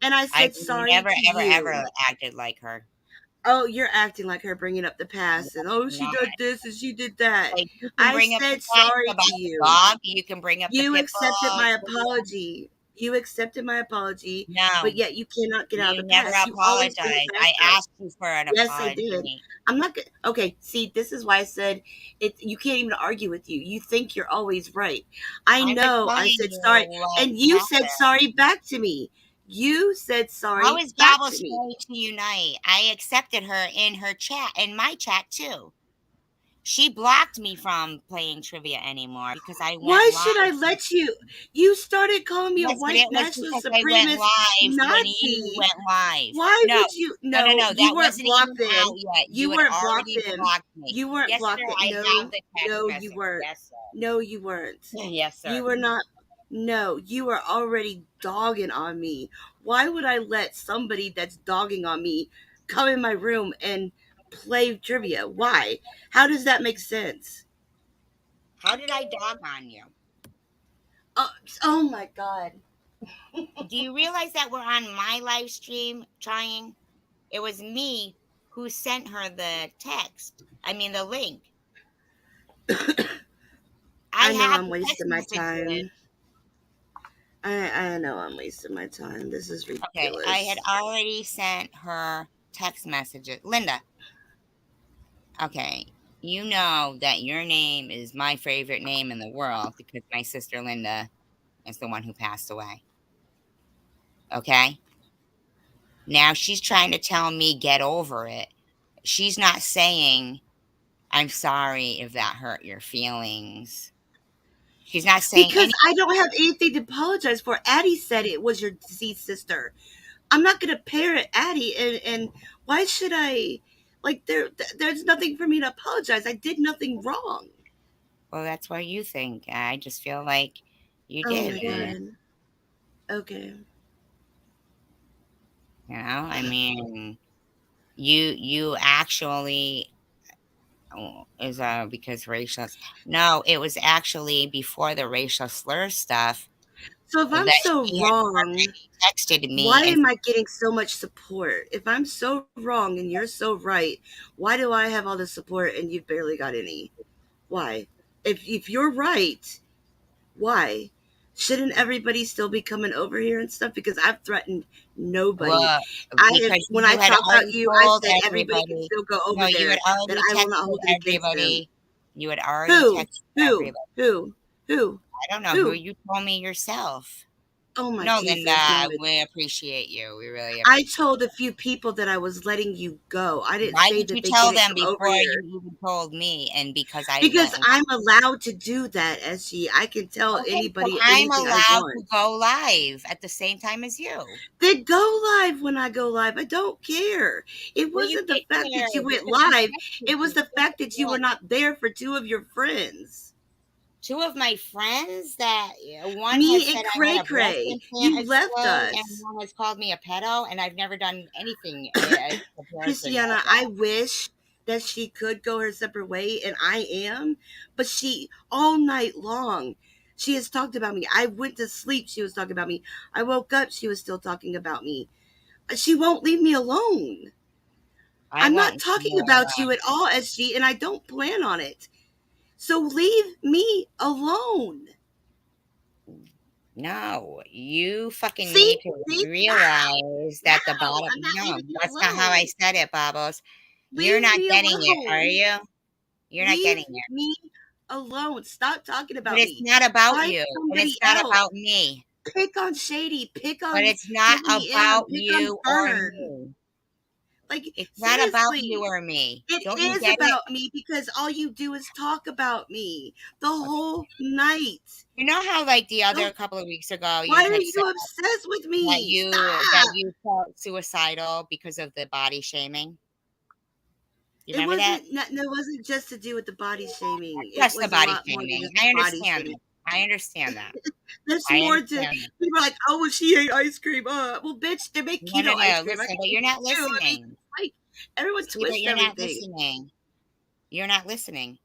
and I said sorry to you. I've never acted like her. Oh, you're acting like her, bringing up the past, and oh, she did this and she did that. Like, I said sorry to you. Dog. You can bring up. You accepted my apology. You accepted my apology. No, but yet you cannot get out of the never past. Apologized. I asked you for an apology. Yes, I did. I'm not good. Okay, see, this is why I said it. You can't even argue with you. You think you're always right. I know. I said sorry, and you said sorry back to me. You said sorry. How is Babel sorry to unite? I accepted her in her chat, in my chat too. She blocked me from playing trivia anymore because I went Why live. should I let you? You started calling me a white nationalist supremacist Nazi. You went live. Why would you? No, you weren't blocked in. You weren't blocked in. You weren't blocked in. No, you weren't. Yes, sir. No, you weren't. Yes, sir. You were not. No, you were already dogging on me. Why would I let somebody that's dogging on me come in my room and play trivia? Why? How does that make sense? How did I dog on you? Oh my God. Do you realize that we're on my live stream trying? It was me who sent her the text. I mean, the link. I know I'm wasting my time. I know I'm wasting my time. This is ridiculous. Okay, I had already sent her text messages. Linda. Okay, you know that your name is my favorite name in the world because my sister Linda is the one who passed away. Okay? Now she's trying to tell me get over it. She's not saying, I'm sorry if that hurt your feelings. She's not saying because I don't have anything to apologize for. Addie said it was your deceased sister. I'm not going to parrot Addie, and why should I? Like there's nothing for me to apologize. I did nothing wrong. Well, that's what you think. I just feel like you did. Oh my God. Okay. You know, I mean, you actually is because racial. No, it was actually before the racial slur stuff. So if I'm so wrong, texted me. Why am I getting so much support? If I'm so wrong and you're so right, why do I have all the support and you've barely got any? Why? If you're right, why? Shouldn't everybody still be coming over here and stuff? Because I've threatened nobody. Well, when I talk about you, I said everybody can still go over there. That I will not hold it against them. You had already texted everybody. Who? I don't know who Who? you told me yourself. Oh my No, Jesus, Linda, name it. we appreciate you. We really I appreciate told a few people that I was letting you go. I you. didn't Why say did you that they tell couldn't them come over before here. you even told me? And because I Because went I'm allowed to do that, SG. I can tell okay, so anybody I'm anything I allowed to want. go live at the same time as you. Then go live when I go live. I don't care. It Well, you wasn't the can't fact that you care went because I live. texted It was you the just fact that you were once. not there for two of your friends. Two of my friends that one has Me and said I had Cray a breast Cray. implant You left explode, and us. one has called me a pedo, and I've never done anything in comparison Christiana, of I that. wish that she could go her separate way, and I am, but she, all night long, she has talked about me. I went to sleep, she was talking about me. I woke up, she was still talking about me. She won't leave me alone. I I'm not won't leave talking you about you alone. at all, SG, and I don't plan on it. So leave me alone. No, you fucking See? need to See? realize No, that the bottom. I'm not No, leaving you that's not how I alone. said it, Bobbles. You're Leave not me getting it, are alone. you? You're not Leave getting it. me alone. Stop talking But about it's me. not about Find you, and somebody it's not else. about me. Pick on Shady. Pick But on it's not Danny M. about Pick on you or Fern. me. Like, It's not about you seriously. or me. It Don't you is get it? about me because all you do is talk about me the whole night. You know how like the other So couple of weeks ago you why are had said you obsessed with that me? that Stop. you felt suicidal because of the body shaming? You It remember that? wasn't, no, it wasn't just to do with the body shaming. It Just the was a body lot more than shaming. just I the body understand shaming. that. I understand that. There's I more to, understand that. people are like, oh, well, she ate ice cream. Well, bitch, they make No, keto no, ice no. cream. I Listen, can but eat you're not it too. I mean, listening. like, everyone See, but twists you're not everything. listening. You're not listening.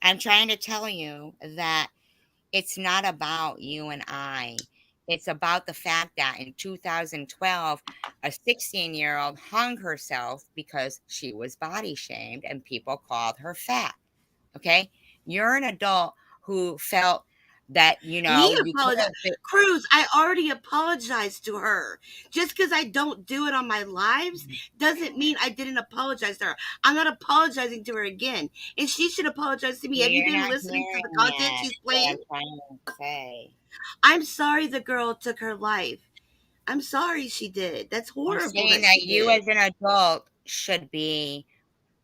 I'm trying to tell you that it's not about you and I. It's about the fact that in 2012, a 16-year-old hung herself because she was body shamed and people called her fat. Okay. You're an adult who felt that, Me you could apologize. have been. Cruz, I already apologized to her. Just because I don't do it on my lives doesn't mean I didn't apologize to her. I'm not apologizing to her again. And she should apologize to me. Have you You're been not listening to the hearing content yet she's what playing? I'm trying to say. I'm sorry the girl took her life. I'm sorry she did. That's I'm horrible saying that that she you did. as an adult should be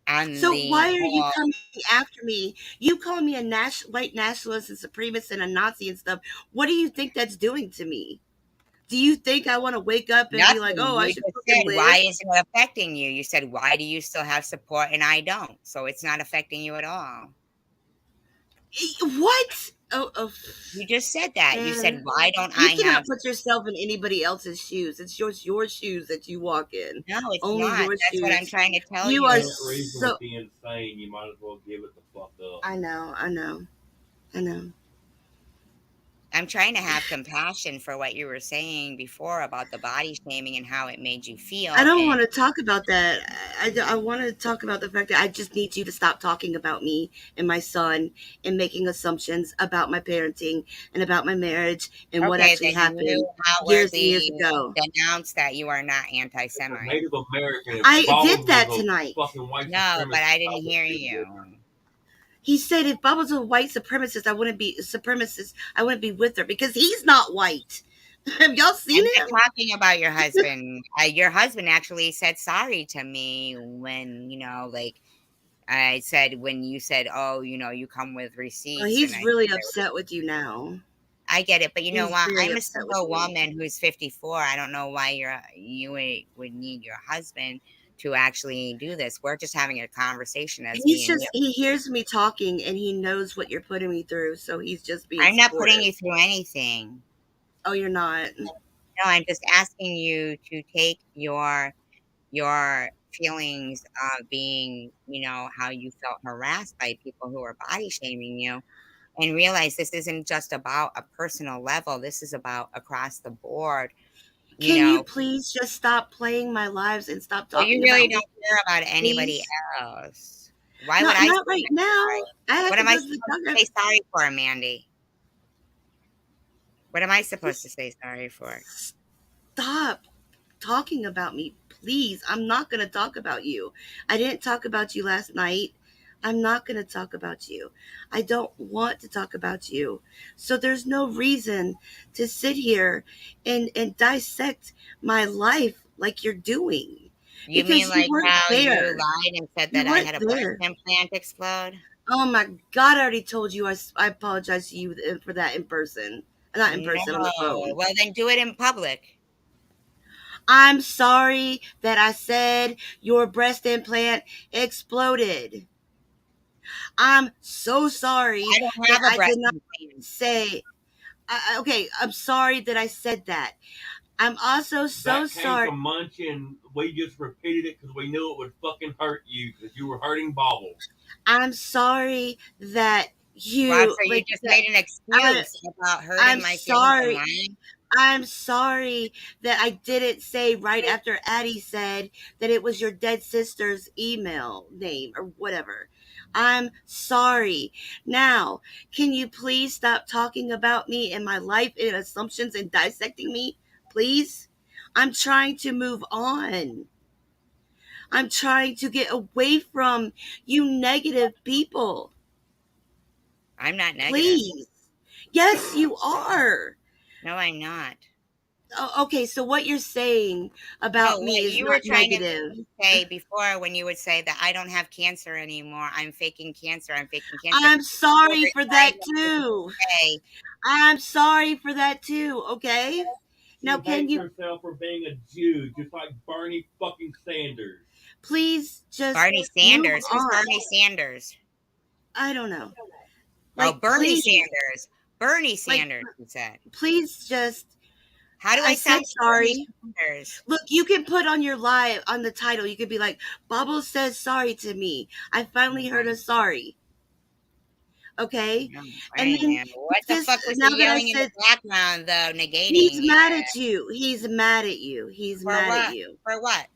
on So the why are you whole. coming after me? You call me a white nationalist and supremacist and a Nazi and stuff. What do you think that's doing to me? Do you think I want to wake up and be like, Nothing. oh, I You should just fucking said, why live? isn't it affecting you? You said, why do you still have support and I don't? So it's not affecting you at all. What? Oh, You just said that. You said, man. why don't You I cannot have? put yourself in anybody else's shoes. It's your shoes that you walk in. No, it's Only not. your That's what I'm shoes. trying to tell You are you. That reason so. with being insane, you might as well give it the fuck up. I know. I know. I know. I'm trying to have compassion for what you were saying before about the body shaming and how it made you feel. I don't And want to talk about that. I want to talk about the fact that I just need you to stop talking about me and my son and making assumptions about my parenting and about my marriage and what okay, actually then happened you years and outwardly years ago. denounce that you are not As a anti-Semite. Native American, if I Bobbles did that was tonight. a fucking white No, but supremacist, I I didn't wouldn't hear be with you. her. He said if Bob was a white supremacist, I wouldn't be a supremacist. I wouldn't be with her because he's not white. Have y'all seen I'm him? not talking about your husband. Your husband actually said sorry to me when, like I said, when you said, oh, you come with Oh, receipts. And he's I really said, upset with you now. I get it. But you know He's what? very I'm a upset with single you. woman who's 54. I don't know why would need your husband to actually do this. We're just having a conversation as me He's and you. just, he hears me talking and he knows what you're putting me through, so he's just being I'm not putting supportive. you through anything. Oh, you're not? No, I'm just asking you to take your feelings of being, how you felt harassed by people who are body shaming you and realize this isn't just about a personal level. This is about across the board, you Can you know. please just stop playing my lives and stop So you talking really about me, don't care about anybody please? else. Why would Not I not say right I'm now. sorry? I have What to am I go to the supposed to doctor. say sorry for, Mandy? What am I supposed to say sorry for? Stop talking about me, please. I'm not going to talk about you. I didn't talk about you last night. I'm not going to talk about you. I don't want to talk about you. So there's no reason to sit here and dissect my life like you're doing. You Because mean like weren't how you there. lied and said You that I weren't had a breast there. implant explode? Oh my God, I already told you I apologize to you for that in person. Not in person, on the No. phone. Well, then do it in public. I'm sorry that I said your breast implant exploded. I'm so sorry I don't that have a I breast did not implant. say. Okay, I'm sorry that I said that. I'm also so That came sorry. from Munch, and we just repeated it because we knew it would fucking hurt you because you were hurting Bobble. I'm sorry that Wow, you so you like just that. made an excuse about hurting I'm my feelings and sorry. lying? I'm sorry that I didn't say right after Addie said that it was your dead sister's email name or whatever. I'm sorry. Now, can you please stop talking about me and my life and assumptions and dissecting me? Please? I'm trying to move on. I'm trying to get away from you negative people. I'm not negative. Please. Yes, you are. No, I'm not. Oh, okay, so what you're saying about No, me what is you were not trying to negative. say before when you would say that I don't have cancer anymore, I'm faking cancer, I'm faking cancer. I'm sorry You for were that trying too. to say, I'm sorry for that too, okay? She Now, can hates you herself for being a Jew, just like Bernie fucking Sanders. please just Bernie move Sanders? Who's on? Bernie Sanders? I don't know. Oh, Like, Bernie please, Sanders. Bernie like, Sanders, you said. please just, How do I I said sound like Bernie sorry. Sanders? Look, you can put on your live, on the title, you could be like, Bobble says sorry to me. I finally heard a sorry. Okay? No, And then what the just, fuck was now he that I yelling in the said, background, though, negating he's it? mad at you. He's mad at you. He's For mad at what? you. For what?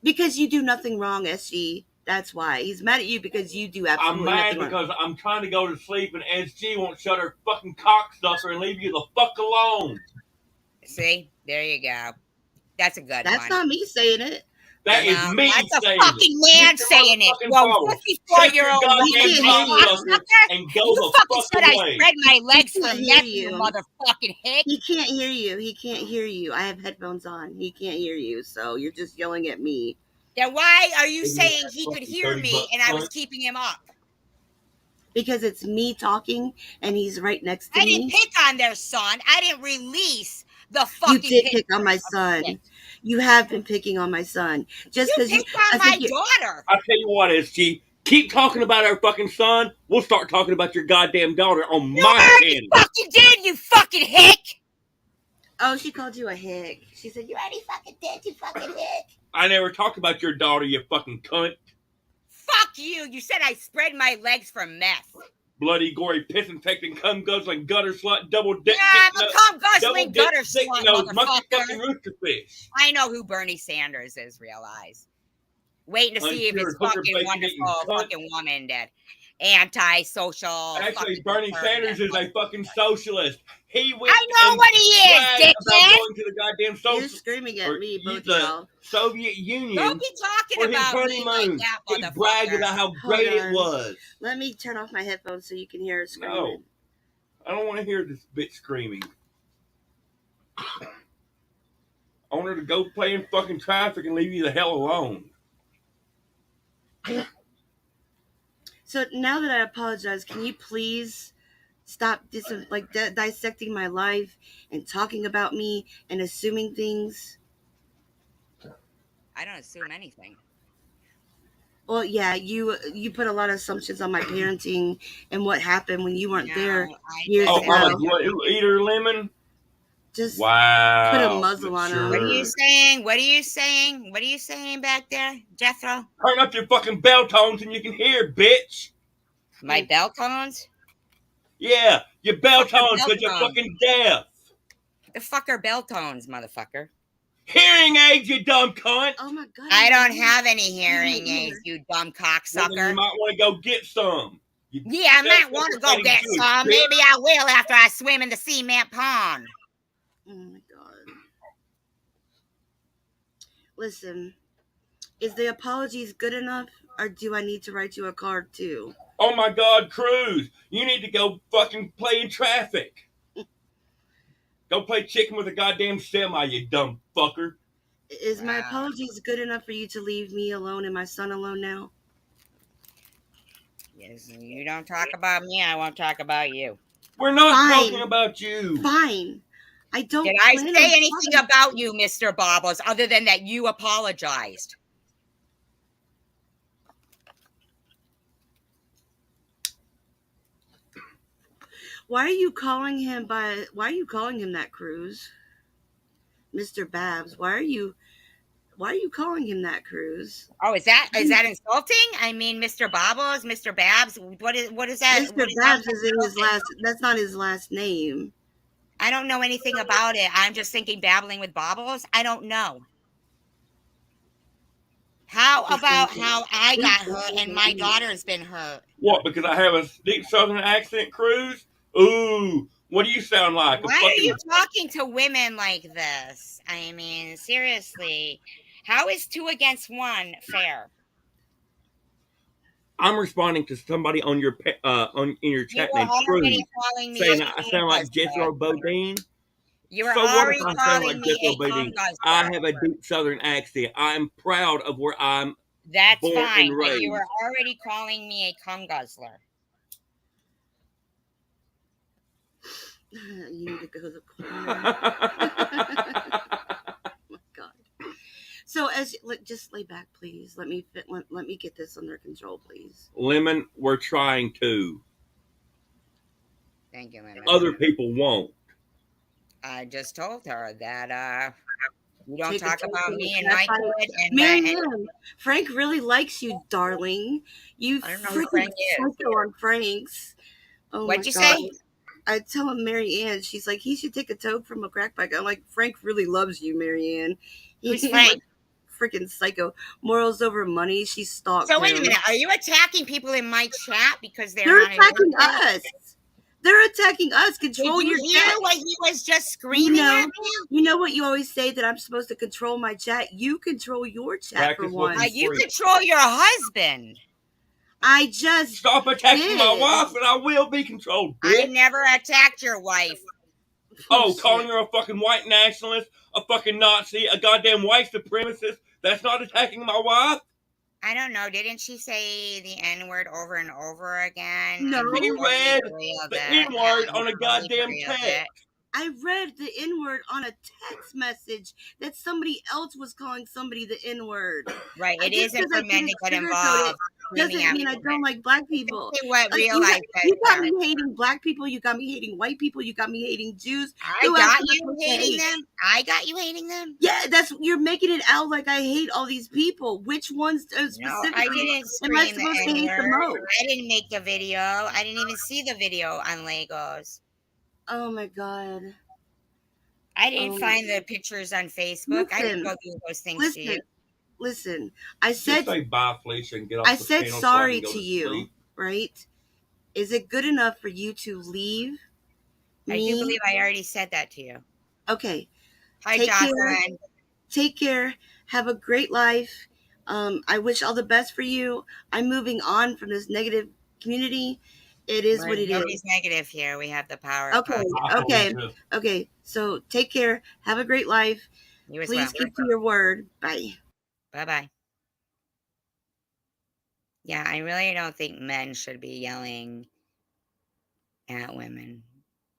Because you do nothing wrong, SG. That's why. He's mad at you because you do I'm absolutely mad nothing wrong. because I'm trying to go to sleep and SG won't shut her fucking cocksucker and leave you the fuck alone. See? There you go. That's a good That's one. not me saying it. That is No, me that's a saying fucking it. man Get your saying it. motherfucking Well, phone. 54-year-old Shut your woman goddamn can't hear you. cocksucker. and go You the fucking fuck said I away. spread my legs for can't hear meth, you you. motherfucking hick. He can't hear you. He can't hear you. I have headphones on. He can't hear you. So you're just yelling at me. Then why are you Isn't saying that he could fucking hear 30 me bucks and I was punch? keeping him up? Because it's me talking and he's right next to I didn't me. pick on their son. I didn't release the You fucking did picture pick on my of son. shit. You have been picking on my son. Just You because you, picked on I my think you, daughter. I tell you what, SG, keep talking about our fucking son. We'll start talking about your goddamn daughter on You my already channel. fucking did, you fucking hick. oh, she called you a hick. She said, you already fucking did, you fucking hick. I never talked about your daughter, you fucking cunt. Fuck you. You said I spread my legs for meth. Bloody, gory, piss infecting, cum guzzling, gutter slut, double dick, Yeah, I'm a cum double guzzling dick, gutter thick slut, nose, monkey fucking motherfucker. rooster fish. I know who Bernie Sanders is, realize. Waiting to see if his Uncured hooker fucking bacon eating wonderful cunt. fucking woman that anti-social. Actually, fucking Bernie Sanders is a fucking socialist. He went I know and what he is, bragged about dickhead. going to the goddamn You're social screaming at or me, both the y'all. Soviet Union Don't be talking for his about me honeymoon. like that, He bragged motherfucker. about how Hold great it on. was. Let me turn off my headphones so you can hear her screaming. No, I don't want to hear this bitch screaming. I want her to go play in fucking traffic and leave you the hell alone. So now that I apologize, can you please stop dissecting my life and talking about me and assuming things? I don't assume anything. Well, yeah, you put a lot of assumptions on my parenting and what happened when you weren't there years Oh, ago. I'm a eater lemon? Just Wow. put a muzzle on him. What are you saying? What are you saying? What are you saying back there, Jethro? Turn up your fucking bell tones and you can hear, bitch. My bell tones? Yeah, your bell Fuck your tones bell because you're tones. fucking deaf. The fuck are bell tones, motherfucker? Hearing aids, you dumb cunt. Oh my god! I don't have any hearing either. aids, you dumb Well, then cocksucker. you might want to go get some. You Yeah, I might want to go self-deprecating get Jewish some. bitch. Maybe I will after I swim in the cement pond. Oh my god! Listen, is the apologies good enough, Or do I need to write you a card too? Oh my God, Cruz, you need to go fucking play in traffic. Go play chicken with a goddamn semi, you dumb fucker. Is my Wow. apologies good enough for you to leave me alone and my son alone now? Yes, you don't talk about me, I won't talk about you. We're not Fine. talking about you. Fine. I don't Did I plan on say anything talking- about you, Mr. Bobbles, other than that you apologized? Why are you calling him that, Cruz? Mr. Babs, why are you calling him that, Cruz? Oh, is that insulting? I mean, Mr. Bobbles, Mr. Babs, what is that? Mr. What is Babs that is in his last, that's not his last name. I don't know anything about it. I'm just thinking babbling with Bobbles. I don't know. How about how I got hurt and my daughter's been hurt? What, because I have a deep southern accent, Cruz? Ooh, what do you sound like? Why are you talking to women like this? I mean, seriously. How is 2 against 1 fair? I'm responding to somebody on your in your You chat were named Cruz, already calling me saying a I sound like Jethro Bodine. You were So what already if I sound calling like me Jethro a cum Bodine? guzzler. I have a deep southern accent. I'm proud of where I'm That's born fine, and but raised. you were already calling me a cum guzzler. You need to go to the corner. Oh my God. So just lay back, please. Let me get this under control, please. Lemon, we're trying to. Thank you, Lemon. Other people won't. I just told her that you don't Take a talk toke about from me the and my crack kid and Marianne, Frank really likes you, darling. You I don't know who freaking Frank is. psycho on Frank's. Oh What'd my you God. say? I tell him Marianne, she's like, he should take a toke from a crack pipe. I'm like, Frank really loves you, Marianne. Who's Frank? Freaking psycho. Morals over money. She stalked So wait a him. minute. Are you attacking people in my chat because They're not attacking in your chat? us. They're attacking us. Control Did you your hear chat. what he was just screaming at me? You know what you always say, that I'm supposed to control my chat. You control your chat for once. You control your husband. I just Stop attacking my did. wife and I will be controlled, I bitch. never attacked your wife. Oh, calling her a fucking white nationalist, a fucking Nazi, a goddamn white supremacist, that's not attacking my wife? I don't know. Didn't she say the N-word over and over again? No. He read the N-word on a goddamn text. I read the N-word on a text message that somebody else was calling somebody the N-word. Right. It Just isn't 'cause I for men to didn't get sugarcoat involved. Doesn't mean I don't like black people. What real life You got me hating black people. You got me hating white people. You got me hating Jews. I got you hating them. I got you hating them. Yeah, you're making it out like I hate all these people. Which ones specifically No, I didn't am I scream supposed the to hate the N-word. most? I didn't make the video. I didn't even see the video on Legos. Oh my God. I didn't find the pictures on Facebook. I didn't go through those things to you. Listen, I said, just say bye, Felicia, and get off I the said panel sorry so I can go to to you, sleep. right? Is it good enough for you to leave I me? do believe I already said that to you. Okay. Hi, Jocelyn. Take care. Have a great life. I wish all the best for you. I'm moving on from this negative community. It is what it is. Nobody's negative here. We have the power of Okay. positive. Okay. So take care. Have a great life. You as Please well. keep to your word. Bye. Bye-bye. Yeah, I really don't think men should be yelling at women.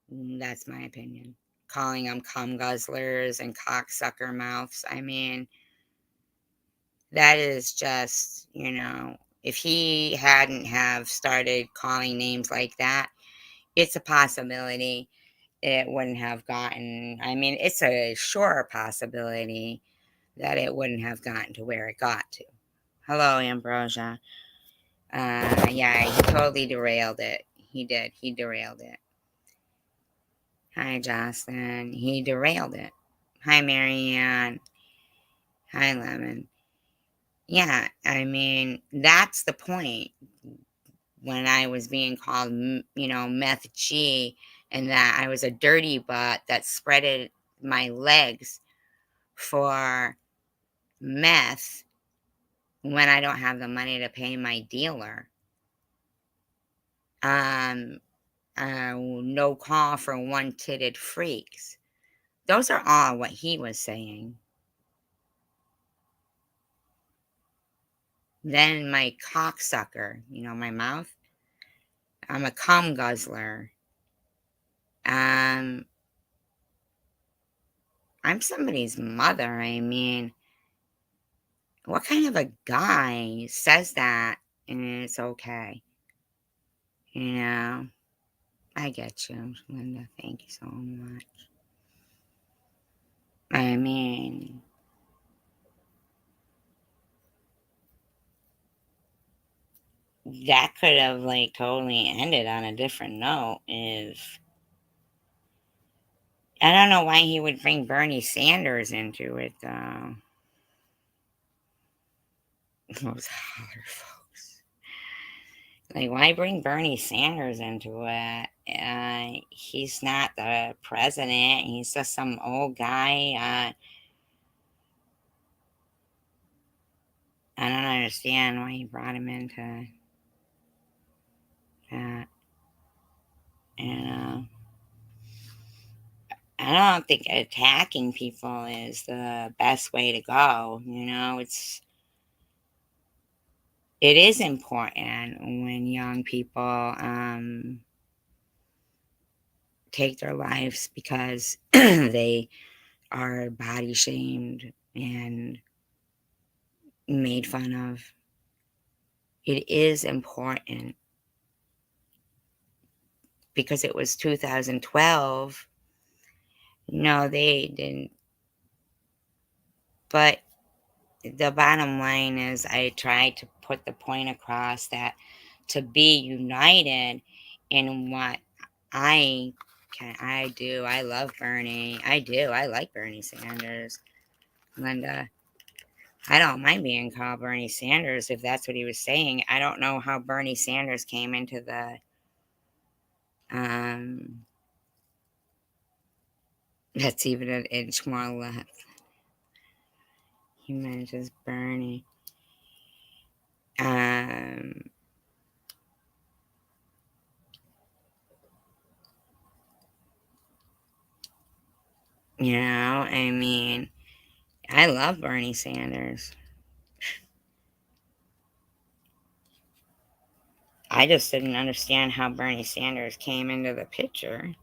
That's my opinion. Calling them cum guzzlers and cocksucker mouths. I mean, that is just, if he hadn't have started calling names like that, it's a possibility it wouldn't have gotten, it's a sure possibility that it wouldn't have gotten to where it got to. Hello, Ambrosia. Yeah, he totally derailed it. He did. He derailed it. Hi, Jocelyn. He derailed it. Hi, Marianne. Hi, Lemon. Yeah, that's the point. When I was being called, Meth G, and that I was a dirty butt that spreaded my legs for meth, when I don't have the money to pay my dealer. No call for one-titted freaks. Those are all what he was saying. Then my cocksucker, my mouth. I'm a cum guzzler. I'm somebody's mother. I mean, what kind of a guy says that and it's okay? I get you, Linda. Thank you so much. I mean, that could have totally ended on a different note if I don't know why he would bring Bernie Sanders into it though. Those holler folks. Why bring Bernie Sanders into it? He's not the president. He's just some old guy. I don't understand why he brought him into that. I don't think attacking people is the best way to go. It is important when young people take their lives because they are body shamed and made fun of. It is important because it was 2012. No, they didn't. But the bottom line is I tried to put the point across that to be united in what I do. I love Bernie. I do. I like Bernie Sanders. Linda, I don't mind being called Bernie Sanders if that's what he was saying. I don't know how Bernie Sanders came into the that's even an inch more left. He mentions Bernie. I mean, I love Bernie Sanders. I just didn't understand how Bernie Sanders came into the picture.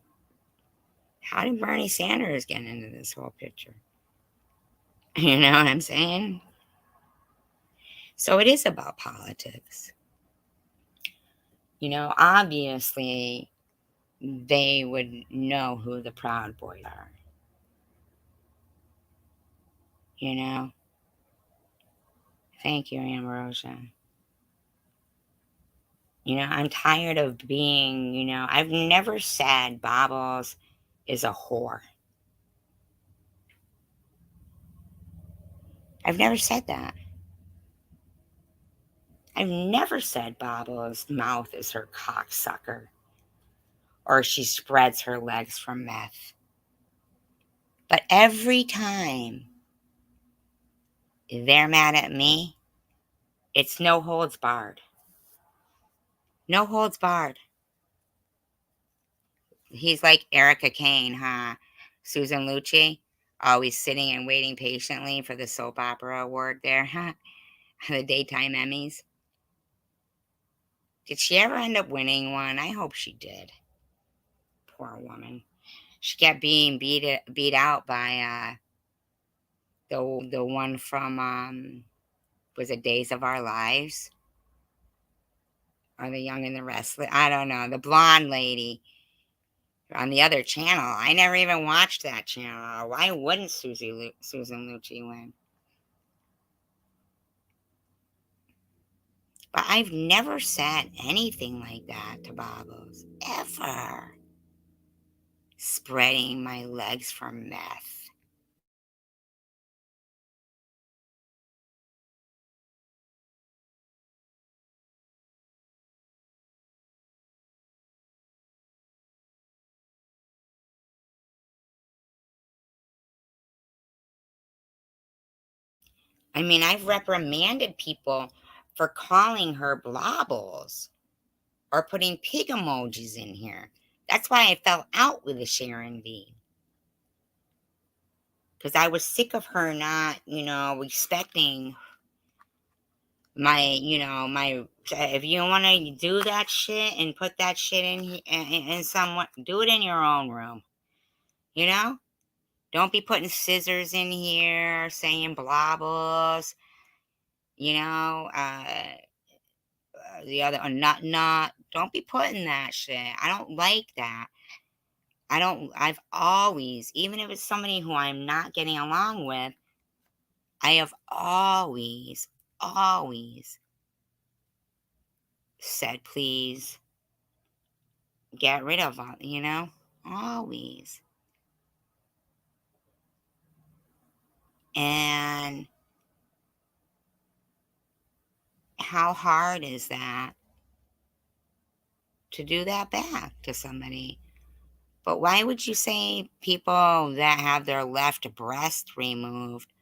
How did Bernie Sanders get into this whole picture? You know what I'm saying? So it is about politics. Obviously, they would know who the Proud Boys are. Thank you, Ambrosia. I'm tired of being, I've never said Bobbles is a whore. I've never said that. I've never said Bobbles' mouth is her cocksucker or she spreads her legs for meth. But every time they're mad at me, it's no holds barred. No holds barred. He's like Erica Kane, huh? Susan Lucci, always sitting and waiting patiently for the soap opera award there, huh? The daytime Emmys. Did she ever end up winning one? I hope she did. Poor woman. She kept being beat out by the one from was it Days of Our Lives? Or The Young and the Restless? I don't know. The blonde lady on the other channel. I never even watched that channel. Why wouldn't Susan Lucci win? But I've never said anything like that to Bobbles. Ever. Spreading my legs for meth. I mean, I've reprimanded people for calling her blobbles or putting pig emojis in here. That's why I fell out with the Sharon V. Because I was sick of her not, respecting my. If you want to do that shit and put that shit in someone, do it in your own room. Don't be putting scissors in here, saying blobbles. The other nut. Don't be putting that shit. I don't like that. I've always, even if it's somebody who I'm not getting along with, I have always said, please get rid of it, always. And how hard is that to do that back to somebody? But why would you say people that have their left breast removed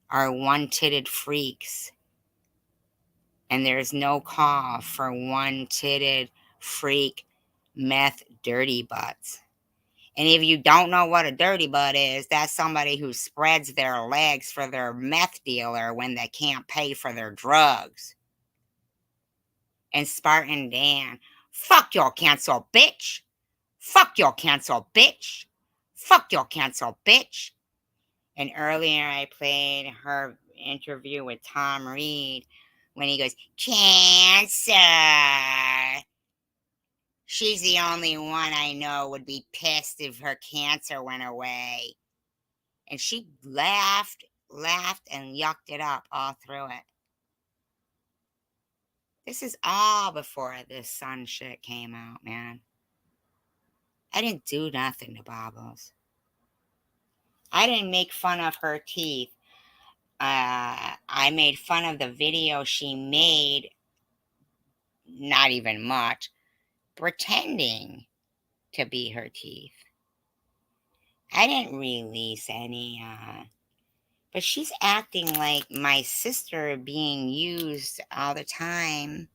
are one-titted freaks? And there's no call for one-titted freak meth dirty butts. And if you don't know what a dirty butt is, that's somebody who spreads their legs for their meth dealer when they can't pay for their drugs. And Spartan Dan, fuck your cancel, bitch. Fuck your cancel, bitch. Fuck your cancel, bitch. And earlier I played her interview with Tom Reed when he goes, cancer. She's the only one I know would be pissed if her cancer went away. And she laughed, and yucked it up all through it. This is all before this Sun shit came out, man. I didn't do nothing to Bobbles. I didn't make fun of her teeth. I made fun of the video she made, not even much, pretending to be her teeth. I didn't release any, but she's acting like my sister being used all the time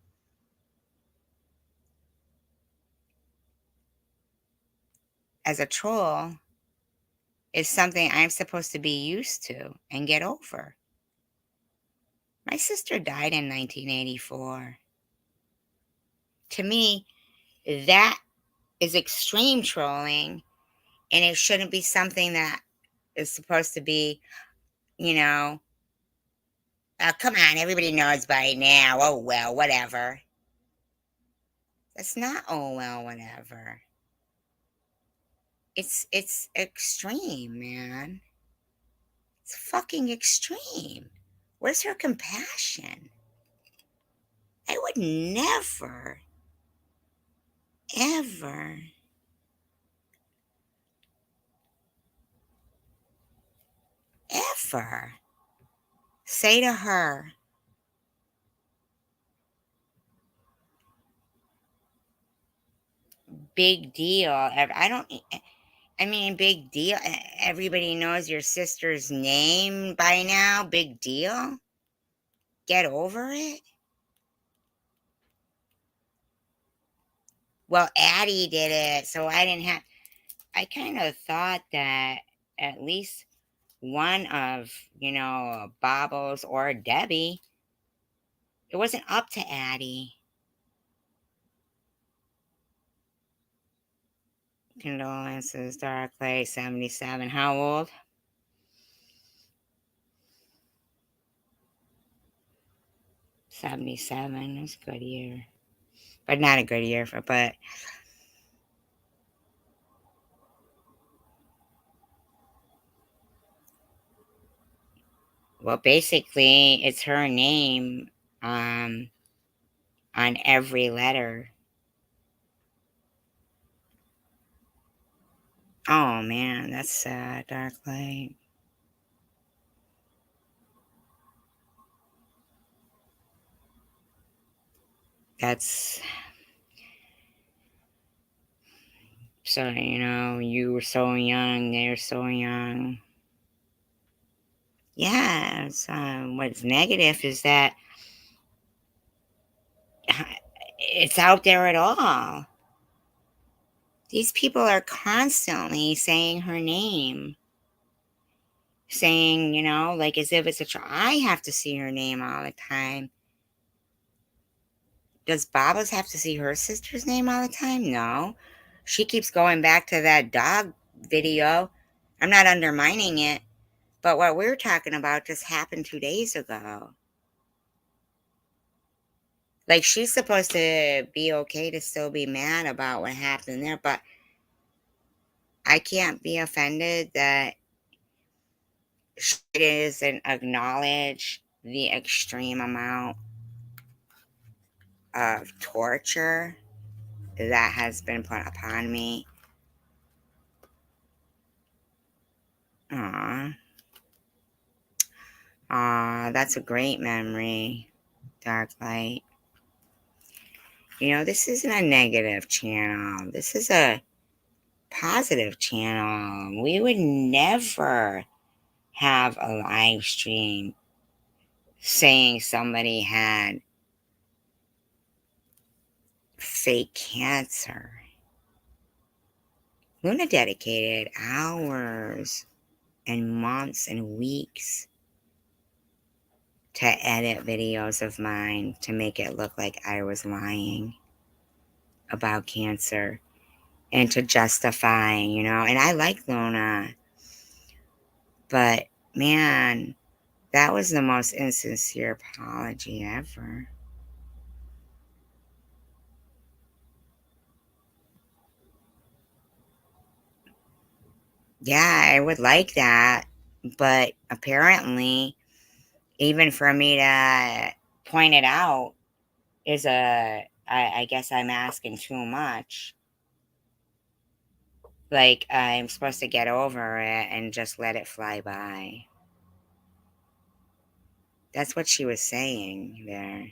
as a troll is something I'm supposed to be used to and get over. My sister died in 1984. To me, that is extreme trolling, and it shouldn't be something that is supposed to be, come on, everybody knows by now. Oh, well, whatever. That's not, oh, well, whatever. It's extreme, man. It's fucking extreme. Where's her compassion? I would never, ever, ever say to her, big deal. Big deal. Everybody knows your sister's name by now. Big deal. Get over it. Well, Addie did it, so I didn't have. I kind of thought that at least one of, Bobbles or Debbie, it wasn't up to Addie. Condolences, Dark Clay, 77. How old? 77. That's a good year. But not a good year but well, basically it's her name on every letter. Oh man, that's sad, Dark Light. That's so, you were so young, they're so young. Yeah, what's negative is that it's out there at all. These people are constantly saying her name, saying, like as if it's I have to see her name all the time. Does Baba's have to see her sister's name all the time? No. She keeps going back to that dog video. I'm not undermining it, but what we're talking about just happened 2 days ago. Like, she's supposed to be okay to still be mad about what happened there, but I can't be offended that she doesn't acknowledge the extreme amount of torture that has been put upon me. Aw. Aw, that's a great memory, Dark Light. This isn't a negative channel. This is a positive channel. We would never have a live stream saying somebody had fake cancer. Luna dedicated hours and months and weeks to edit videos of mine to make it look like I was lying about cancer and to justify, and I like Luna, but man, that was the most insincere apology ever. Yeah, I would like that, but apparently, even for me to point it out I guess I'm asking too much. Like, I'm supposed to get over it and just let it fly by. That's what she was saying there.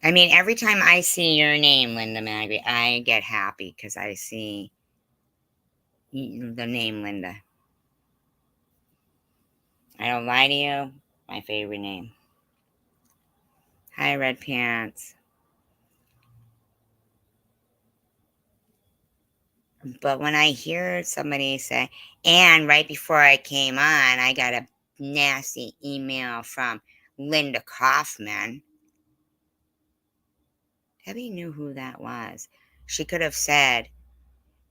I mean, every time I see your name, Linda Magri, I get happy because I see the name Linda. I don't lie to you. My favorite name. Hi, Red Pants. But when I hear somebody say, and right before I came on, I got a nasty email from Linda Kaufman. Debbie knew who that was. She could have said,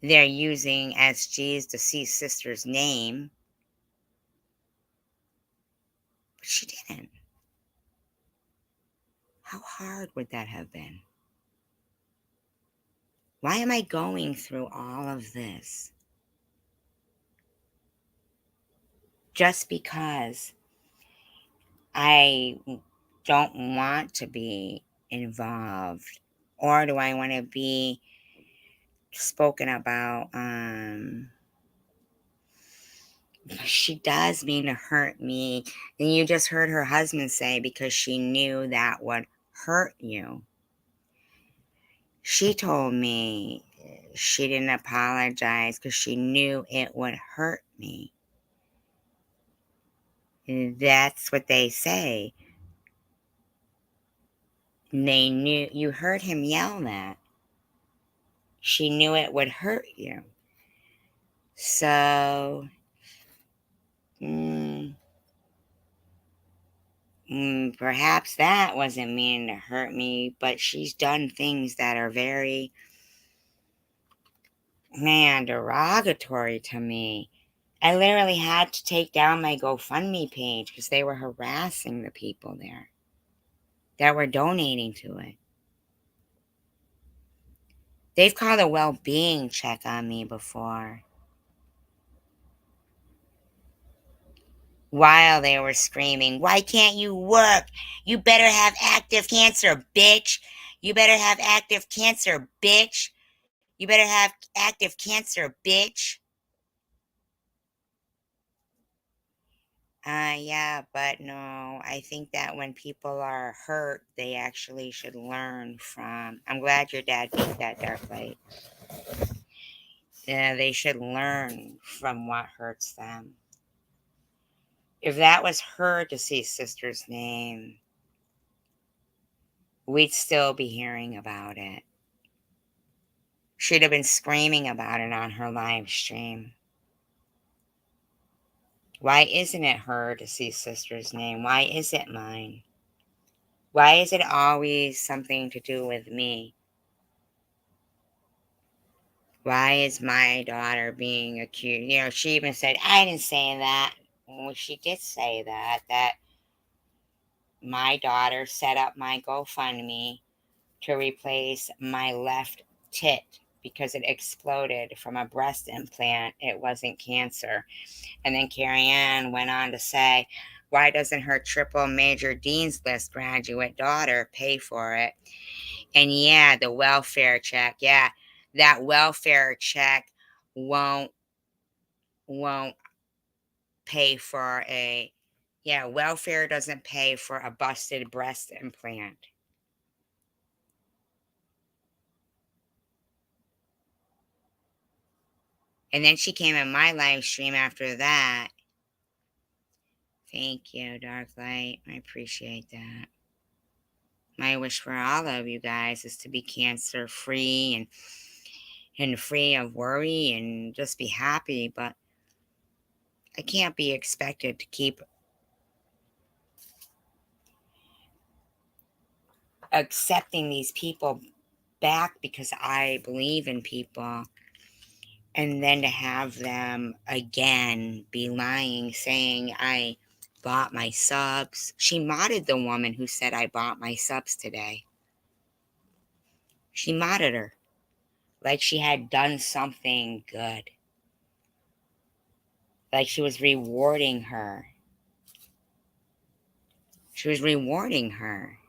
they're using SG's deceased sister's name. But she didn't. How hard would that have been? Why am I going through all of this? Just because I don't want to be involved, or do I want to be spoken about? She does mean to hurt me. And you just heard her husband say because she knew that would hurt you. She told me she didn't apologize because she knew it would hurt me. That's what they say. They knew, you heard him yell that. She knew it would hurt you. So, perhaps that wasn't meaning to hurt me, but she's done things that are very, derogatory to me. I literally had to take down my GoFundMe page because they were harassing the people there that were donating to it. They've called a well-being check on me before, while they were screaming, why can't you work? You better have active cancer, bitch. You better have active cancer, bitch. You better have active cancer, bitch. Yeah, but no, I think that when people are hurt, they actually should learn from. I'm glad your dad beat that dark light. Yeah, they should learn from what hurts them. If that was her deceased sister's name, we'd still be hearing about it. She'd have been screaming about it on her live stream. Why isn't it her deceased sister's name? Why is it mine? Why is it always something to do with me? Why is my daughter being accused? You know, she even said, I didn't say that. Well, she did say that my daughter set up my GoFundMe to replace my left tit because it exploded from a breast implant. It wasn't cancer. And then Carrie Ann went on to say, why doesn't her triple major Dean's List graduate daughter pay for it? And yeah, the welfare check. Yeah, that welfare check won't pay for welfare doesn't pay for a busted breast implant. And then she came in my live stream after that. Thank you, Dark Light. I appreciate that. My wish for all of you guys is to be cancer free and free of worry and just be happy. But I can't be expected to keep accepting these people back because I believe in people, and then to have them again be lying, saying I bought my subs. She modded the woman who said I bought my subs today. She modded her like she had done something good, like she was rewarding her. She was rewarding her.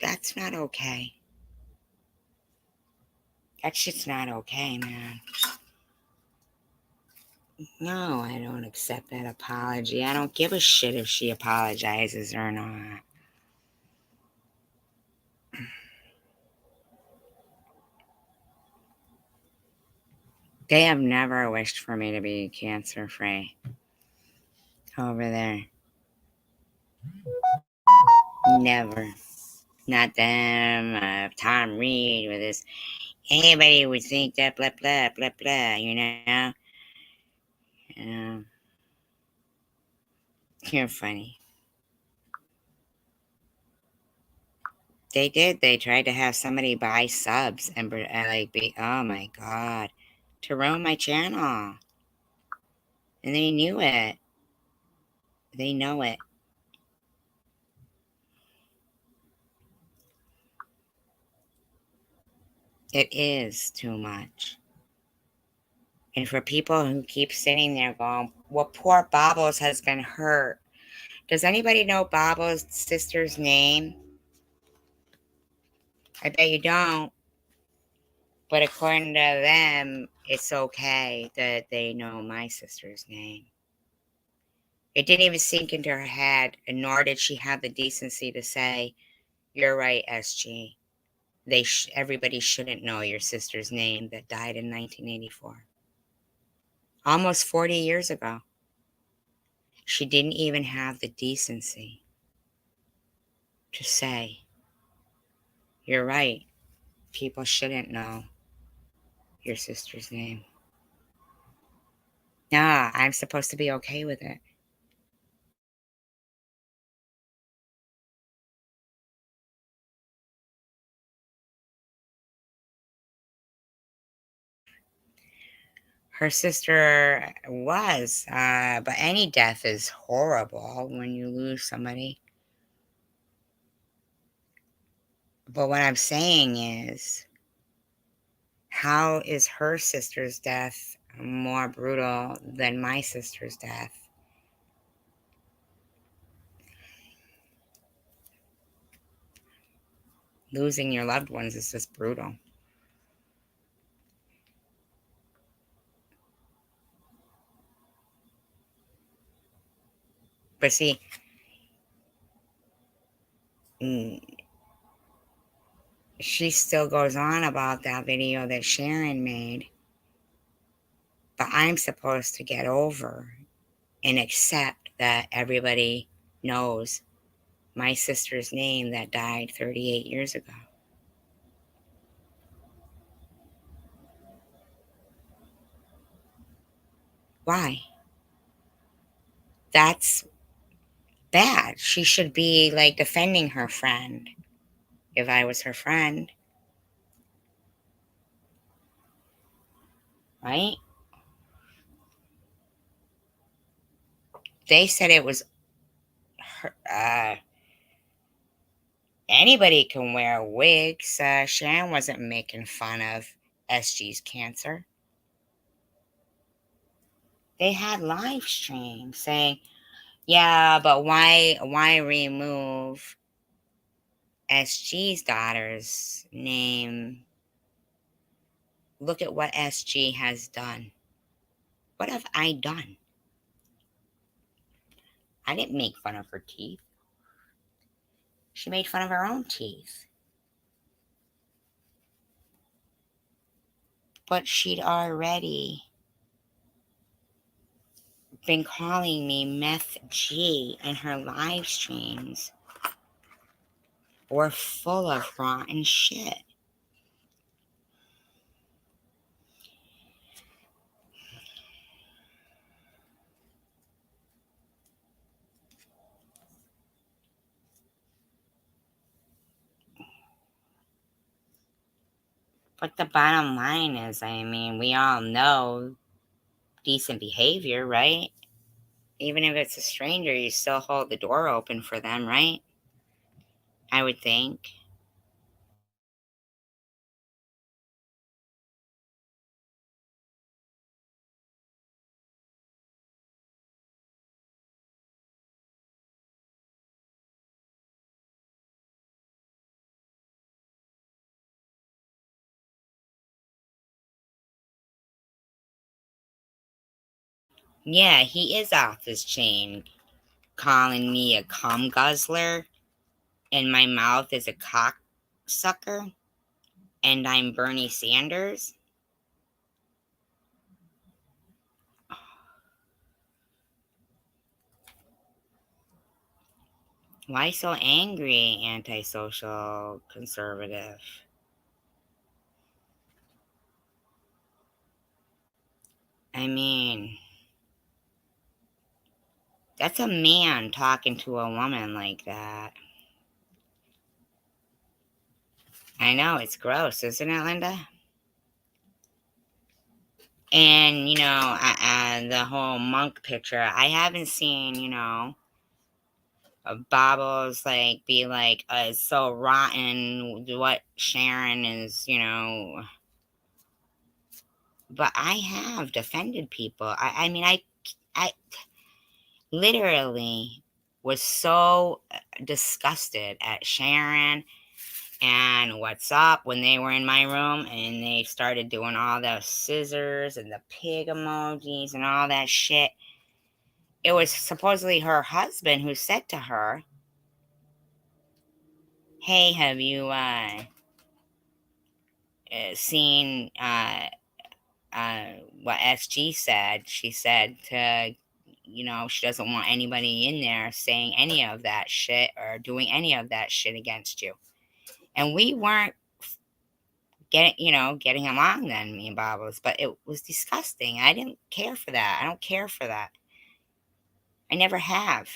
That's not okay. That shit's not okay, man. No, I don't accept that apology. I don't give a shit if she apologizes or not. They have never wished for me to be cancer free over there. Never. Not them, Tom Reed with this. Anybody would think that blah, blah, blah, blah, you know? You're funny. They did. They tried to have somebody buy subs and oh my God, to ruin my channel. And they knew it. They know it. It is too much. And for people who keep sitting there going, well, poor Bobbles has been hurt. Does anybody know Bobbles' sister's name? I bet you don't. But according to them, it's okay that they know my sister's name. It didn't even sink into her head, and nor did she have the decency to say, you're right, SG. Everybody shouldn't know your sister's name that died in 1984. Almost 40 years ago. She didn't even have the decency to say, you're right, people shouldn't know your sister's name. Nah, I'm supposed to be okay with it. Her sister was, but any death is horrible when you lose somebody. But what I'm saying is, how is her sister's death more brutal than my sister's death? Losing your loved ones is just brutal. But see, she still goes on about that video that Sharon made. But I'm supposed to get over and accept that everybody knows my sister's name that died 38 years ago. Why? That's bad. She should be like defending her friend if I was her friend. Right? They said it was her, anybody can wear wigs. Sharon wasn't making fun of SG's cancer. They had live streams saying, yeah, but why remove SG's daughter's name? Look at what SG has done. What have I done? I didn't make fun of her teeth. She made fun of her own teeth. But she'd already been calling me Meth G, and her live streams were full of rotten shit. But the bottom line is, I mean, we all know decent behavior, right? Even if it's a stranger, you still hold the door open for them, right? I would think. Yeah, he is off his chain, calling me a cum guzzler, and my mouth is a cocksucker, and I'm Bernie Sanders. Why so angry, antisocial conservative? I mean, that's a man talking to a woman like that. I know, it's gross, isn't it, Linda? And, the whole monk picture, I haven't seen, Bobbles be like, it's so rotten what Sharon is, but I have defended people. I mean, I literally was so disgusted at Sharon and What's Up when they were in my room and they started doing all the scissors and the pig emojis and all that shit. It was supposedly her husband who said to her, hey, have you seen what SG said? She said to, she doesn't want anybody in there saying any of that shit or doing any of that shit against you. And we weren't getting along then, me and Bobbles, but it was disgusting. I didn't care for that. I don't care for that. I never have.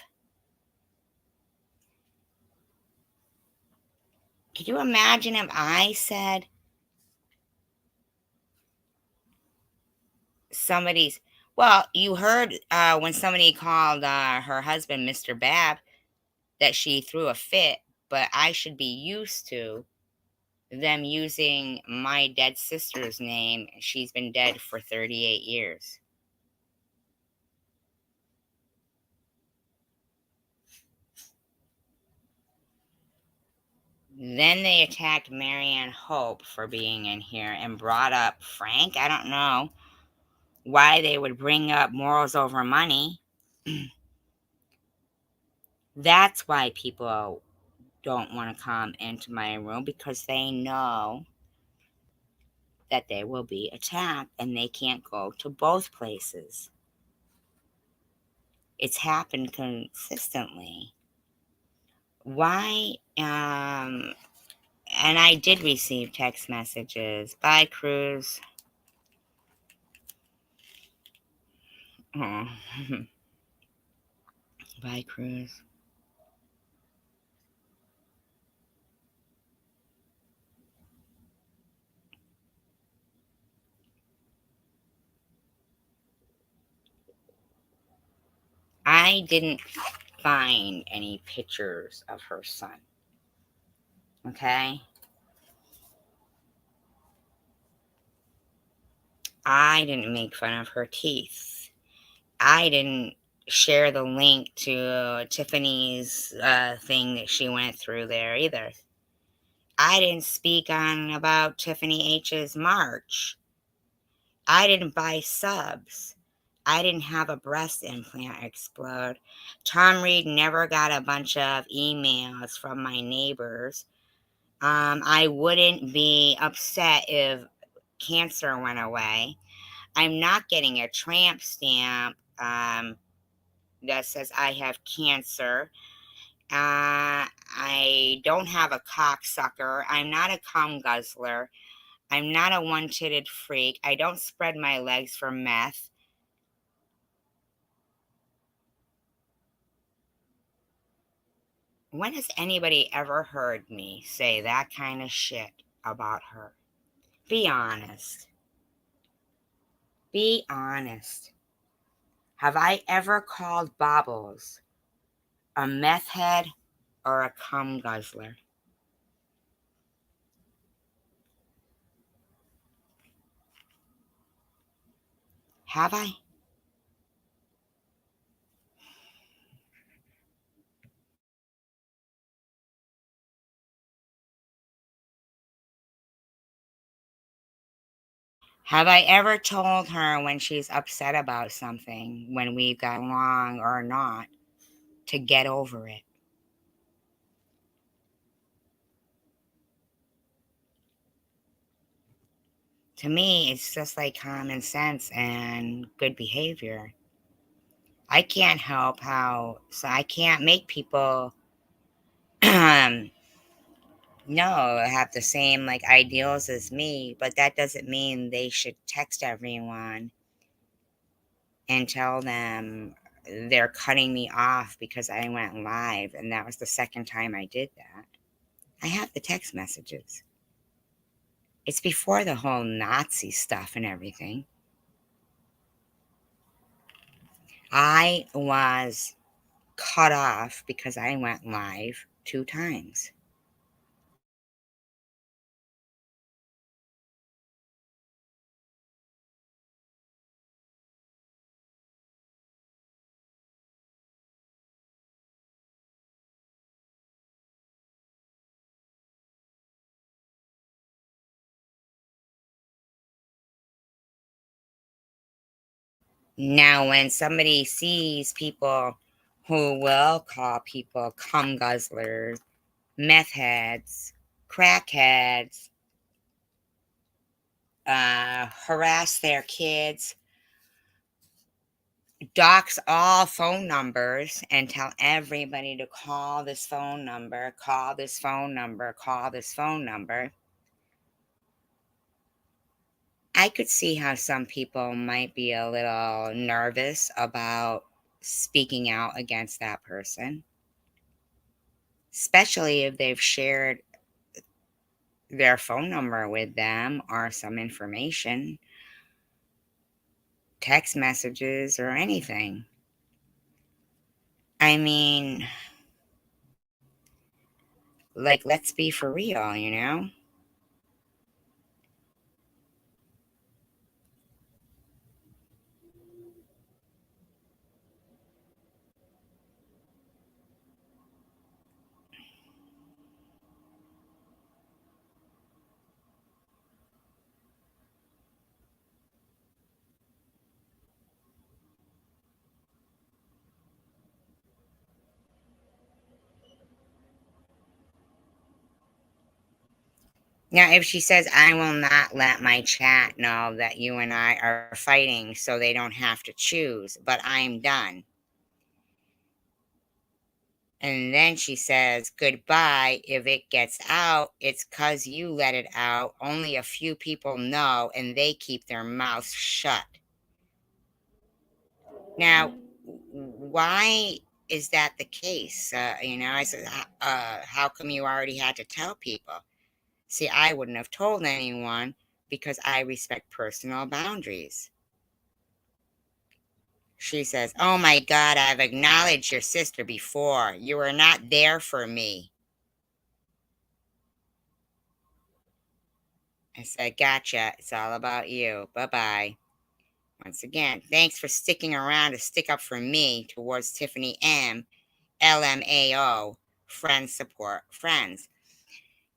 Could you imagine if I said you heard when somebody called her husband Mr. Bab that she threw a fit, but I should be used to them using my dead sister's name. She's been dead for 38 years. Then they attacked Marianne Hope for being in here and brought up Frank. I don't know why they would bring up morals over money. That's why people don't want to come into my room, because they know that they will be attacked and they can't go to both places. It's happened consistently. Why? And I did receive text messages. Bye, Cruz. Oh. Bye, Cruz. I didn't find any pictures of her son. Okay? I didn't make fun of her teeth. I didn't share the link to Tiffany's thing that she went through there either. I didn't speak on about Tiffany H's march. I didn't buy subs. I didn't have a breast implant explode. Tom Reed never got a bunch of emails from my neighbors. I wouldn't be upset if cancer went away. I'm not getting a tramp stamp that says I have cancer. I don't have a cocksucker. I'm not a cum guzzler. I'm not a one-titted freak. I don't spread my legs for meth. When has anybody ever heard me say that kind of shit about her? Be honest. Be honest. Have I ever called Bobbles a meth head or a cum guzzler? Have I? Have I ever told her when she's upset about something, when we've got along or not, to get over it? To me, it's just like common sense and good behavior. I can't help so I can't make people no, have the same like ideals as me, but that doesn't mean they should text everyone and tell them they're cutting me off because I went live, and that was the second time I did that. I have the text messages. It's before the whole Nazi stuff and everything. I was cut off because I went live 2 times. Now, when somebody sees people who will call people cum guzzlers, meth heads, crackheads, harass their kids, dox all phone numbers, and tell everybody to call this phone number, call this phone number, call this phone number, I could see how some people might be a little nervous about speaking out against that person, especially if they've shared their phone number with them or some information, text messages, or anything. I mean, like, let's be for real, you know? Now, if she says, I will not let my chat know that you and I are fighting so they don't have to choose, but I'm done. And then she says, goodbye. If it gets out, it's 'cause you let it out. Only a few people know, and they keep their mouths shut. Now, why is that the case? I said, how come you already had to tell people? See, I wouldn't have told anyone because I respect personal boundaries. She says, oh my God, I've acknowledged your sister before. You were not there for me. I said, gotcha. It's all about you. Bye-bye. Once again, thanks for sticking around to stick up for me towards Tiffany M. LMAO. Friends support friends.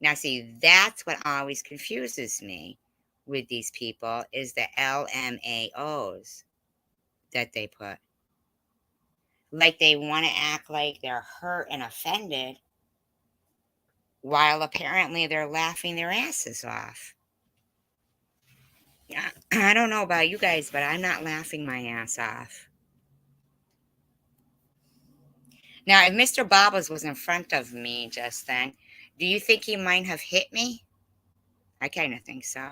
Now, see, that's what always confuses me with these people is the LMAOs that they put. Like they want to act like they're hurt and offended while apparently they're laughing their asses off. I don't know about you guys, but I'm not laughing my ass off. Now, if Mr. Bobbles was in front of me just then, do you think he might have hit me? I kind of think so.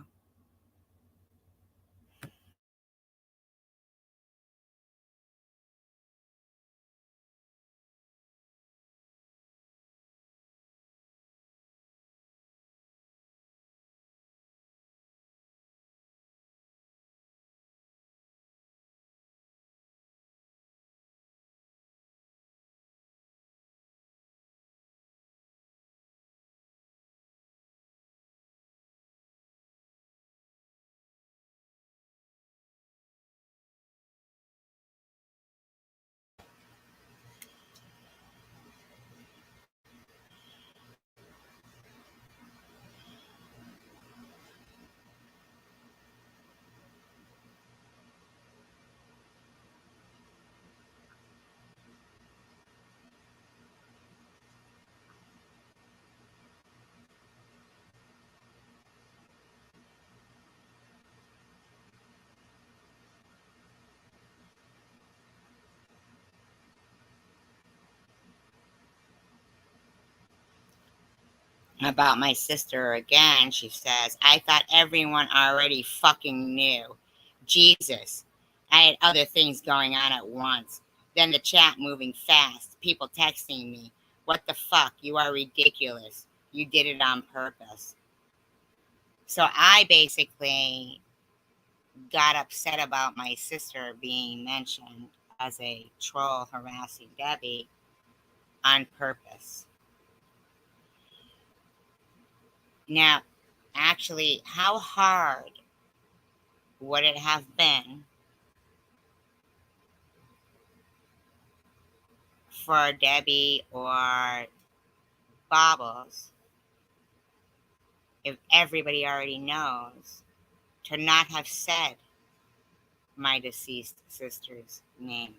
About my sister again, she says, I thought everyone already fucking knew. Jesus. I had other things going on at once. Then the chat moving fast, people texting me. What the fuck? You are ridiculous. You did it on purpose. So I basically got upset about my sister being mentioned as a troll harassing Debbie on purpose. Now, actually, how hard would it have been for Debbie or Bobbles, if everybody already knows, to not have said my deceased sister's name?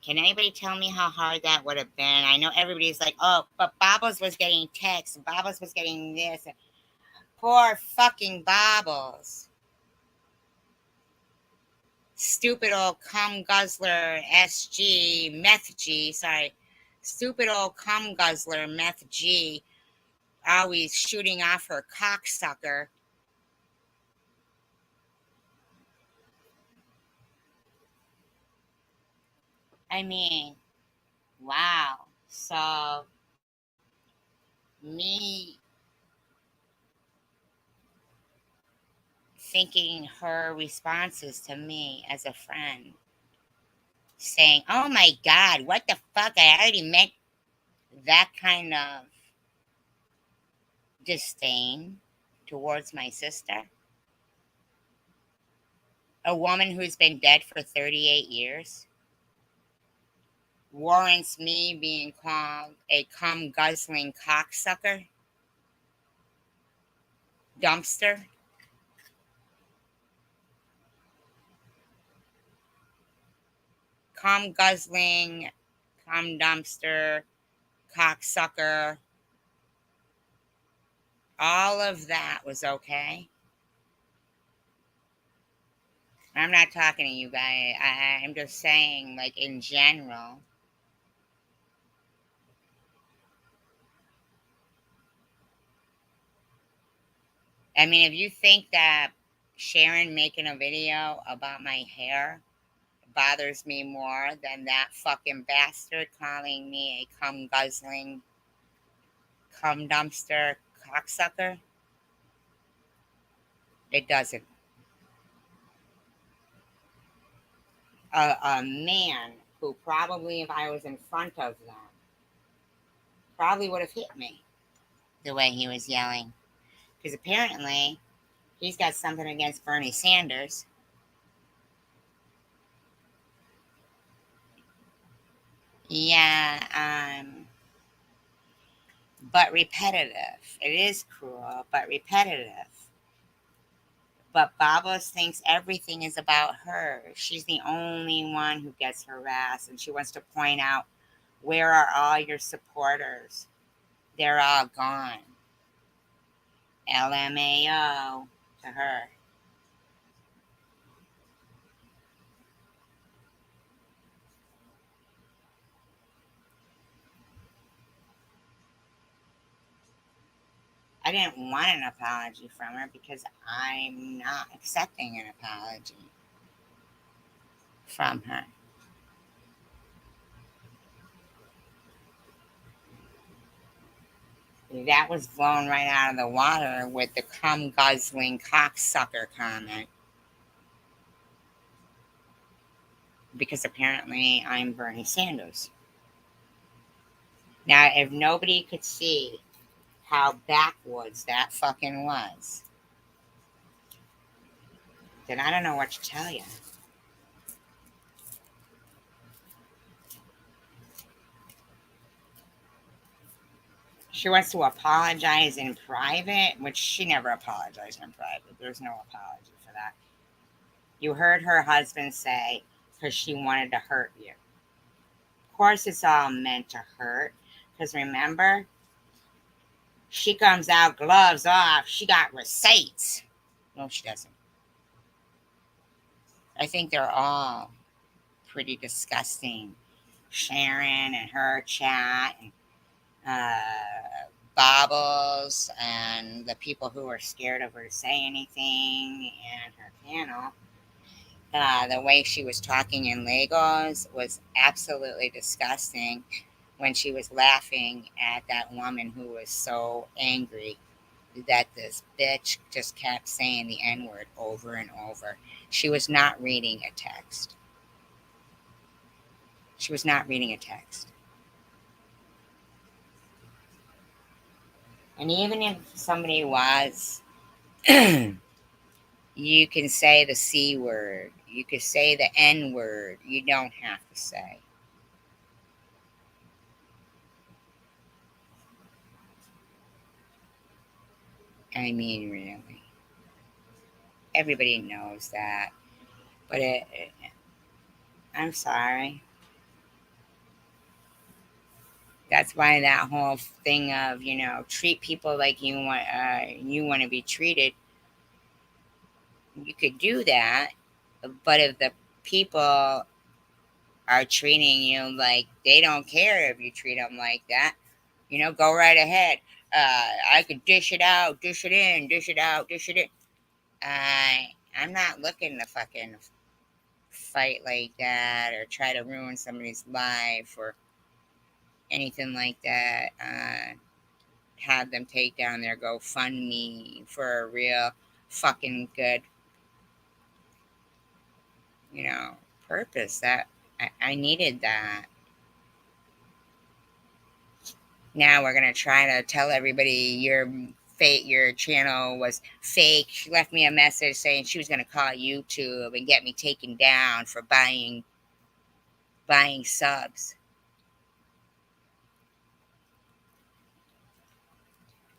Can anybody tell me how hard that would have been? I know everybody's like, oh, but Bobbles was getting texts, Bobbles was getting this. Poor fucking Bobbles. Stupid old cum guzzler SG, meth G, sorry. Stupid old cum guzzler meth G, always shooting off her cocksucker. I mean, wow. So, me thinking her responses to me as a friend, saying, oh my God, what the fuck? I already met that kind of disdain towards my sister. A woman who's been dead for 38 years warrants me being called a cum guzzling cocksucker, dumpster. cum guzzling, cum dumpster, cocksucker, all of that was okay. I'm not talking to you guys. I'm just saying, like, in general. I mean, if you think that Sharon making a video about my hair bothers me more than that fucking bastard calling me a cum guzzling, cum dumpster cocksucker, it doesn't. A man who probably, if I was in front of them, probably would have hit me the way he was yelling. Because apparently he's got something against Bernie Sanders. Yeah, but repetitive. It is cruel, but repetitive. But Babos thinks everything is about her. She's the only one who gets harassed, and she wants to point out, where are all your supporters? They're all gone. LMAO to her. I didn't want an apology from her because I'm not accepting an apology from her. That was blown right out of the water with the cum guzzling cocksucker comment. Because apparently I'm Bernie Sanders. Now, if nobody could see how backwoods that fucking was, then I don't know what to tell you. She wants to apologize in private, which she never apologized in private. There's no apology for that. You heard her husband say, because she wanted to hurt you. Of course, it's all meant to hurt. Because remember, she comes out, gloves off. She got receipts. No, she doesn't. I think they're all pretty disgusting. Sharon and her chat, and Bobbles, and the people who are scared of her to say anything, and her panel. The way she was talking in Lagos was absolutely disgusting when she was laughing at that woman who was so angry that this bitch just kept saying the N-word over and over. She was not reading a text. She was not reading a text. And even if somebody was, you can say the C word. You could say the N word. You don't have to say. I mean, really. Everybody knows that. But I'm sorry. That's why that whole thing of, treat people like you want to be treated. You could do that, but if the people are treating you like they don't care if you treat them like that, go right ahead. I could dish it out, dish it in, dish it out, dish it in. I'm not looking to fucking fight like that or try to ruin somebody's life or anything like that. Have them take down their GoFundMe for a real fucking good, purpose. That I needed that. Now we're gonna try to tell everybody your channel was fake. She left me a message saying she was gonna call YouTube and get me taken down for buying subs.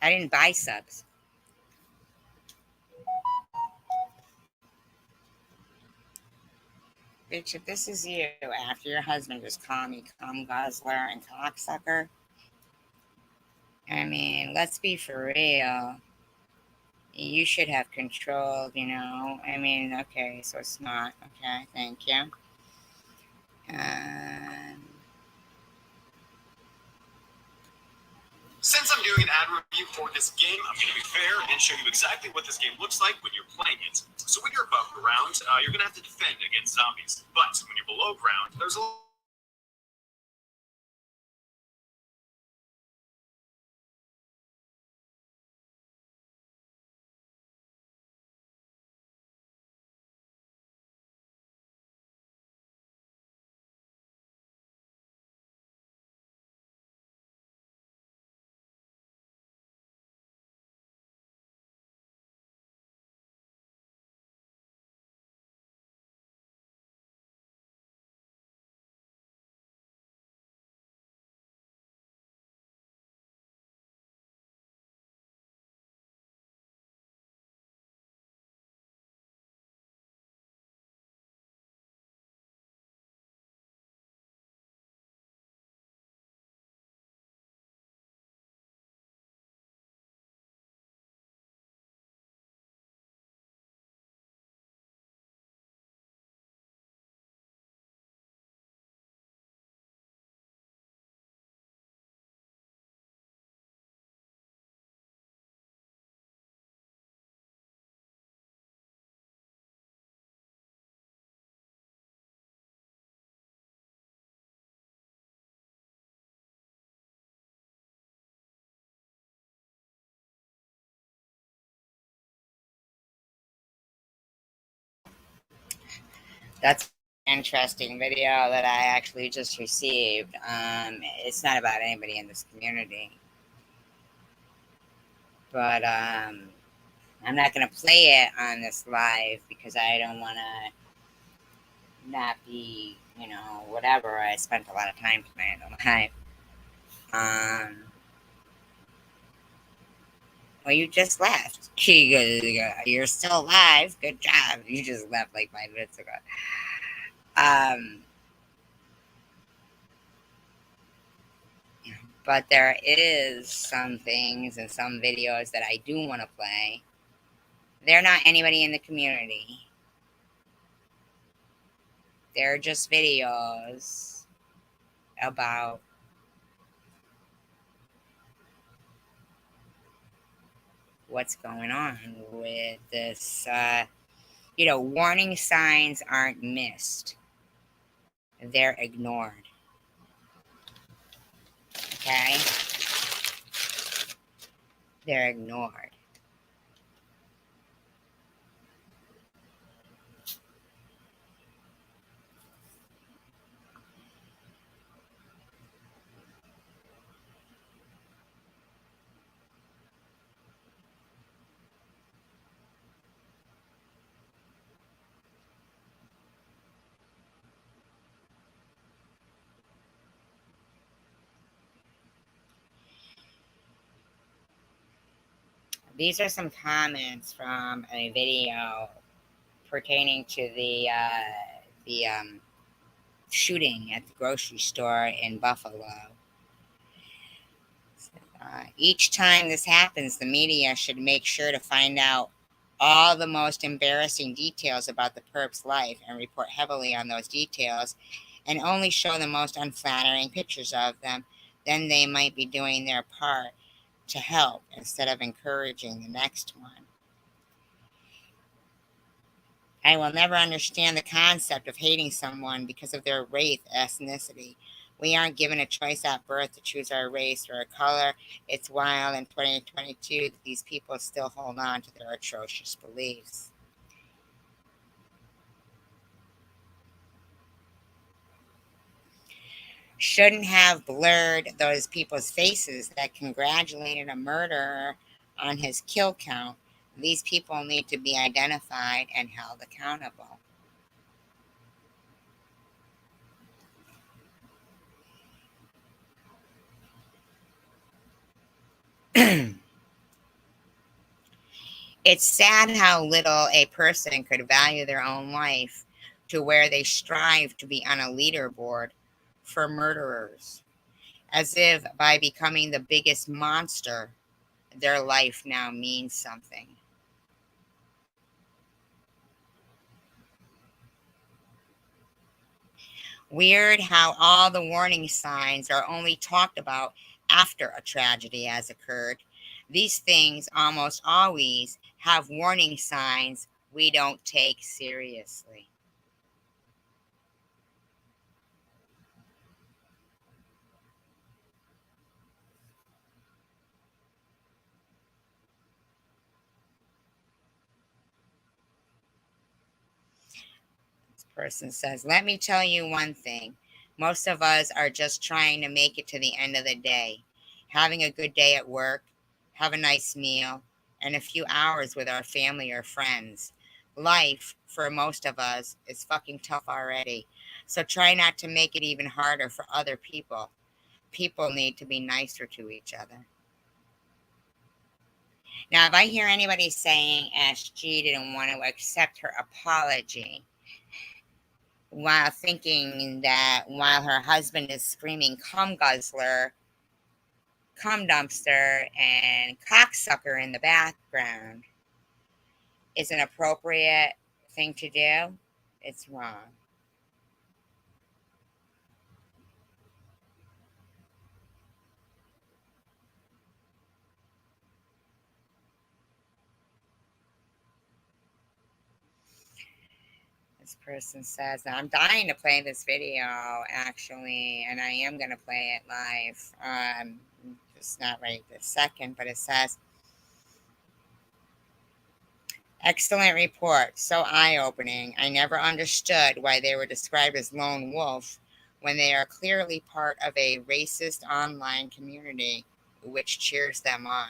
I didn't buy subs. bitch, if this is you after your husband just called me cum guzzler and cocksucker, I mean, let's be for real. You should have control, you know? I mean, okay, so it's not. Okay, thank you. Since I'm doing an ad review for this game, I'm going to be fair and show you exactly what this game looks like when you're playing it. So when you're above ground, you're going to have to defend against zombies. But when you're below ground, there's a That's an interesting video that I actually just received. It's not about anybody in this community, but I'm not going to play it on this live because I don't want to not be, you know, whatever. I spent a lot of time tonight on the live. Well, you just left. You're still alive. Good job. You just left like 5 minutes ago. But there is some things and some videos that I do want to play. They're not anybody in the community. They're just videos about what's going on with this. Warning signs aren't missed. They're ignored. Okay? They're ignored. These are some comments from a video pertaining to the shooting at the grocery store in Buffalo. Each time this happens, the media should make sure to find out all the most embarrassing details about the perp's life and report heavily on those details and only show the most unflattering pictures of them. Then they might be doing their part to help instead of encouraging the next one. I will never understand the concept of hating someone because of their race, ethnicity. We aren't given a choice at birth to choose our race or our color. It's wild in 2022 that these people still hold on to their atrocious beliefs. Shouldn't have blurred those people's faces that congratulated a murderer on his kill count. These people need to be identified and held accountable. It's sad how little a person could value their own life to where they strive to be on a leaderboard for murderers, as if by becoming the biggest monster, their life now means something. Weird how all the warning signs are only talked about after a tragedy has occurred. These things almost always have warning signs we don't take seriously. This person says, let me tell you one thing. Most of us are just trying to make it to the end of the day, having a good day at work, have a nice meal, and a few hours with our family or friends. Life, for most of us, is fucking tough already. So try not to make it even harder for other people. People need to be nicer to each other. Now, if I hear anybody saying SG didn't want to accept her apology, while thinking that while her husband is screaming cum guzzler, cum dumpster, and cocksucker in the background is an appropriate thing to do, it's wrong. This person says, now I'm dying to play this video actually, and I am going to play it live. It's not right this second, but it says, excellent report, so eye-opening. I never understood why they were described as lone wolf when they are clearly part of a racist online community which cheers them on.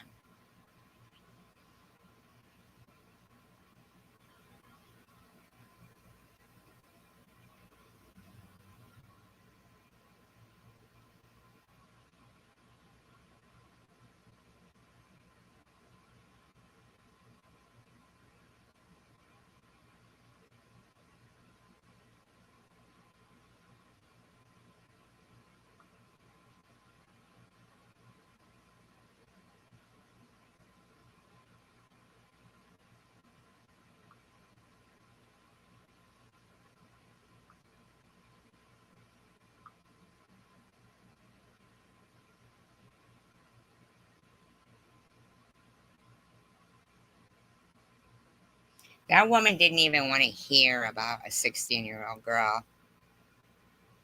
That woman didn't even want to hear about a 16-year-old girl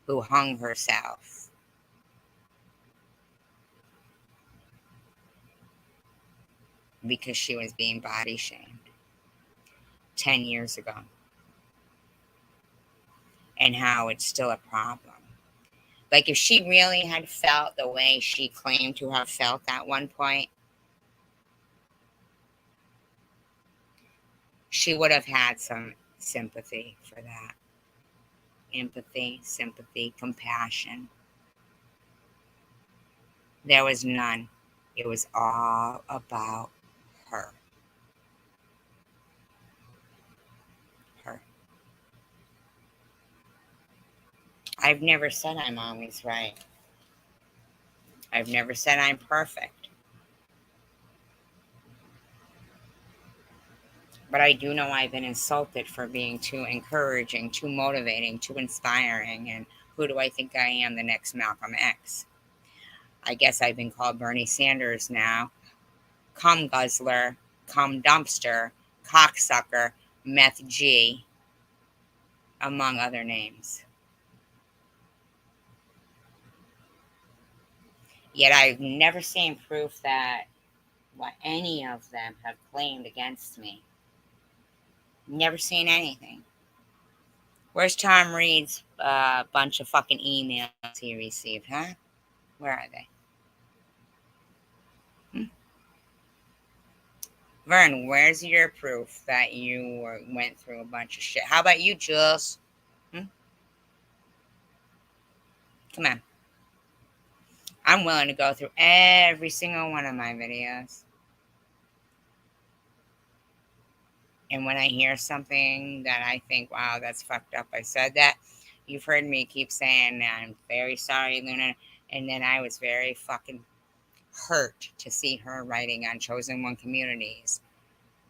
who hung herself. Because she was being body shamed 10 years ago. And how it's still a problem. Like, if she really had felt the way she claimed to have felt at one point, she would have had some sympathy for that. Empathy, sympathy, compassion. There was none. It was all about her. Her. I've never said I'm always right. I've never said I'm perfect. But I do know I've been insulted for being too encouraging, too motivating, too inspiring, and who do I think I am, the next Malcolm X? I guess I've been called Bernie Sanders now. Cum guzzler, cum dumpster, cocksucker, meth G, among other names. Yet I've never seen proof that what any of them have claimed against me. Never seen anything. Where's Tom Reed's bunch of fucking emails he received, huh? Where are they? Vern, where's your proof that you went through a bunch of shit? How about you, Jules? Come on. I'm willing to go through every single one of my videos. And when I hear something that I think, wow, that's fucked up, I said that. You've heard me keep saying, I'm very sorry, Luna. And then I was very fucking hurt to see her writing on Chosen One Communities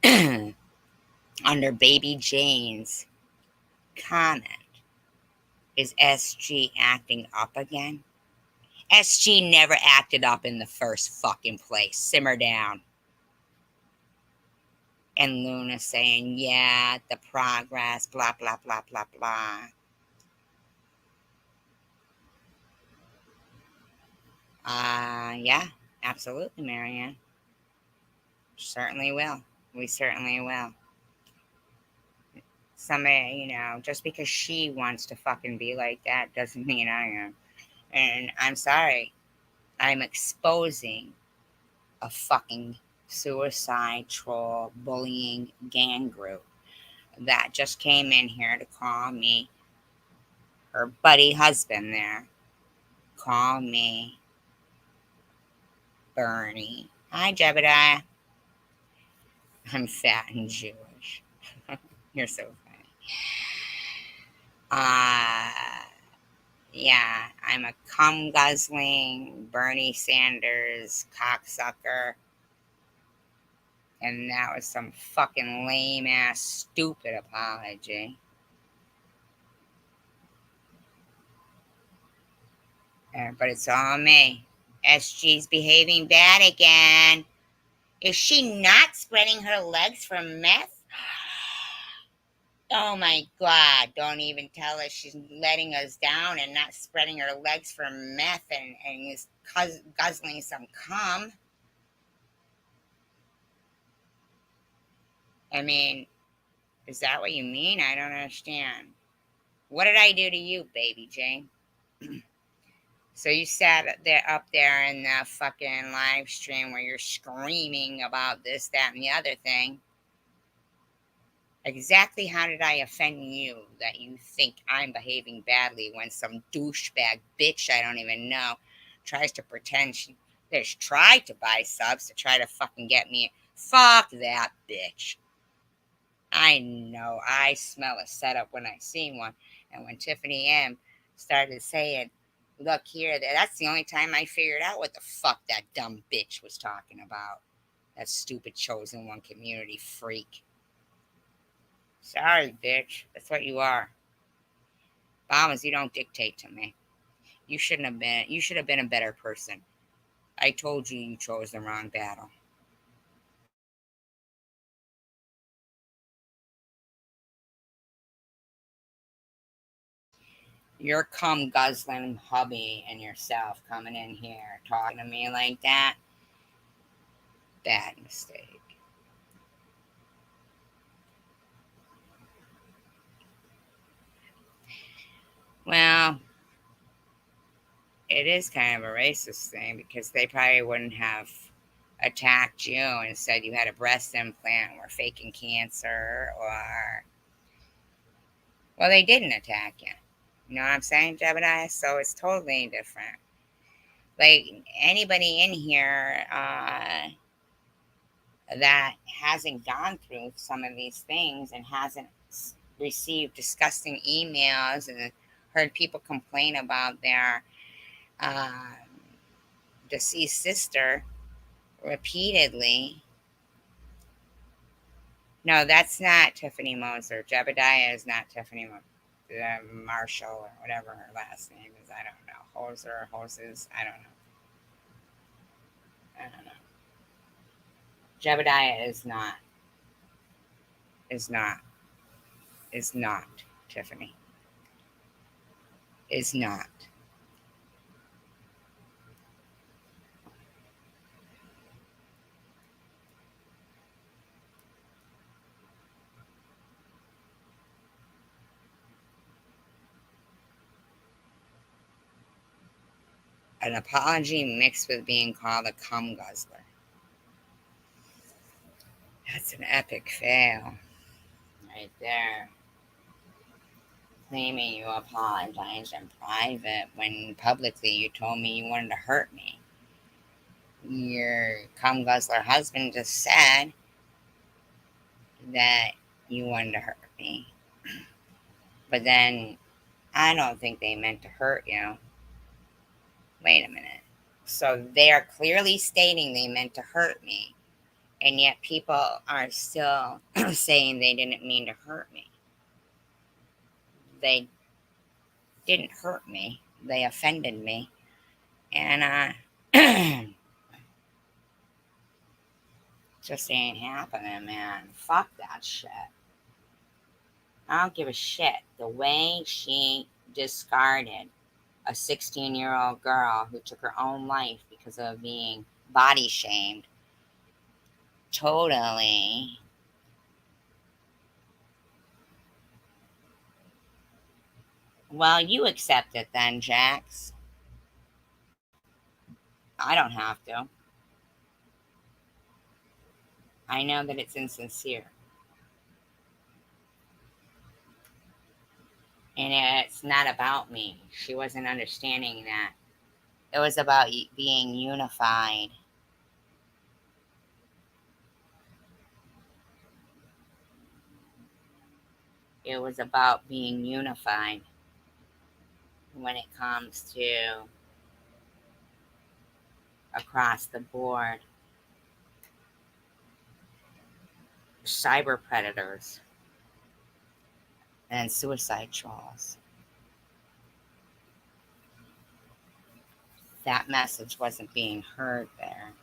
under Baby Jane's comment. Is SG acting up again? SG never acted up in the first fucking place. Simmer down. And Luna saying, yeah, the progress, blah, blah, blah, blah, blah. Yeah, absolutely, Marianne. Certainly will. We certainly will. Somebody, just because she wants to fucking be like that doesn't mean I am. And I'm sorry. I'm exposing a fucking suicide troll bullying gang group that just came in here to call me, her buddy husband there, call me Bernie. Hi, Jebediah. I'm fat and Jewish. You're so funny. Yeah, I'm a cum guzzling Bernie Sanders cocksucker. And that was some fucking lame ass stupid apology. But it's all me. SG's behaving bad again. Is she not spreading her legs for meth? Oh my God, don't even tell us she's letting us down and not spreading her legs for meth and is guzzling some cum. I mean, is that what you mean? I don't understand. What did I do to you, Baby Jane? So you sat up there in the fucking live stream where you're screaming about this, that, and the other thing. Exactly how did I offend you that you think I'm behaving badly when some douchebag bitch I don't even know tries to pretend she's tried to buy subs to try to fucking get me? Fuck that bitch. I know. I smell a setup when I see one. And when Tiffany M started saying, look here, that's the only time I figured out what the fuck that dumb bitch was talking about. That stupid Chosen One community freak. Sorry, bitch. That's what you are. Bombers, you don't dictate to me. You should have been a better person. I told you you chose the wrong battle. Your cum guzzling hubby and yourself coming in here talking to me like that. Bad mistake. Well, it is kind of a racist thing because they probably wouldn't have attacked you and said you had a breast implant or faking cancer or... Well, they didn't attack you. You know what I'm saying, Jebediah? So it's totally different. Like, anybody in here that hasn't gone through some of these things and hasn't received disgusting emails and heard people complain about their deceased sister repeatedly. No, that's not Tiffany Moser. Jebediah is not Tiffany Marshall or whatever her last name is. I don't know. Hoser, Hoses. I don't know. Jebediah is not Tiffany. Is not. An apology mixed with being called a cum guzzler. That's an epic fail. Right there. Claiming you apologized in private when publicly you told me you wanted to hurt me. Your cum guzzler husband just said that you wanted to hurt me. But then I don't think they meant to hurt you. Wait a minute. So they are clearly stating they meant to hurt me. And yet people are still saying they didn't mean to hurt me. They didn't hurt me. They offended me. And just ain't happening, man. Fuck that shit. I don't give a shit. The way she discarded a 16-year-old girl who took her own life because of being body shamed. Totally. Well, you accept it then, Jax. I don't have to. I know that it's insincere. And it's not about me. She wasn't understanding that. It was about being unified. It was about being unified when it comes to across the board cyber predators and suicide trolls. That message wasn't being heard there.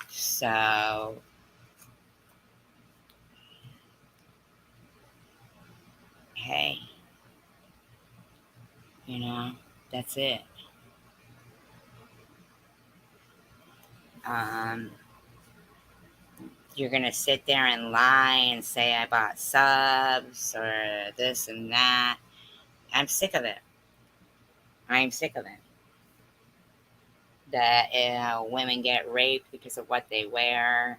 So, hey, that's it. You're going to sit there and lie and say I bought subs or this and that. I'm sick of it. I'm sick of it. That women get raped because of what they wear.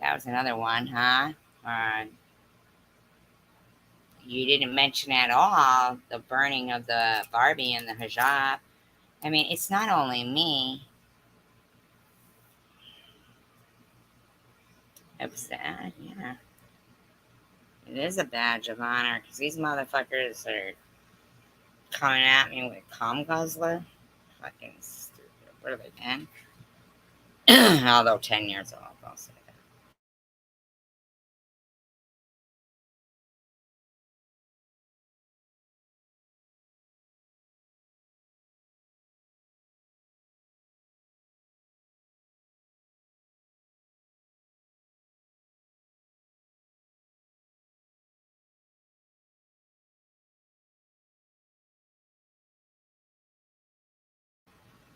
That was another one, huh? You didn't mention at all the burning of the Barbie and the hijab. I mean, it's not only me. It was that, yeah. It is a badge of honor because these motherfuckers are coming at me with cum guzzler. Fucking stupid. What are they, 10? Although 10 years old, I'll say that.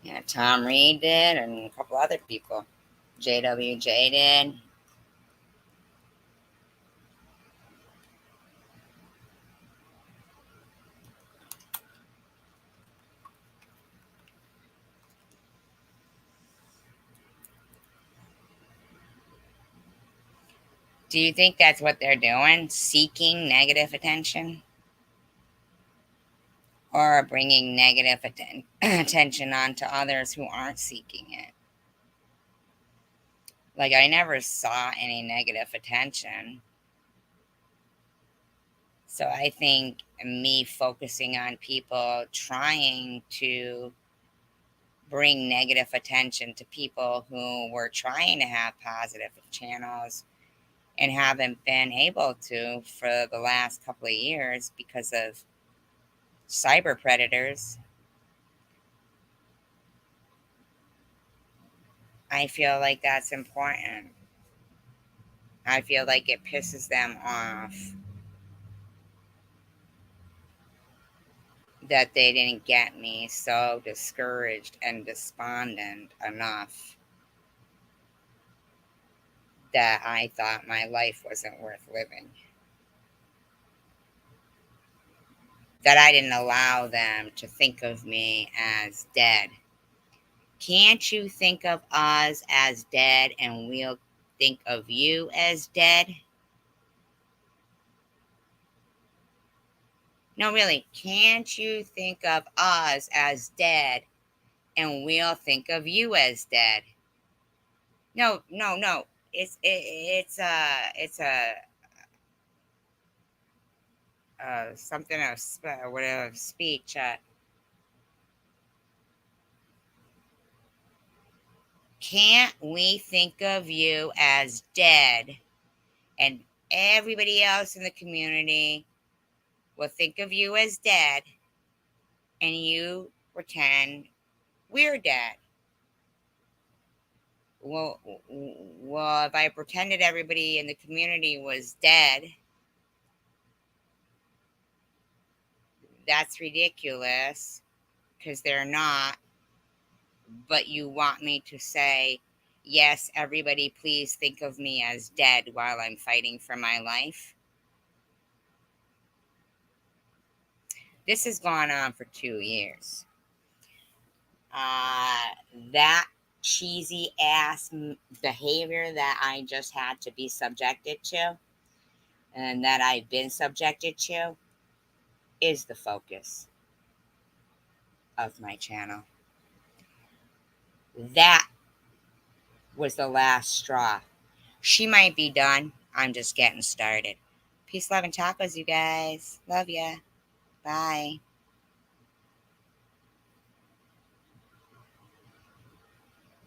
Yeah, Tom Reed did, and a couple other people. JWJ did. Do you think that's what they're doing? Seeking negative attention? Or bringing negative attention onto others who aren't seeking it? Like, I never saw any negative attention. So I think me focusing on people trying to bring negative attention to people who were trying to have positive channels and haven't been able to for the last couple of years because of cyber predators. I feel like that's important. I feel like it pisses them off that they didn't get me so discouraged and despondent enough that I thought my life wasn't worth living. That I didn't allow them to think of me as dead. Can't you think of us as dead and we'll think of you as dead? No, really, can't you think of us as dead and we'll think of you as dead? No. it's something of whatever of speech. Can't we think of you as dead, and everybody else in the community will think of you as dead, and you pretend we're dead? Well, if I pretended everybody in the community was dead, that's ridiculous because they're not. But you want me to say, yes, everybody, please think of me as dead while I'm fighting for my life? This has gone on for 2 years. That cheesy ass behavior that I just had to be subjected to and that I've been subjected to is the focus of my channel. That was the last straw. She might be done. I'm just getting started. Peace, love, and tacos, you guys. Love ya. Bye.